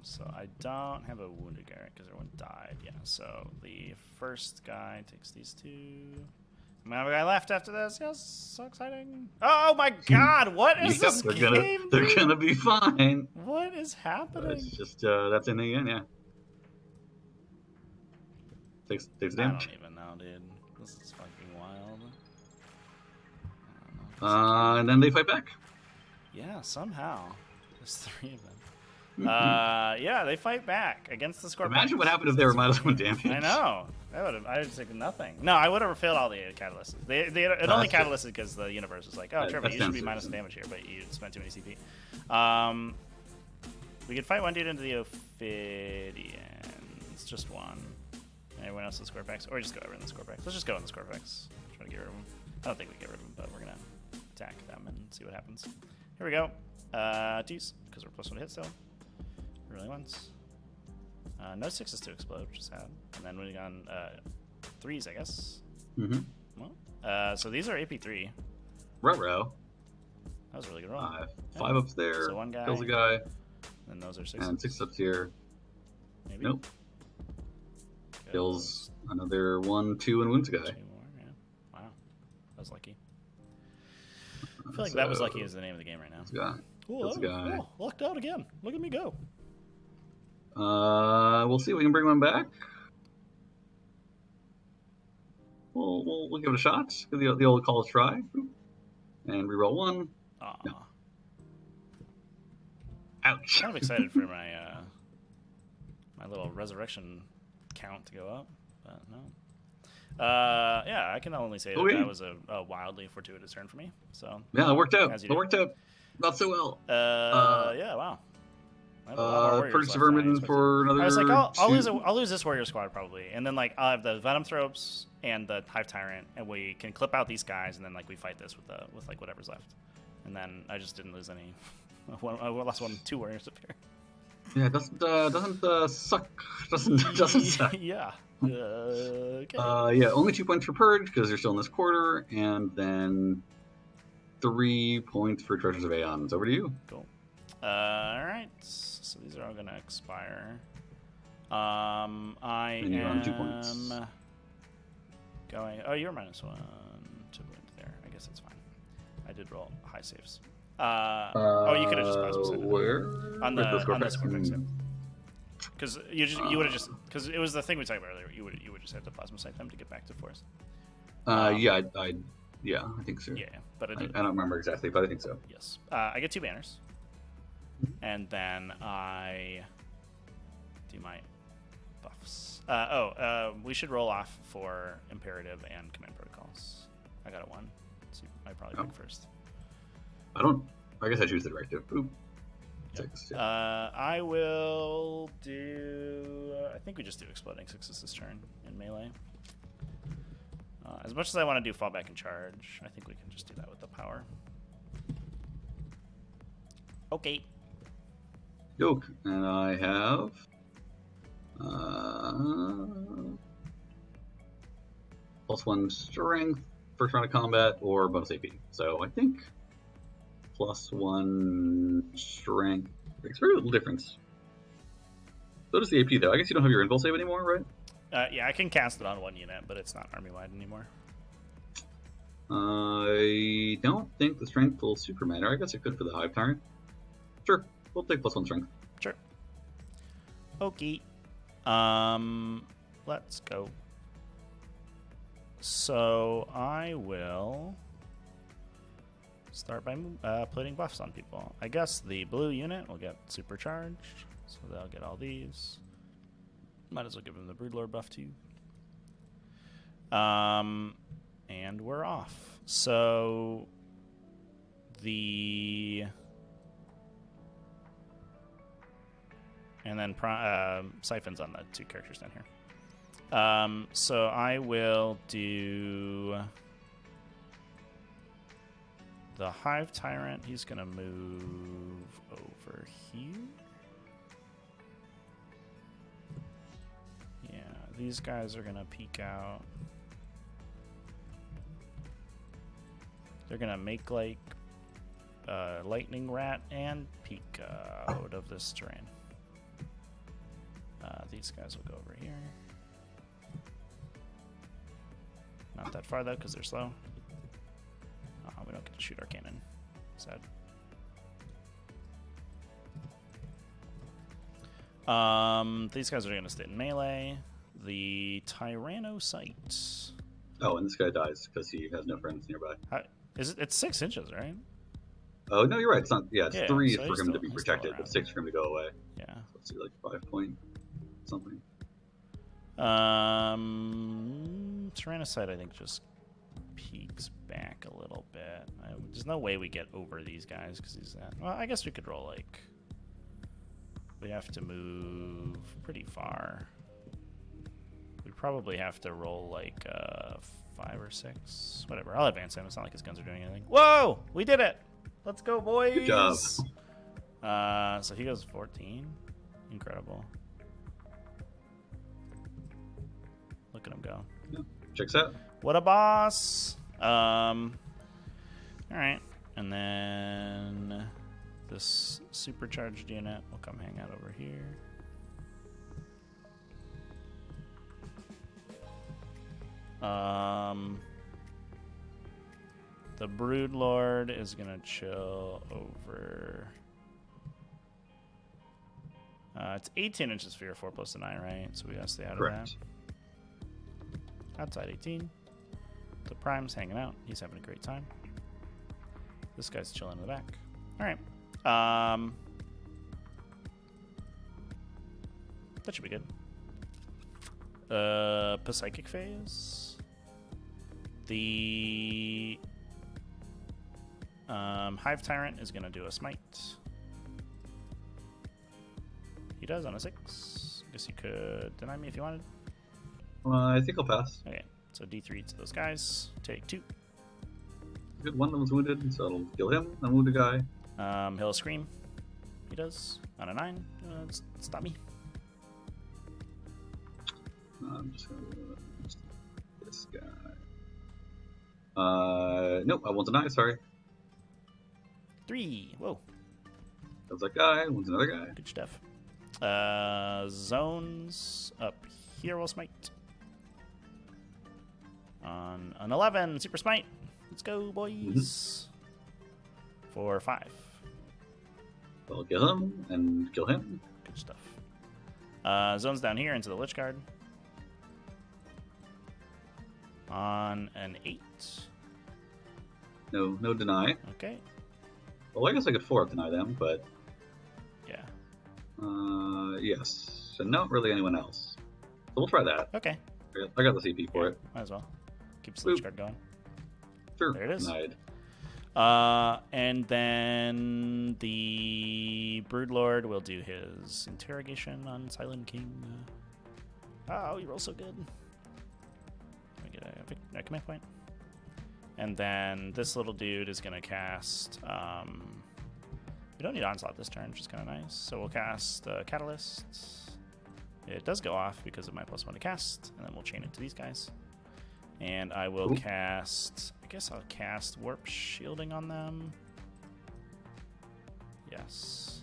So I don't have a wounded guy because everyone died. Yeah, so the first guy takes these 2. I'm gonna have a guy left after this. Yes, so exciting. Oh my god, what is this game? They're gonna be fine. What is happening? It's just, that's in the end, yeah. Takes damage. I don't even know, dude. This is fucking wild. And then they fight back. Yeah, somehow. There's 3 of them. Yeah, they fight back against the Scorpions. Imagine what happened if they were -1 damage. I know. I would have taken nothing. No, I would have failed all the catalysts. It only catalysted because the universe was like, oh, Trevy, you should be -1 damage here, but you spent too many CP. We could fight one dude into the Ophidians. Just one. Everyone else in Scorpex, or just go over in the Scorpex. Let's just go in the Scorpex. Try to get rid of them. I don't think we get rid of them, but we're gonna attack them and see what happens. Here we go. 2s, because we're +1 to hit still. Really once. No 6s to explode, which is sad. And then we got 3s, I guess. Mm-hmm. Well, so these are AP3. Ruh-roh. That was a really good roll. 5 ups there. So one guy. Kills a guy. And those are 6s. And 6 ups here. Maybe. Nope. Kills another 1, 2, and wounds a guy. 2 more, yeah. Wow. That was lucky. I feel like that was lucky is the name of the game right now. Kills a guy. Oh, lucked out again. Look at me go. We'll see if we can bring one back. We'll give it a shot. Give the old college try. And reroll 1. No. Ouch. I'm kind of excited for my my little resurrection count to go up, but no. Yeah, I can only say that was a wildly fortuitous turn for me. So yeah, it worked out. It worked out not so well. Yeah, wow. Purge of Vermin for another. I was like, I'll lose this warrior squad probably, and then like I'll have the Venom Thropes and the Hive Tyrant, and we can clip out these guys, and then like we fight this with like whatever's left, and then I just didn't lose any. I lost 2 warriors up here. Yeah, it doesn't suck. Doesn't suck. Yeah. Okay. Yeah, only 2 points for Purge because they're still in this quarter, and then 3 points for Treasures of Aeons. Over to you. Cool. All right. So these are all gonna expire. I am 2 points. going. Oh, you're -1 to wound there. I guess that's fine. I did roll high saves. Oh, you could have just plasma sent it. Where? On the Scorpex. Because you would have just because it was the thing we talked about earlier. You would just have to plasma sight them to get back to force. Yeah, I think so. Yeah, but I don't remember exactly, but I think so. Yes, I get 2 banners, and then I do my buffs. We should roll off for Imperative and Command Protocols. I got a 1, so I probably pick first. I guess I choose the directive. Oop. Yep. 6. Yeah. I will do. I think we just do exploding 6s this turn in melee. As much as I want to do fall back and charge, I think we can just do that with the power. Okay. Yoke, and I have +1 strength, first round of combat, or bonus AP. So I think +1 strength makes very little difference. So does the AP, though. I guess you don't have your invul save anymore, right? Yeah, I can cast it on 1 unit, but it's not army-wide anymore. I don't think the strength will super matter. I guess it could for the Hive Tyrant. Sure, we'll take +1 strength. Sure. Okay. Let's go. So I will start by putting buffs on people. I guess the blue unit will get supercharged, so they'll get all these. Might as well give them the Broodlord buff too. And we're off. So the And then Siphon's on the 2 characters down here. So I will do the Hive Tyrant. He's going to move over here. Yeah, these guys are going to peek out. They're going to make like Lightning Rat and peek out of this terrain. These guys will go over here. Not that far though, because they're slow. We don't get to shoot our cannon. Sad. These guys are going to stay in melee. The Tyrannocyte. Oh, and this guy dies because he has no friends nearby. It's 6 inches, right? Oh no, you're right. It's not. Yeah, it's 3 so for him to be protected, but 6 for him to go away. Yeah. So let's see, like 5 point something. Tyrannocyte, I think, just peeks back a little bit. There's no way we get over these guys because he's that. Well, I guess we could roll like. We have to move pretty far. We'd probably have to roll like 5 or 6. Whatever. I'll advance him. It's not like his guns are doing anything. Whoa! We did it! Let's go, boys! Good job. So he goes 14. Incredible. Look at him go. Yeah. Checks out. What a boss! All right, and then this supercharged unit will come hang out over here. The Broodlord is gonna chill over. It's 18 inches for your 4 plus the 9, right? So we gotta stay out Correct. of that. Outside 18. The Prime's hanging out. He's having a great time. This guy's chilling in the back. All right. That should be good. Psychic phase. The Hive Tyrant is going to do a smite. He does on a 6. Guess you could deny me if you wanted. I think I'll pass. Okay, so D3 to those guys. Take 2. Good, one of them's wounded, so it'll kill him. I wound a guy. He'll scream. He does on a 9. Stop me. I'm just gonna this guy. Nope, I won't deny. Sorry. 3. Whoa. That was that guy. One's another guy. Good stuff. Zones up here will smite. On an 11, super smite. Let's go, boys. For 5. I'll kill him and kill him. Good stuff. Zones down here into the Lich Guard. On an 8. No deny. Okay. Well, I guess I could 4-up deny them, but Yeah. yes. And not really anyone else. So we'll try that. Okay. I got the CP for it. Might as well. Keeps the Lich Guard going. Sure. There it is. Denied. And then the Broodlord will do his interrogation on Silent King. Oh, you roll so good. Let me get a command point. And then this little dude is going to cast... we don't need Onslaught this turn, which is kind of nice. So we'll cast Catalyst. It does go off because of my +1 to cast. And then we'll chain it to these guys. And I will cast... I guess I'll cast Warp Shielding on them. Yes.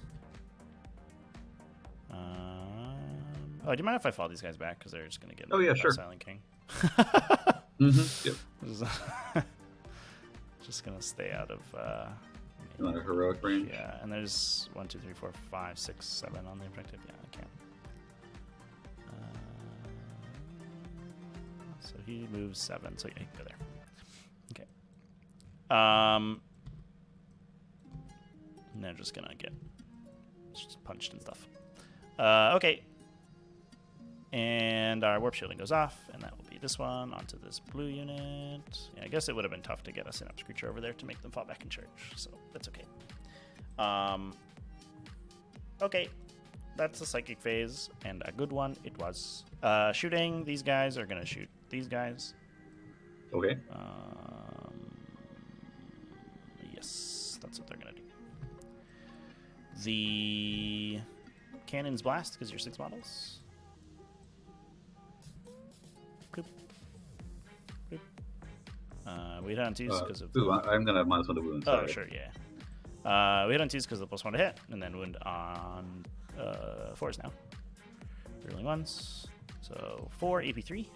Oh, do you mind if I follow these guys back? Because they're just going to get sure. Silent King. Yep. Just going to stay out of... Not a heroic range. Yeah, and there's 1, 2, 3, 4, 5, 6, 7 on the objective. Yeah, I can't. So he moves 7, so yeah, he can go there. Okay. And they're just gonna get just punched and stuff. Okay. And our warp shielding goes off, and that will be this one onto this blue unit. Yeah, I guess it would have been tough to get a Synapse creature over there to make them fall back in charge, so that's okay. Okay. that's a psychic phase, and a good one it was. Shooting, these guys are going to shoot these guys. Okay. Yes, that's what they're going to do. The cannons blast because you're 6 models. Boop. Boop. We hit on 2s because of... Ooh, I'm going to -1 the wound. Oh, sure, yeah. We hit on 2s because of the +1 to hit, and then wound on 4s now. Rolling 1s. So 4, AP3.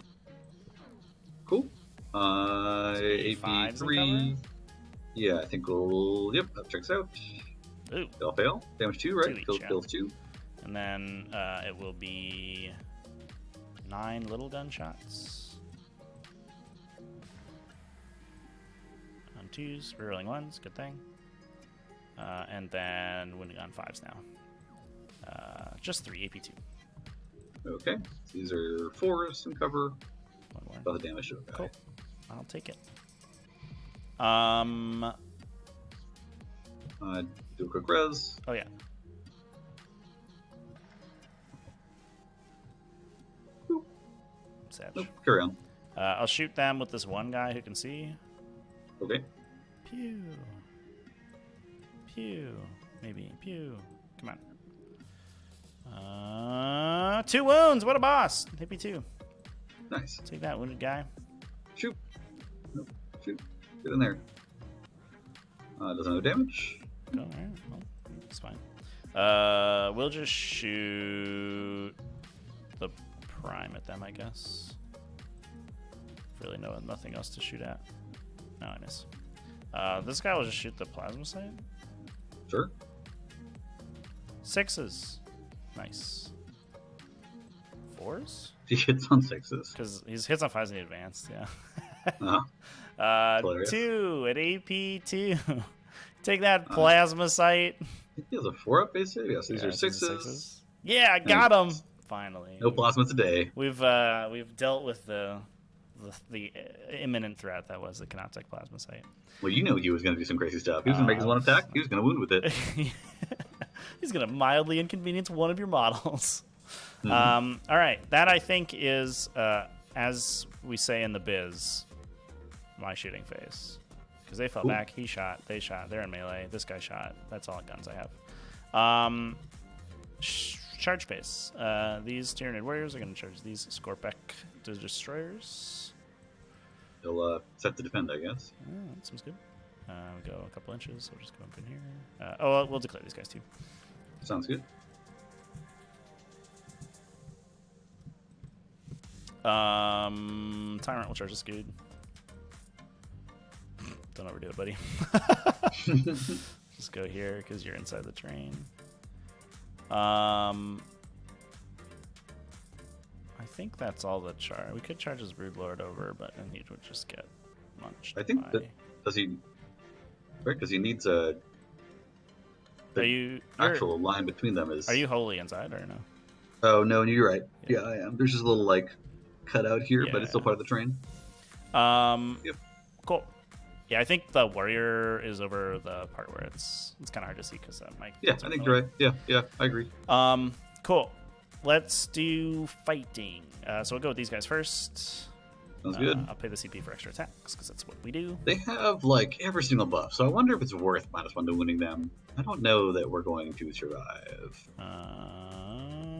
Cool. AP3. Yeah, I think we'll... Yep, that checks out. Ooh. They'll fail. Damage 2, right? 2 each, Kills 2. And then it will be 9 little gun shots. On 2s, rerolling 1s, good thing. And then wounding on 5s now. Just 3 AP2. Okay. These are 4s in cover. 1 more. About the damage to a guy. Cool. I'll take it. Do a quick res. Oh, yeah. Boop. Sad. Nope, carry on. I'll shoot them with this one guy who can see. Okay. Pew. Pew. Maybe. Pew. Come on. 2 wounds. What a boss. Hit me 2. Nice. Take that, wounded guy. Shoot. Nope. Shoot. Get in there. Doesn't have damage. Oh, all right. Well, it's fine. We'll just shoot the prime at them, I guess. Really nothing else to shoot at. No, I miss. This guy will just shoot the plasma sight. Sure. 6s. Nice. 4s? He hits on 6s. Because he hits on 5s and he advanced, yeah. hilarious. 2 at AP2. Take that plasma sight. He has a 4-up base save. Yes, these are These 6s. Yeah, I got him. Finally. No plasma today. We've dealt with the imminent threat that was the Canoptech plasma sight. Well, you know he was going to do some crazy stuff. He was going to make his one attack. He was going to wound with it. He's going to mildly inconvenience one of your models. Mm-hmm. All right. That, I think, is, as we say in the biz, my shooting phase. Because they fell back. He shot. They shot. They're in melee. This guy shot. That's all guns I have. Charge phase. These Tyranid warriors are going to charge these Scorpek destroyers. He'll set to defend, I guess. Oh, that seems good. We'll go a couple inches. We'll just go up in here. We'll declare these guys too. Sounds good. Tyrant will charge us good. Don't overdo it, buddy. Just go here because you're inside the train. I think that's all the charge. We could charge his Broodlord over, but then he would just get munched. I think that does he? Right, because he needs a. Actual line between them is. Are you wholly inside or no? Oh no, you're right. Yeah, I am. There's just a little like cutout here, but it's still part of the train. Yep. Cool. Yeah, I think the warrior is over the part where it's kind of hard to see because that might. Yeah, I think you're right. Yeah, I agree. Cool. Let's do fighting. So we'll go with these guys first. Sounds good. I'll pay the CP for extra attacks because that's what we do. They have like every single buff, so I wonder if it's worth -1 to winning them. I don't know that we're going to survive.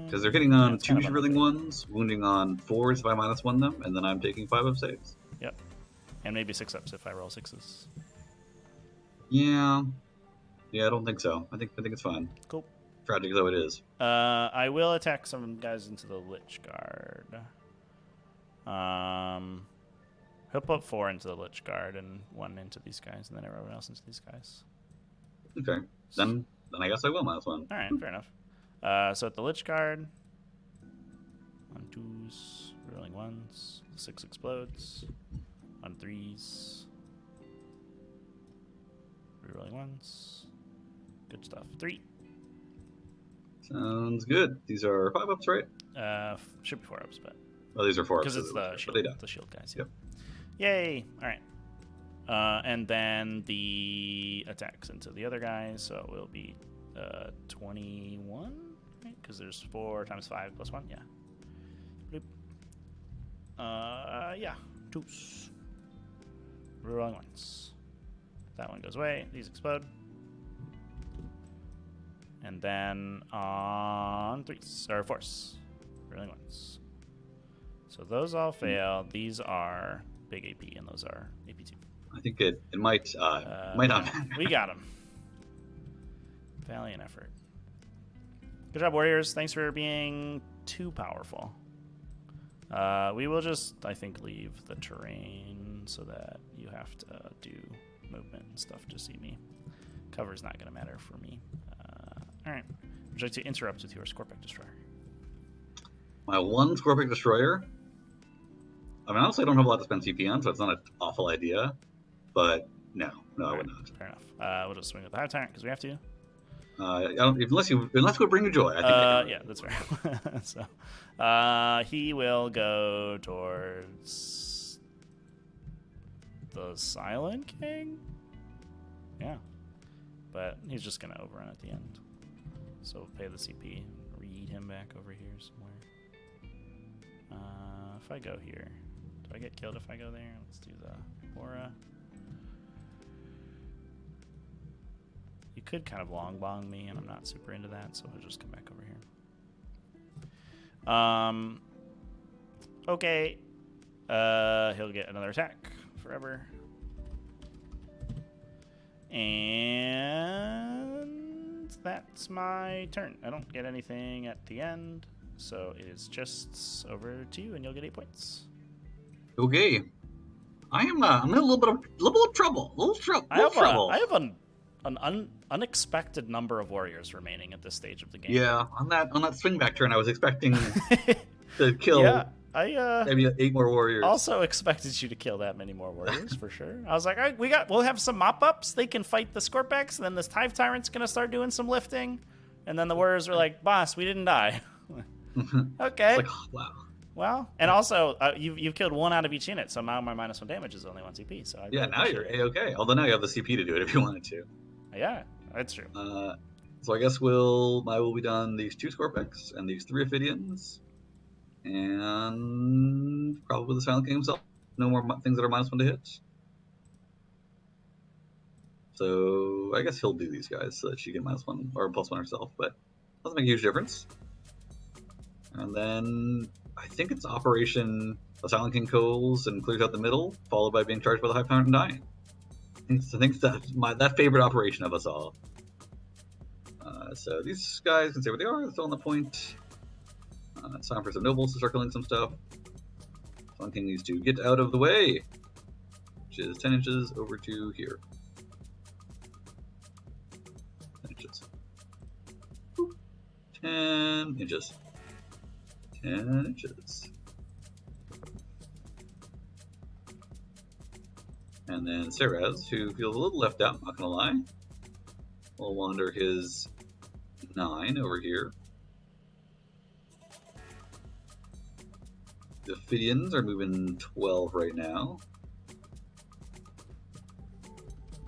Because they're hitting on 2 shivering ones, wounding on 4s if I -1 them, and then I'm taking 5-up saves. Yep. And maybe 6-ups if I roll 6s. Yeah, I don't think so. I think it's fine. Cool. Tragic though it is. I will attack some guys into the Lich Guard. He'll put 4 into the Lich Guard and 1 into these guys, and then everyone else into these guys. Okay. Then I guess I will -1. All right, fair enough. So at the Lich Guard, on 2s, rolling 1s, 6 explodes. On 3s, rerolling 1s. Good stuff. 3. Sounds good. These are 5-ups, right? Should be 4-ups, but these are 4-ups. because it's the shield guys. Yep. Yay! All right. And then the attacks into the other guys, so it will be 21, right? because there's 4 times 5 plus 1. Yeah. Bloop. Yeah. Deuce. Rerolling once. That one goes away. These explode. And then on 3s, or 4s. Rerolling once. So those all fail. These are big AP, and those are AP2. I think it might not matter. We got him. Valiant effort. Good job, Warriors. Thanks for being too powerful. We will just, I think, leave the terrain so that you have to do movement and stuff to see me. Cover's not going to matter for me. All right. Would you like to interrupt with your Scorpic Destroyer? My one Scorpic Destroyer? I mean, honestly, I don't have a lot to spend CP on, so it's not an awful idea. But no, I would not. Fair enough. We'll just swing with the Hive Tyrant because we have to. Unless it would bring you joy. I think yeah, that's fair. So, he will go towards the Silent King. Yeah, but he's just gonna overrun at the end. So we'll pay the CP and read him back over here somewhere. If I go here, do I get killed if I go there? Let's do the Aura. You could kind of long bong me, and I'm not super into that, so I'll just come back over here. Okay. He'll get another attack forever. And that's my turn. I don't get anything at the end, so it is just over to you, and you'll get 8 points. Okay. I'm in a little bit of trouble. I have an unexpected number of warriors remaining at this stage of the game. Yeah, on that swing back turn, I was expecting to kill maybe 8 more warriors. Also expected you to kill that many more warriors for sure. I was like, all right, we'll have some mop ups. They can fight the Scorpex, and then this Hive Tyrant's gonna start doing some lifting, and then the warriors were like, boss, we didn't die. Okay. It's like, oh, wow. Well, and also you've killed 1 out of each unit, so now my -1 damage is only 1 CP. So I now you're A-okay. Although now you have the CP to do it if you wanted to. Yeah, that's true. So I guess will be done these 2 Scorpex and these 3 Ophidians, and probably the Silent King himself. No more things that are -1 to hit. So I guess he'll do these guys so that she can -1 or +1 herself, but doesn't make a huge difference. And then I think it's Operation the Silent King calls and clears out the middle, followed by being charged by the Hive Tyrant and dying. I think that's that favorite operation of us all. So these guys can stay where they are. They're still on the point. It's time for some nobles to start killing some stuff. Silent King needs to get out of the way, which is 10 inches over to here. 10 inches. 10 inches. 10 inches. And then Ceres, who feels a little left out, not gonna lie, will wander his 9 over here. The Ophidians are moving 12 right now.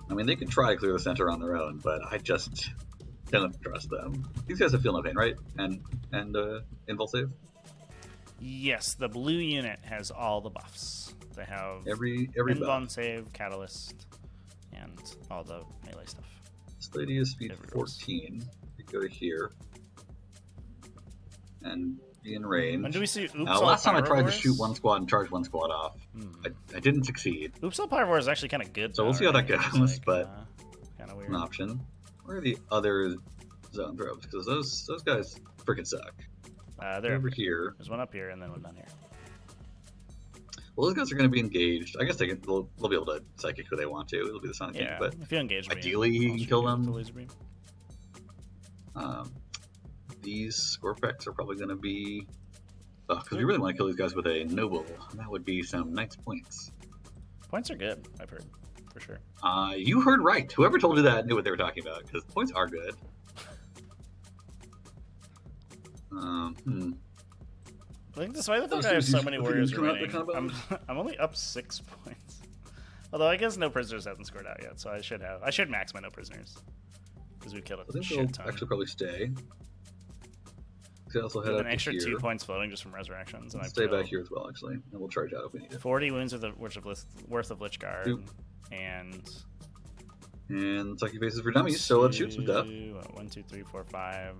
I mean, they could try to clear the center on their own, but I just don't trust them. These guys have feel no pain, right? And invul save? Yes, the blue unit has all the buffs. They have every invuln save, catalyst, and all the melee stuff. This lady is speed 14. We go to here and be in range. When do we see Oops last time I tried to shoot 1 squad and charge 1 squad off. I didn't succeed. Oops all Pyrivore is actually kind of good. So we'll see how that goes, but kind of weird. An option. Where are the other zone throws? Because those guys freaking suck. They're over here. There's one up here and then one down here. Well, those guys are going to be engaged. I guess they'll be able to psychic who they want to. It'll be the Sonic King, but if you engage me, ideally you can kill them. The laser beam. These Scorpex are probably going to be because we really want to kill these guys with a noble. That would be some nice points. Points are good, I've heard, for sure. You heard right. Whoever told you that knew what they were talking about, because points are good. I think despite the fact I have so many warriors remaining, I'm only up 6 points. Although I guess no prisoners hasn't scored out yet, so I should max my no prisoners because we've killed a shit ton. Actually, probably stay. We also head With out an extra to 2 here. points floating just from resurrections, and Stay back here as well, actually, and we'll charge out if we need it. 40 wounds worth of Lich Guard, and Sucky Faces for Dummies, so let's shoot some stuff. 1, 2, 3, 4, 5.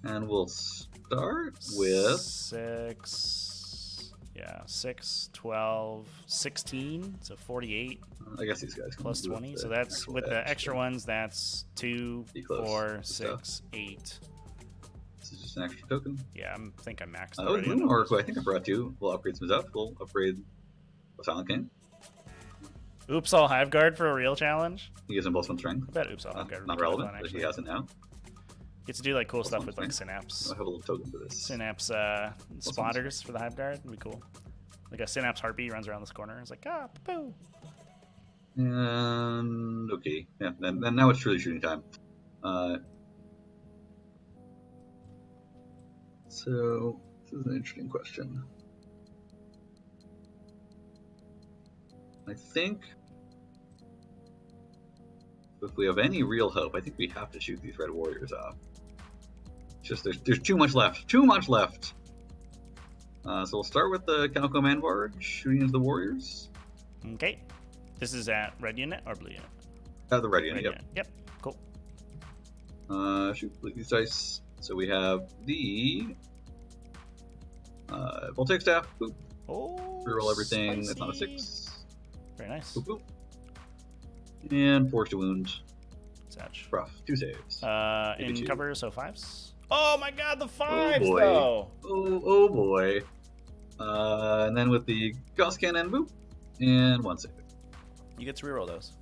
And we'll start with 6. Yeah, 6, 12, 16. So 48 I guess these guys plus 20. So that's with the extra ones. That's 2, 4, 6, 8. This is just an extra token. Yeah, I think I maxed Oh, already. Luminor, who I think I brought you. We'll upgrade some stuff. We'll upgrade the Silent King. Oops, all Hive Guard for a real challenge. He gives him +1 strength. I bet Oops, all Hive Guard. Not relevant, but he has it now. Get to do like cool stuff +1 with like strength. Synapse. I have a little token for this. Synapse spotters for the Hive Guard. Would be cool. Like a Synapse Heartbeat runs around this corner. It's like, ah, poo. And okay, yeah, and now it's truly shooting time. So this is an interesting question. I think if we have any real hope, I think we have to shoot these red warriors off. It's just there's too much left. Too much left. So we'll start with the Chemical Man Barge shooting into the warriors. Okay. This is at red unit or blue unit? The red unit, yep. Yep, cool. Shoot these dice. So we have the Voltaic Staff. Boop. Oh, Reroll everything. spicy. That's not a 6. Very nice. Boop, boop. And Force to Wound. Satch. Rough. 2 saves. In 2. cover, so 5s. Oh my god, the 5s boy. though! Oh boy. And then with the Gauss Cannon, boop. And 1 save. You get to reroll those.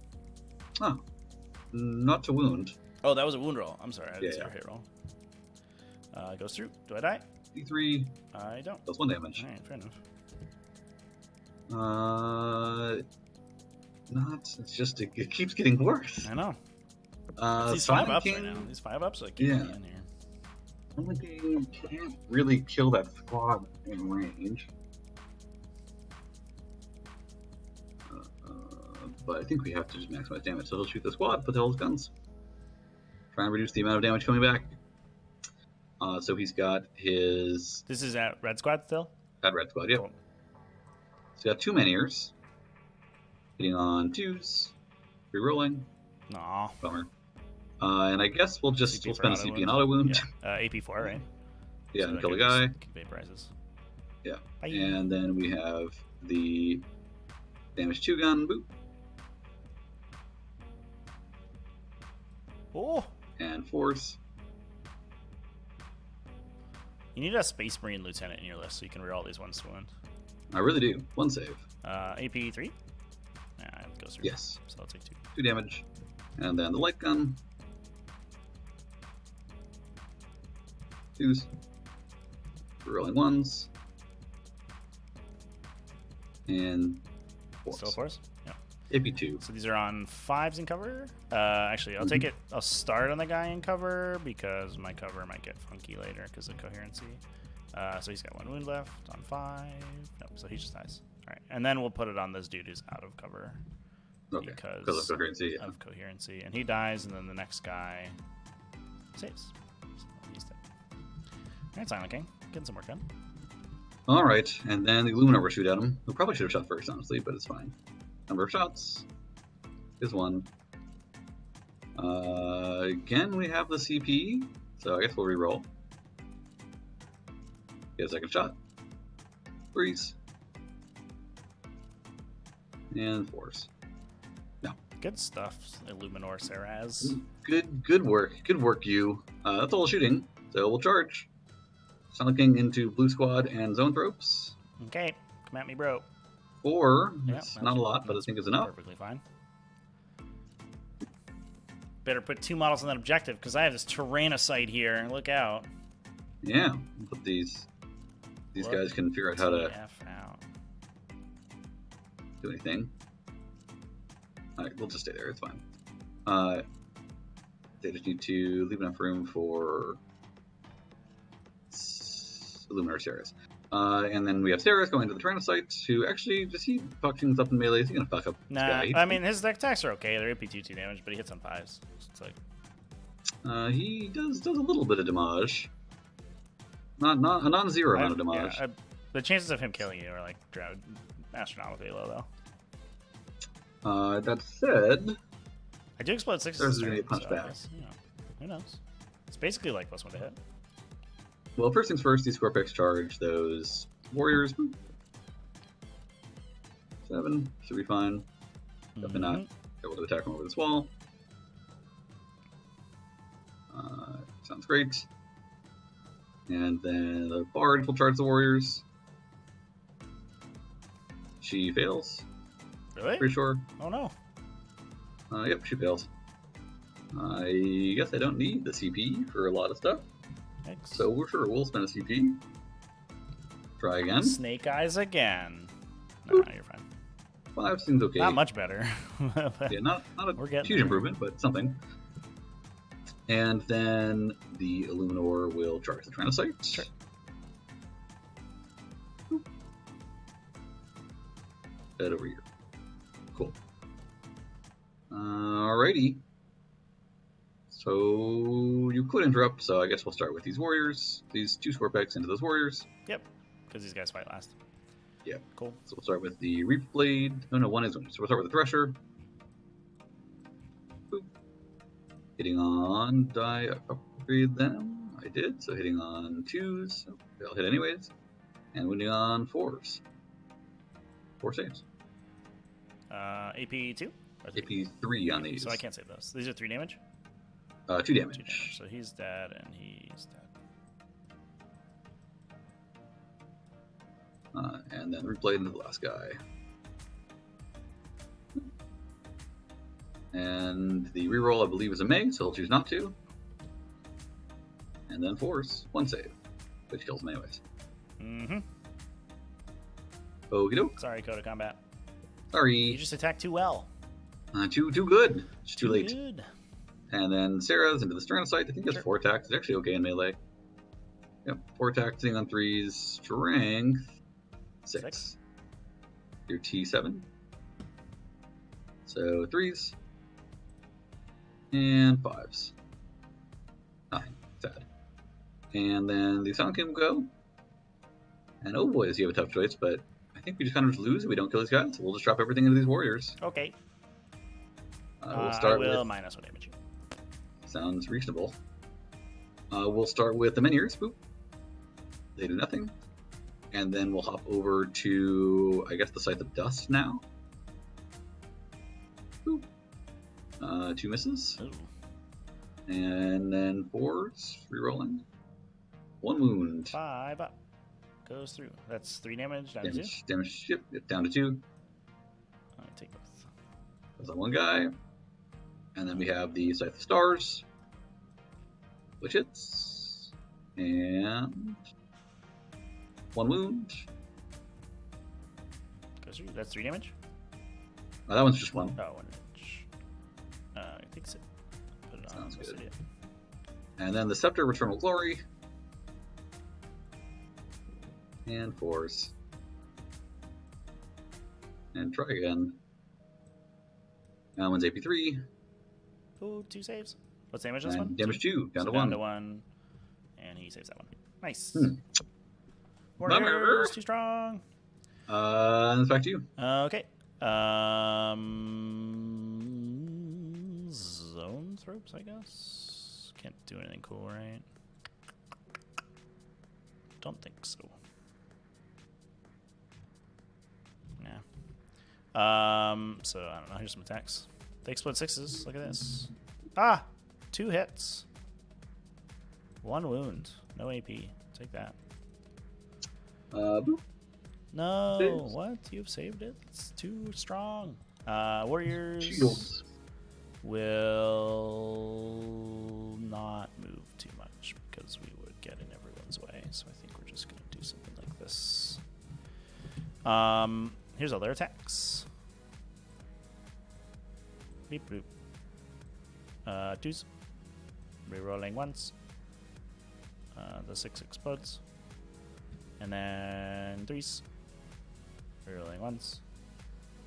Oh. Not to wound. Oh, that was a wound roll. I'm sorry, I didn't see Yeah. your hit roll. Goes through. Do I die? D3 I don't. plus 1 damage. Alright, fair enough. Not. It's just it keeps getting worse. I know. It's These 5-ups right now. These 5-ups like keep me in here. Silent King can't really kill that squad in range. But I think we have to just maximize damage. So he'll shoot the squad, put all his guns. Try and reduce the amount of damage coming back. So he's got his... This is at red squad still? At red squad, yep. Cool. So he's got 2 Maniers. Hitting on 2s. Rerolling. Aw. Bummer. And I guess we'll spend a CP and auto wound. Yeah. AP4, right? Yeah, So and that kill the guy guy. just vaporizes. Yeah. Bye. And then we have the damage 2 gun, boop. Oh! And force. You need a Space Marine Lieutenant in your list so you can reroll these ones to wound. I really do. 1 save. AP3? Nah, it goes through. Yes. So I'll take 2. 2 damage. And then the light gun. 2s. Rolling 1s. And 4s. Still 4s? Yeah. AP2. So these are on 5s in cover. Actually, I'll take it. I'll start on the guy in cover because my cover might get funky later because of coherency. So he's got 1 wound left on 5. Nope, so he just dies. All right, and then we'll put it on this dude who's out of cover. Okay. Because of coherency. Yeah. Of coherency, and he dies, and then the next guy saves. So he's dead. All right, Silent King, getting some work done. All right, and then the Luminor will shoot at him. We probably should have shot first, honestly, but it's fine. Number of shots is 1. Again, we have the CP, so I guess we'll re-roll. Get a second shot. 3s. And 4s. No. Good stuff, Illuminor Saraz. Good work. Good work, you. That's all shooting, so we'll charge. Silent King into blue squad and zone ropes. Okay, come at me, bro. 4. Yeah, It's not a lot, but I think it's enough. Perfectly fine. Better put 2 models on that objective because I have this Tyrannocyte here. Look out. Yeah, but these guys can figure out how to out. do anything. Alright, we'll just stay there, it's fine. They just need to leave enough room for Illuminor Ceres. And then we have Ceres going to the Tyrannocyte, who actually, does he fuck things up in melee? Is he gonna fuck up this Nah, guy? I mean, his attacks are okay. They're AP2 damage, but he hits on 5s. So it's like... He does a little bit of damage. Not a non-zero amount of damage. Yeah, the chances of him killing you are like astronomically low, though. That said, I do explode 6s. there's going to be a punch back. You know, who knows? It's basically like +1 to hit. Well, first things first, these Scorpex charge those warriors. 7 should be fine. Definitely not able to attack them over this wall. Sounds great. And then the Bard will charge the warriors. She fails. Really? Pretty sure. Oh no. Yep, she fails. I guess I don't need the CP for a lot of stuff. Thanks. So we're sure we'll spend a CP. Try again. Snake eyes again. No, you're fine. 5 seems okay. Not much better. Yeah, not a We're getting huge there. improvement, but something. And then the Illuminor will charge the Tyrannocyte. Sure. Head over here. Cool. Alrighty. So you could interrupt, so I guess we'll start with these warriors. These 2 Scorpex into those warriors. Yep, because these guys fight last. Yeah. Cool. So we'll start with the Reap Blade. Oh no, one is wounded. So we'll start with the Thresher. Boop. Hitting on die upgrade them. I did. So hitting on 2s. They'll hit anyways. And wounding on 4s. 4 saves. AP 2? AP 3 on these. So I can't save those. These are 3 damage? 2 damage. 2 damage. So he's dead and he's dead. And then Reap Blade into the last guy. And the reroll, I believe, is a Meg, so he'll choose not to. And then Force, 1 save, which kills him anyways. Mm-hmm. Okie doke. Sorry, Code of Combat. Sorry. You just attacked too well. Too good. It's too late. Good. And then Sarah's into the Tyrannocyte. I think it's Sure. 4 attacks. It's actually okay in melee. Yep, 4 attacks, sitting on 3s. Strength 6. Your T7. So 3s. And 5s. Nothing. Sad. And then the Sound King will go. And oh boy, does he have a tough choice, but I think we just kind of just lose if we don't kill these guys. We'll just drop everything into these warriors. Okay. We'll start I will with... minus 1 damage. Sounds reasonable. We'll start with the Minions. Boop. They do nothing. And then we'll hop over to, I guess, the Scythe of Dust now. Boop. 2 misses. Ooh. And then 4s, rerolling. 1 wound. 5 up. Goes through. That's 3 damage down to 2. Damage, yep, down to 2. I take both. That's on 1 guy. And then we have the Scythe of Stars, which hits. And 1 wound. Goes through. That's 3 damage? That one's just 1. Oh, 1 damage. I think so. Put it on. Sounds good. Idiot. And then the Scepter of Eternal Glory. And 4s. And try again. That one's AP 3. Ooh, 2 saves. What's damage this And one? damage 2, down So to 1. Down to 1. And he saves that one. Nice. Bummer. Warriors, too strong. And it's back to you. Okay. Zone thropes, I guess. Can't do anything cool, right? Don't think so. Nah. So I don't know. Here's some attacks. They explode 6s. Look at this. Ah, 2 hits. 1 wound. No AP. Take that. Boop. No, Saves. what? You've saved it? It's too strong. Warriors Shields. will not move too much because we would get in everyone's way. So I think we're just going to do something like this. Here's all their attacks. Beep boop. 2s. Rerolling once. The 6 explodes. And then 3s. Rerolling once.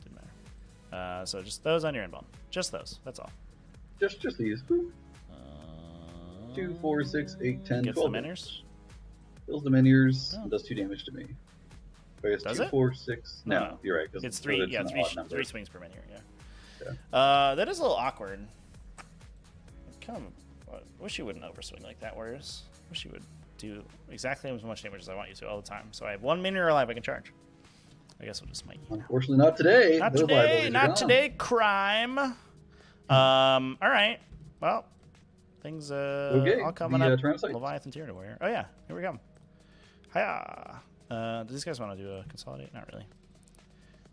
Didn't matter. So just those on your end bomb. Just those. That's all. Just these. Boop. 2, 4, 6, 8, 10, Gets 12. the minions. Kills the minions Oh. and does 2 damage to me. I guess Does 2, it? 4, 6. No, No. you're right. It's 3. It's Yeah, an 3. odd number. 3 swings per minion. Yeah. Yeah. That is a little awkward. I kind of wish you wouldn't overswing like that, Warriors. Wish you would do exactly as much damage as I want you to all the time. So I have 1 minion alive I can charge. I guess we'll just smite you. Unfortunately, not today. Not Those today. liabilities are Not gone. today. Crime. All right. Well, things Okay, all coming the, up. Tyranids. Leviathan Tyranid Warrior. Oh yeah, here we go. Hiya. Do these guys want to do a consolidate? Not really.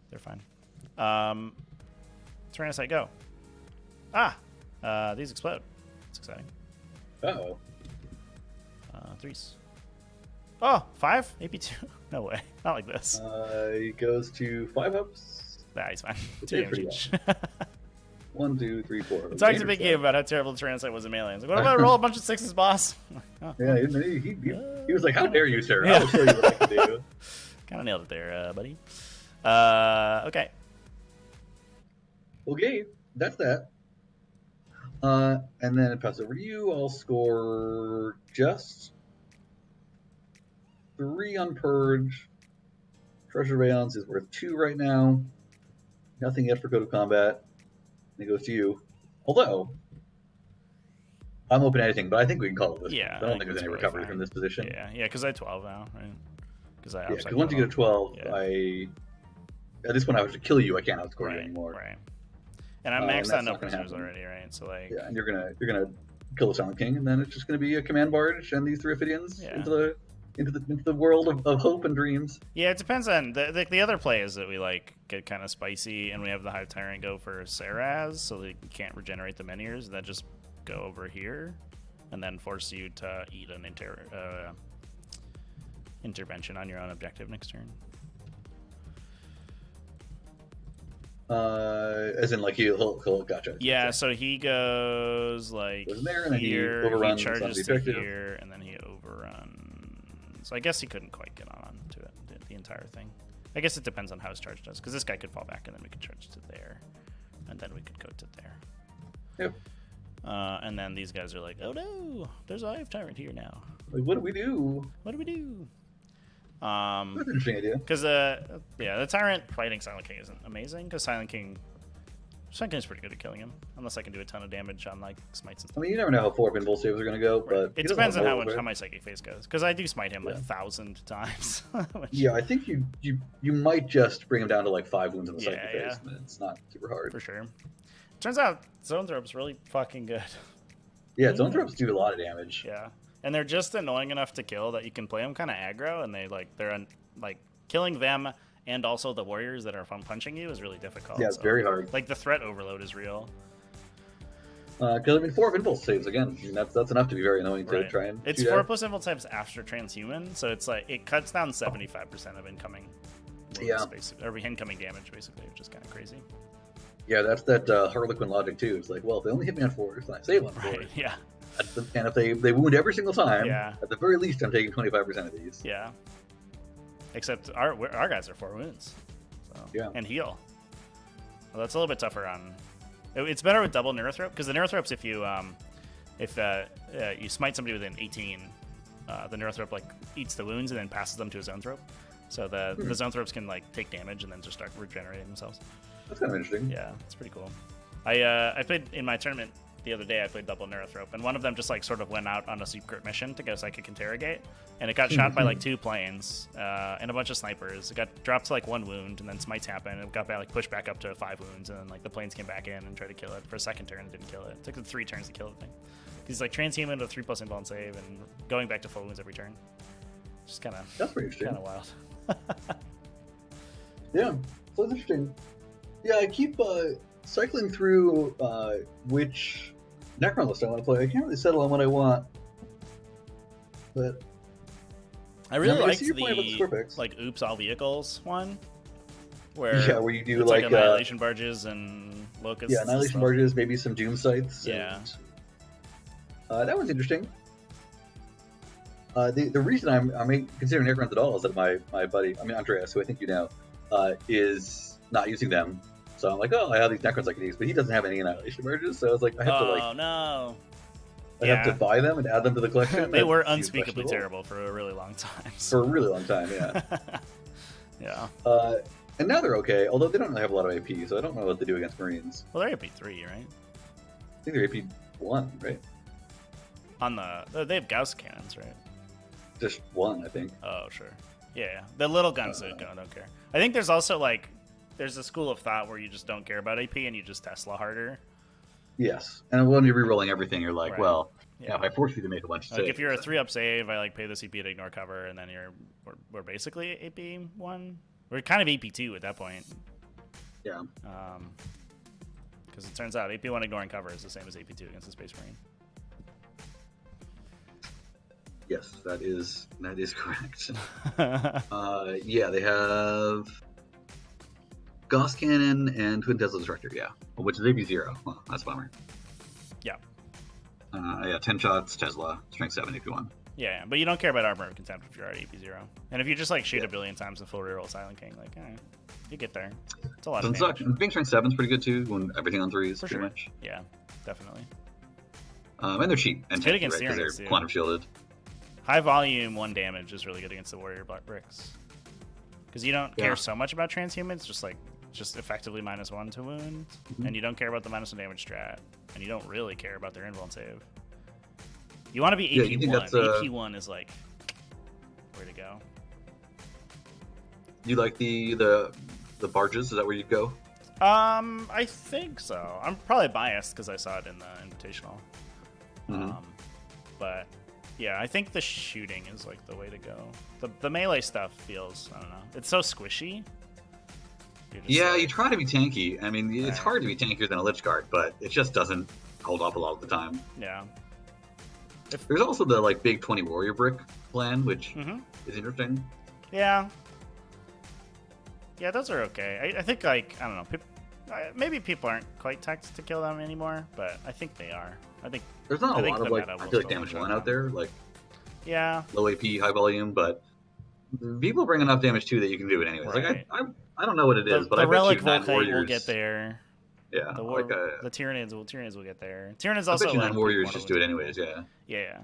They're fine. Tyranids, go. These explode. It's exciting. Uh-oh. 3s. Oh, 5? AP2? No way. Not like this. He goes to 5 ups. Nah, he's fine. It's 2 damage pretty each. 1, 2, 3, 4. We talked a big game about how terrible the Tyranids was in melee. Like, what about roll a bunch of 6s, boss? Oh, Yeah, he was like, "How dare you, sir? Yeah. I will show you what I can do." kind of nailed it there, buddy. Okay. Okay, that's that. And then pass over to you. I'll score just 3 on Purge. Treasure Valence is worth 2 right now. Nothing yet for Code of Combat. And it goes to you. Although, I'm open to anything, but I think we can call it this. Yeah, I don't think there's any really recovery fine. from this position. Yeah, because I have 12 now, right? Because I Because once you get a 12, Yeah. at this point I have to kill you. I can't outscore you right, anymore. right. And I'm And maxed that's out no not gonna prisoners happen. already, right? So like, Yeah, and you're gonna kill the Silent King, and then it's just gonna be a command barge and these 3 Ophidians Yeah. into the world of hope and dreams. yeah, it depends on the other play is that we like get kind of spicy, and we have the Hive Tyrant go for Saraz, so they can't regenerate the Meniers, and then just go over here, and then force you to eat an intervention on your own objective next turn. As in, like, he'll gotcha. Yeah, so he goes like Goes in there, and then he here, overruns charges on the to objective. here, and then he overruns. So I guess he couldn't quite get on to it, the entire thing. I guess it depends on how his charge does, because this guy could fall back, and then we could charge to there, and then we could go to there. Yep. And then these guys are like, oh no, there's a Hive Tyrant here now. Like, what do we do? What do we do? That's an interesting idea. Because the Tyrant fighting Silent King isn't amazing, because Silent King's pretty good at killing him, unless I can do a ton of damage on like smites and I stuff. mean, you never know how 4 pinball saves are gonna go, but It depends on how my psychic phase goes, because I do smite him like 1,000 times. which- Yeah, I think you might just bring him down to like 5 wounds in the psychic Yeah, phase, and it's not super hard. for sure. Turns out Zone Thrope's really fucking good. Yeah, zone throps do a lot of damage. Yeah, and they're just annoying enough to kill that you can play them kind of aggro, and they're killing them and also the warriors that are punching you is really difficult. Yeah, it's very hard. Like the threat overload is real. Because I mean, 4 impulse saves again. I mean, that's enough to be very annoying to Right. try and. It's shoot 4 at. plus impulse types after transhuman, so it's like it cuts down 75% of incoming wounds, Yeah. or incoming damage, basically, which is kind of crazy. Yeah, that's that Harlequin logic too. It's like, well, if they only hit me on 4s, then I save on 4s. Right? Yeah, And if they wound every single time, Yeah. at the very least, I'm taking 25% of these. yeah. Except our guys are 4 wounds, so. Yeah. And heal. Well, that's a little bit tougher on. It's better with double Neurothrope, because the Neurothropes, if you smite somebody within 18, the Neurothrope like eats the wounds and then passes them to a Zone Thrope. So the Zone Thropes can like take damage and then just start regenerating themselves. That's kind of interesting. Yeah, it's pretty cool. I played in my tournament the other day. I played double Neurothrope, and one of them just like sort of went out on a secret mission to go psychic interrogate, and it got shot by like 2 planes and a bunch of snipers. It got dropped to like 1 wound, and then smites happened, and it got back, like pushed back up to 5 wounds, and then like the planes came back in and tried to kill it for a second turn and didn't kill it. It took them 3 turns to kill the thing. He's like transhuman with 3 plus invuln save and going back to full wounds every turn. Just kind That's pretty interesting. of wild. Yeah, so it's interesting. Yeah, I keep cycling through which Necron list I want to play. I can't really settle on what I want, but I really I liked see your point about the score the picks. like oops all vehicles one, where yeah, where you do it's like annihilation barges and locusts. yeah, and annihilation stuff. barges, maybe some doom sites. Yeah. And, that one's interesting. The reason I'm considering Necrons at all is that my buddy, I mean Andreas, who I think you know, is not using them. So I'm like, oh, I have these Necrons I can use, but he doesn't have any annihilation barges, so I was like, I have to like. Oh no! I have to buy them and add them to the collection. They were That seems unspeakably questionable. terrible for a really long time. For a really long time, yeah. Yeah. And now they're okay, although they don't really have a lot of AP, so I don't know what they do against Marines. Well, they're AP3, right? I think they're AP1, right? On the they have Gauss cannons, right? Just one, I think. Oh, sure. Yeah. The little guns don't care. I think there's also like there's a school of thought where you just don't care about AP and you just Tesla harder. Yes, and when you're rerolling everything, you're like, Right. well, yeah, if I force you to make a bunch of Like saves, if you're a 3-up save, I like pay the CP to ignore cover, and then we're basically AP1. We're kind of AP2 at that point. yeah. Because it turns out AP1 ignoring cover is the same as AP2 against the Space Marine. Yes, that is correct. Yeah, they have Gauss Cannon and Twin Tesla Destructor, yeah, which is AP0. Well, that's a bummer. Yeah. Yeah, 10 shots, Tesla, strength 7 AP1. Yeah, but you don't care about Armor of Contempt if you're already AP0. And if you just like shoot a billion times and full reroll Silent King, like, you get there. It's a lot of damage. Being strength 7 is pretty good too, when everything on 3 is pretty much. Yeah, definitely. And they're cheap and good tanky, against right? Because Tyranids, they're too. quantum shielded. High volume, 1 damage is really good against the Warrior Black Bricks. Because you don't care so much about transhumans, just effectively -1 to wound, and you don't care about the -1 damage strat, and you don't really care about their invuln save. You want to be AP1. AP1 is like where to go. You like the barges? Is that where you'd go? I think so. I'm probably biased because I saw it in the Invitational. But yeah, I think the shooting is like the way to go. The melee stuff feels, I don't know, it's so squishy. Yeah, you try to be tanky. I mean, it's hard to be tankier than a Lich Guard, but it just doesn't hold up a lot of the time. Yeah. There's also the like big 20 warrior brick plan, which is interesting. Yeah. Yeah, those are okay. I think like I don't know. Maybe people aren't quite teched to kill them anymore, but I think they are. I think there's not a lot of like I feel like damage 1 out there, like low AP, high volume, but people bring enough damage too that you can do it anyways. Right. Like I don't know what it is, but the I bet Relic you 9 Volcano warriors will get there. Yeah, the Tyranids will get there. Tyranids I also bet you like 9 warriors just do it anyways. Yeah. Yeah.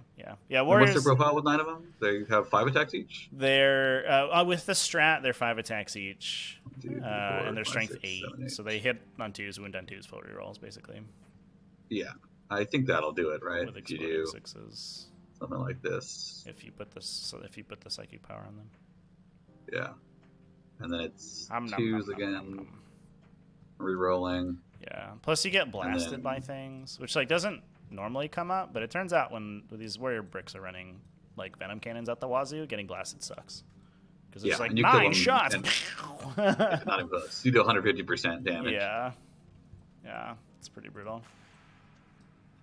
And Warriors. what's their profile with 9 of them? They have 5 attacks each. They're with the strat, they're 5 attacks each, 2, 4, and they're 5, strength 6, 8. 7, 8. So they hit on 2s, wound on 2s, full rerolls basically. Yeah, I think that'll do it, right? With If you exploding do 6s. something like this. If you put the psychic power on them. Yeah, and then it's 2s again. Rerolling. Yeah. Plus you get blasted by things, which like doesn't normally come up, but it turns out when these warrior bricks are running like venom cannons at the wazoo, getting blasted sucks. Because it's like 9 shots. It's not even close. You do 150% damage. Yeah. It's pretty brutal.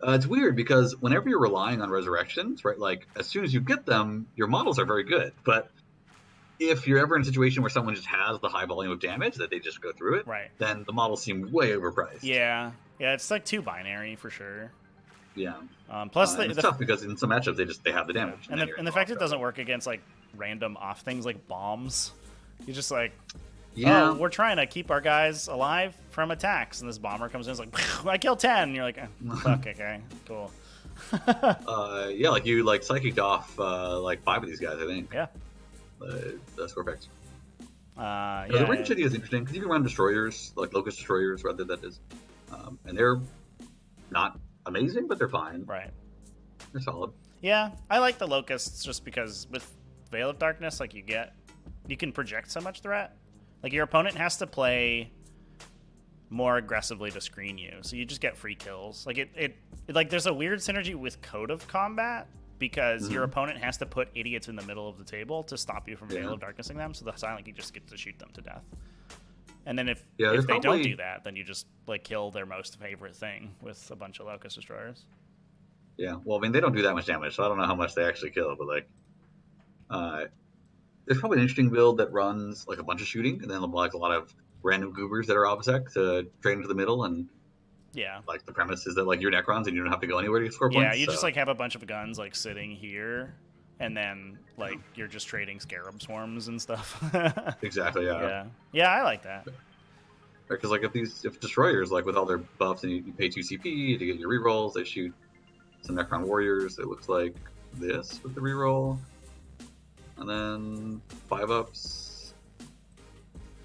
It's weird because whenever you're relying on resurrections, right? Like as soon as you get them, your models are very good. But if you're ever in a situation where someone just has the high volume of damage that they just go through it, then the models seem way overpriced. Yeah, it's like too binary for sure. Yeah. Plus, it's tough because in some matchups they have the damage, and the fact it doesn't work against like random off things like bombs. You're just like, yeah, we're trying to keep our guys alive from attacks, and this bomber comes in, and is like, I killed 10. And you're like, fuck, okay, cool. Yeah, like you like psychicked off like 5 of these guys, I think. Yeah. The score effects. The range idea is interesting because you can run destroyers, like locust destroyers, rather that is, and they're not amazing, but they're fine. Right. They're solid. Yeah, I like the locusts just because with Veil of Darkness, like you can project so much threat. Like your opponent has to play more aggressively to screen you, so you just get free kills. Like it like there's a weird synergy with Code of Combat. Because your opponent has to put idiots in the middle of the table to stop you from Veil of Darknessing them, so the Silent King just gets to shoot them to death. And then if they don't do that, then you just like kill their most favorite thing with a bunch of Locust Destroyers. Yeah, well, I mean, they don't do that much damage, so I don't know how much they actually kill, but like, there's probably an interesting build that runs like a bunch of shooting, and then like a lot of random goobers that are OtherZach to trade into the middle, and like the premise is that like you're Necrons and you don't have to go anywhere to score points. Yeah, you just like have a bunch of guns like sitting here, and then like you're just trading Scarab Swarms and stuff. Exactly. Yeah, I like that. Because like if destroyers like with all their buffs and you pay 2 CP to get your rerolls, they shoot some Necron warriors. It looks like this with the reroll, and then 5-ups.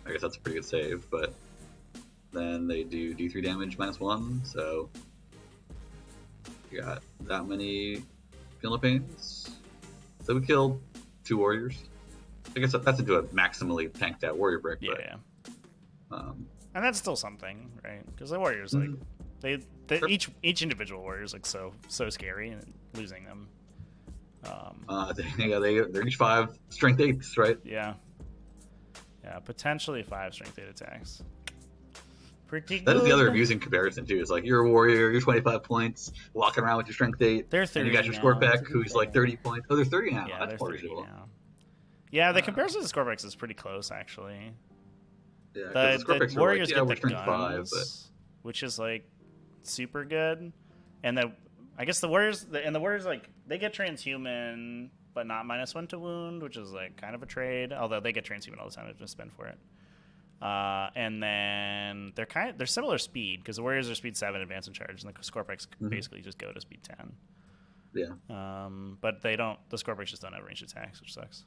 I guess that's a pretty good save, but then they do D3 damage -1, so you got that many Philippines. So we killed 2 warriors. I guess that's into a maximally tanked out warrior brick. Yeah. But, and that's still something, right? Because the warriors, like, they each individual warrior is like so scary, and losing them. They're each 5 strength 8s, right? Yeah. Yeah, potentially 5 strength 8 attacks. Pretty good. That is the other amusing comparison too. It's like you're a warrior, you're 25 points, walking around with your strength 8. They're 30 and you got your now, Scorpec, who's like 30 points. Oh, they're 30 now. Yeah, That's they're more 30 reasonable. now. Yeah, the comparison to Scorpex is pretty close, actually. Yeah, because the warriors like, get the guns, 5, which is like super good, and I guess the warriors like they get transhuman, but not -1 to wound, which is like kind of a trade. Although they get transhuman all the time, I just spend for it. And then they're similar speed because the warriors are speed 7, advance and charge, and the Scorpex basically just go to speed 10. Yeah. But they don't. The Scorpex just don't have ranged attacks, which sucks.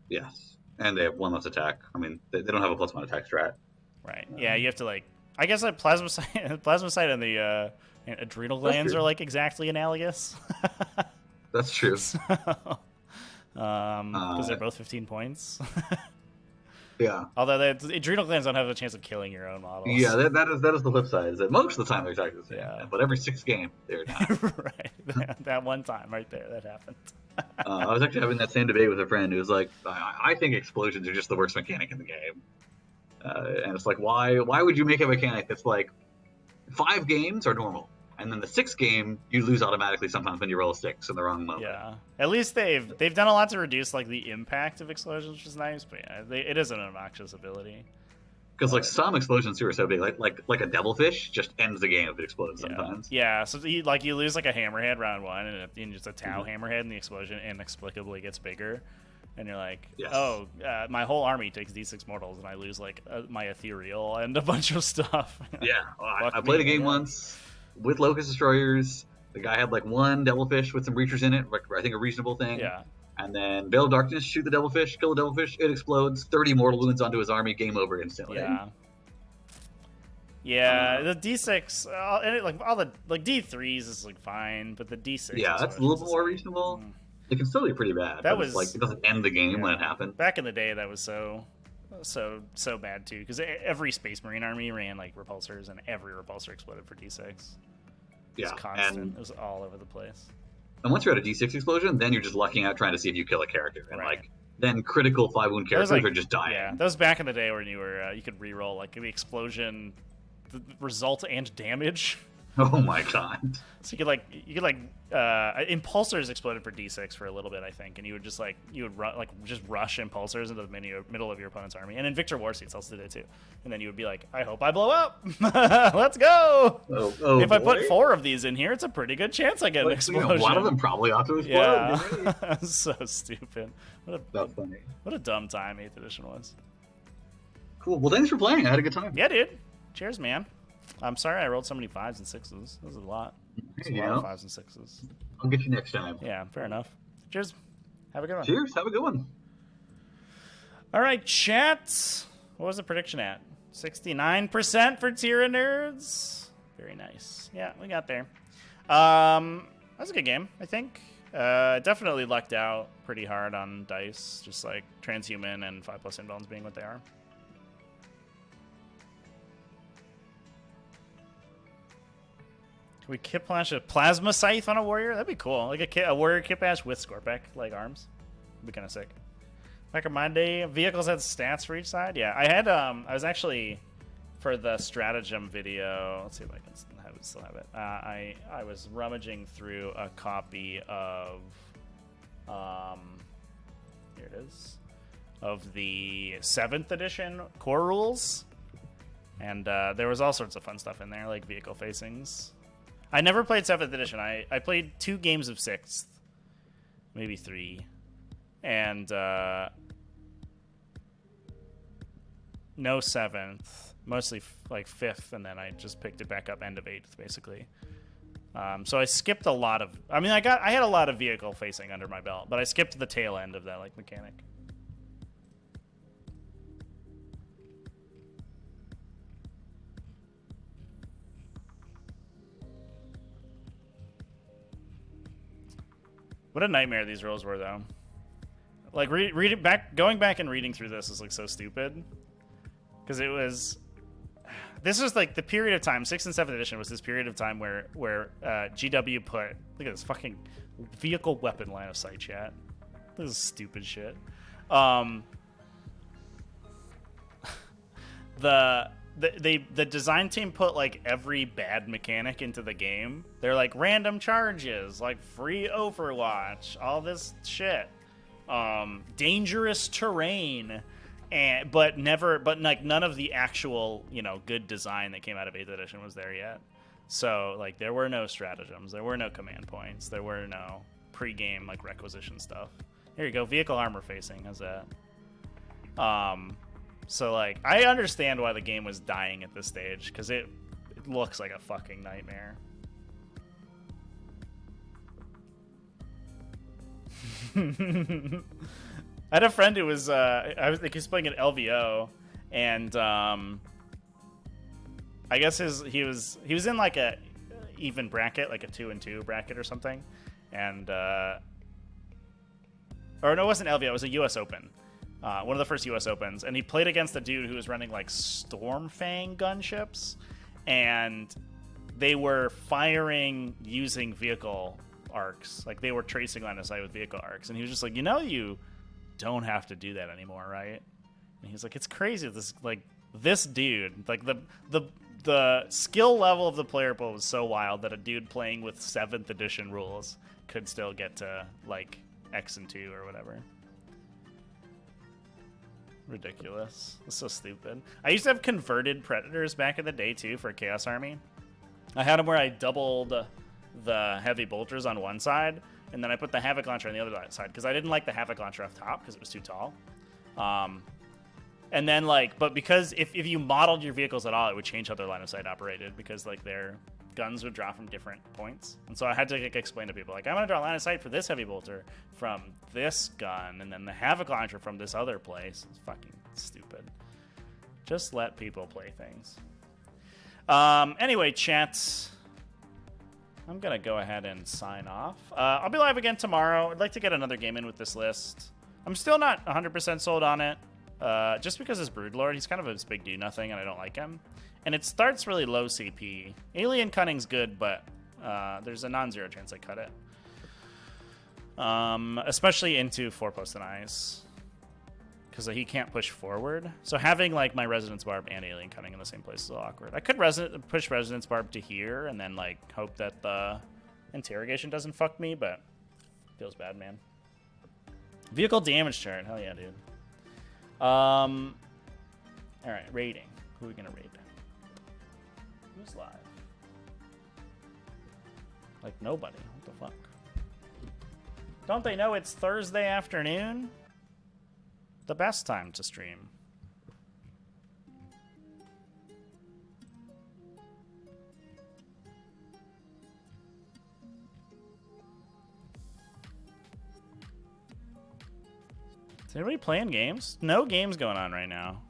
Yes, and they have 1 less attack. I mean, they don't have a +1 attack strat. Right. Yeah, you have to like. I guess like plasmacyte and the adrenal glands are like exactly analogous. That's true. Because they're both 15 points. Yeah. Although the adrenal glands don't have a chance of killing your own models. Yeah, that is the flip side. Is that most of the time they're exactly the same. Yeah. But every 6th game, they're not. Right. That one time right there, that happened. I was actually having that same debate with a friend who was like, I think explosions are just the worst mechanic in the game. And it's like, why would you make a mechanic that's like 5 games are normal, and then the 6th game you lose automatically sometimes when you roll a 6 in the wrong moment. Yeah, at least they've done a lot to reduce like the impact of explosions, which is nice. But yeah, it is an obnoxious ability. Because like some explosions too are so big, like a devilfish just ends the game if it explodes sometimes. Yeah, so you lose like a hammerhead round 1, and just a Tau hammerhead, and the explosion inexplicably gets bigger. And you're like, oh, my whole army takes D6 mortals, and I lose like my ethereal and a bunch of stuff. Yeah, I played a game once with Locust Destroyers. The guy had like 1 devilfish with some breachers in it, like I think a reasonable thing. Yeah. And then Veil of Darkness, shoot the devilfish, kill the devilfish, it explodes, 30 mortal wounds onto his army, game over instantly. Yeah. Yeah, the D6, all the D3s is like fine, but the D6. Yeah, that's a little more reasonable. It can still be pretty bad. That was like it doesn't end the game when it happened. Back in the day, that was so bad too, because every Space Marine army ran like repulsors, and every repulsor exploded for D6. It was constant. It was all over the place. And once you're at a D6 explosion, then you're just lucking out trying to see if you kill a character, and like then critical 5-wound characters are just dying. Yeah, that was back in the day when you could reroll like the explosion, the result and damage. Oh my god! So you could impulsors exploded for D6 for a little bit, I think, and you would just rush impulsors into the middle of your opponent's army, and in Victor War Seats also did it too. And then you would be like, I hope I blow up. Let's go. If I put 4 of these in here, it's a pretty good chance I get an explosion. One of them probably ought to explode. Yeah, so stupid. That's funny. What a dumb time 8th edition was. Cool. Well, thanks for playing. I had a good time. Yeah, dude. Cheers, man. I'm sorry I rolled so many 5s and 6s. That was a lot. A lot of 5s and 6s. I'll get you next time. Yeah, fair enough. Cheers. Have a good one. Cheers. Have a good one. All right, chat. What was the prediction at? 69% for Tyranids. Very nice. Yeah, we got there. That was a good game, I think. Definitely lucked out pretty hard on dice, just like transhuman and 5+ inbounds being what they are. Can we Kit Bash a Plasma Scythe on a warrior? That'd be cool. Like a warrior Kit Bash with Scorpec, like arms. Would be kind of sick. Back in my day, vehicles had stats for each side. Yeah, I had. I was actually for the stratagem video. Let's see if I can still have it. I was rummaging through a copy of. Here it is. Of the 7th edition core rules, and there was all sorts of fun stuff in there, like vehicle facings. I never played 7th edition. I played 2 games of 6th, maybe 3, and no 7th, mostly like 5th, and then I just picked it back up end of 8th, basically. So I skipped a lot of. I mean, I had a lot of vehicle facing under my belt, but I skipped the tail end of that like mechanic. What a nightmare these rules were, though. Like going back and reading through this is like so stupid, because it was. This was like the period of time. 6th and 7th edition was this period of time where GW put, look at this fucking vehicle weapon line of sight chat. This is stupid shit. The design team put like every bad mechanic into the game. They're like random charges, like free Overwatch, all this shit, dangerous terrain. But like none of the actual, good design that came out of 8th edition was there yet. So like there were no stratagems, there were no command points, there were no pre-game like requisition stuff. Here you go, vehicle armor facing. How's that? So like I understand why the game was dying at this stage, because it looks like a fucking nightmare. I had a friend who was, he was playing an LVO, and I guess he was in like a even bracket, like a 2-2 bracket or something, and or no, it wasn't LVO, it was a U.S. Open, one of the first U.S. Opens, and he played against a dude who was running like Stormfang gunships, and they were firing using vehicle arcs, like they were tracing line of sight with vehicle arcs, and he was just like, you don't have to do that anymore, right? And he's like, it's crazy, this dude, like the skill level of the player pool was so wild that a dude playing with 7th edition rules could still get to like X and 2 or whatever. Ridiculous. It's so stupid. I used to have converted predators back in the day too for Chaos Army. I had them where I doubled the heavy bolters on one side, and then I put the Havoc Launcher on the other side, because I didn't like the Havoc Launcher off top because it was too tall. And then but because if you modeled your vehicles at all, it would change how their line of sight operated, because like their guns would draw from different points. And so I had to explain to people, like, I'm going to draw a line of sight for this heavy bolter from this gun, and then the Havoc Launcher from this other place. It's fucking stupid. Just let people play things. Anyway, chat, I'm going to go ahead and sign off. I'll be live again tomorrow. I'd like to get another game in with this list. I'm still not 100% sold on it, just because this Broodlord, he's kind of a big do-nothing, and I don't like him. And it starts really low CP. Alien Cunning's good, but there's a non-zero chance I cut it. Especially into 4+ and Eyes, because he can't push forward. So having like my Resonance Barb and Alien Cunning in the same place is a little awkward. I could push Resonance Barb to here and then like hope that the Interrogation doesn't fuck me, but feels bad, man. Vehicle damage turn. Hell yeah, dude. All right, rating. Who are we gonna rate? Who's live? Like nobody. What the fuck? Don't they know it's Thursday afternoon? The best time to stream. Is anybody playing games? No games going on right now.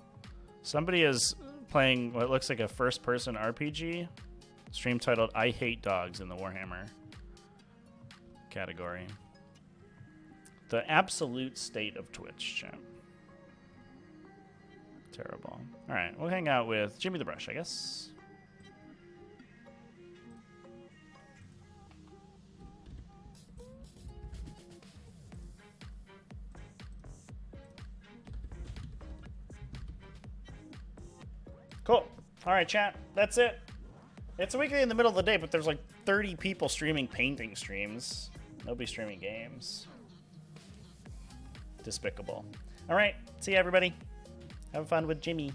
Somebody is playing what looks like a first-person RPG. Stream titled I Hate Dogs in the Warhammer category. The absolute state of Twitch, chat. Terrible. All right, we'll hang out with Jimmy the Brush, I guess. Cool. All right, chat. That's it. It's a weekday in the middle of the day, but there's like 30 people streaming painting streams. Nobody streaming games. Despicable. All right. See you, everybody. Have fun with Jimmy.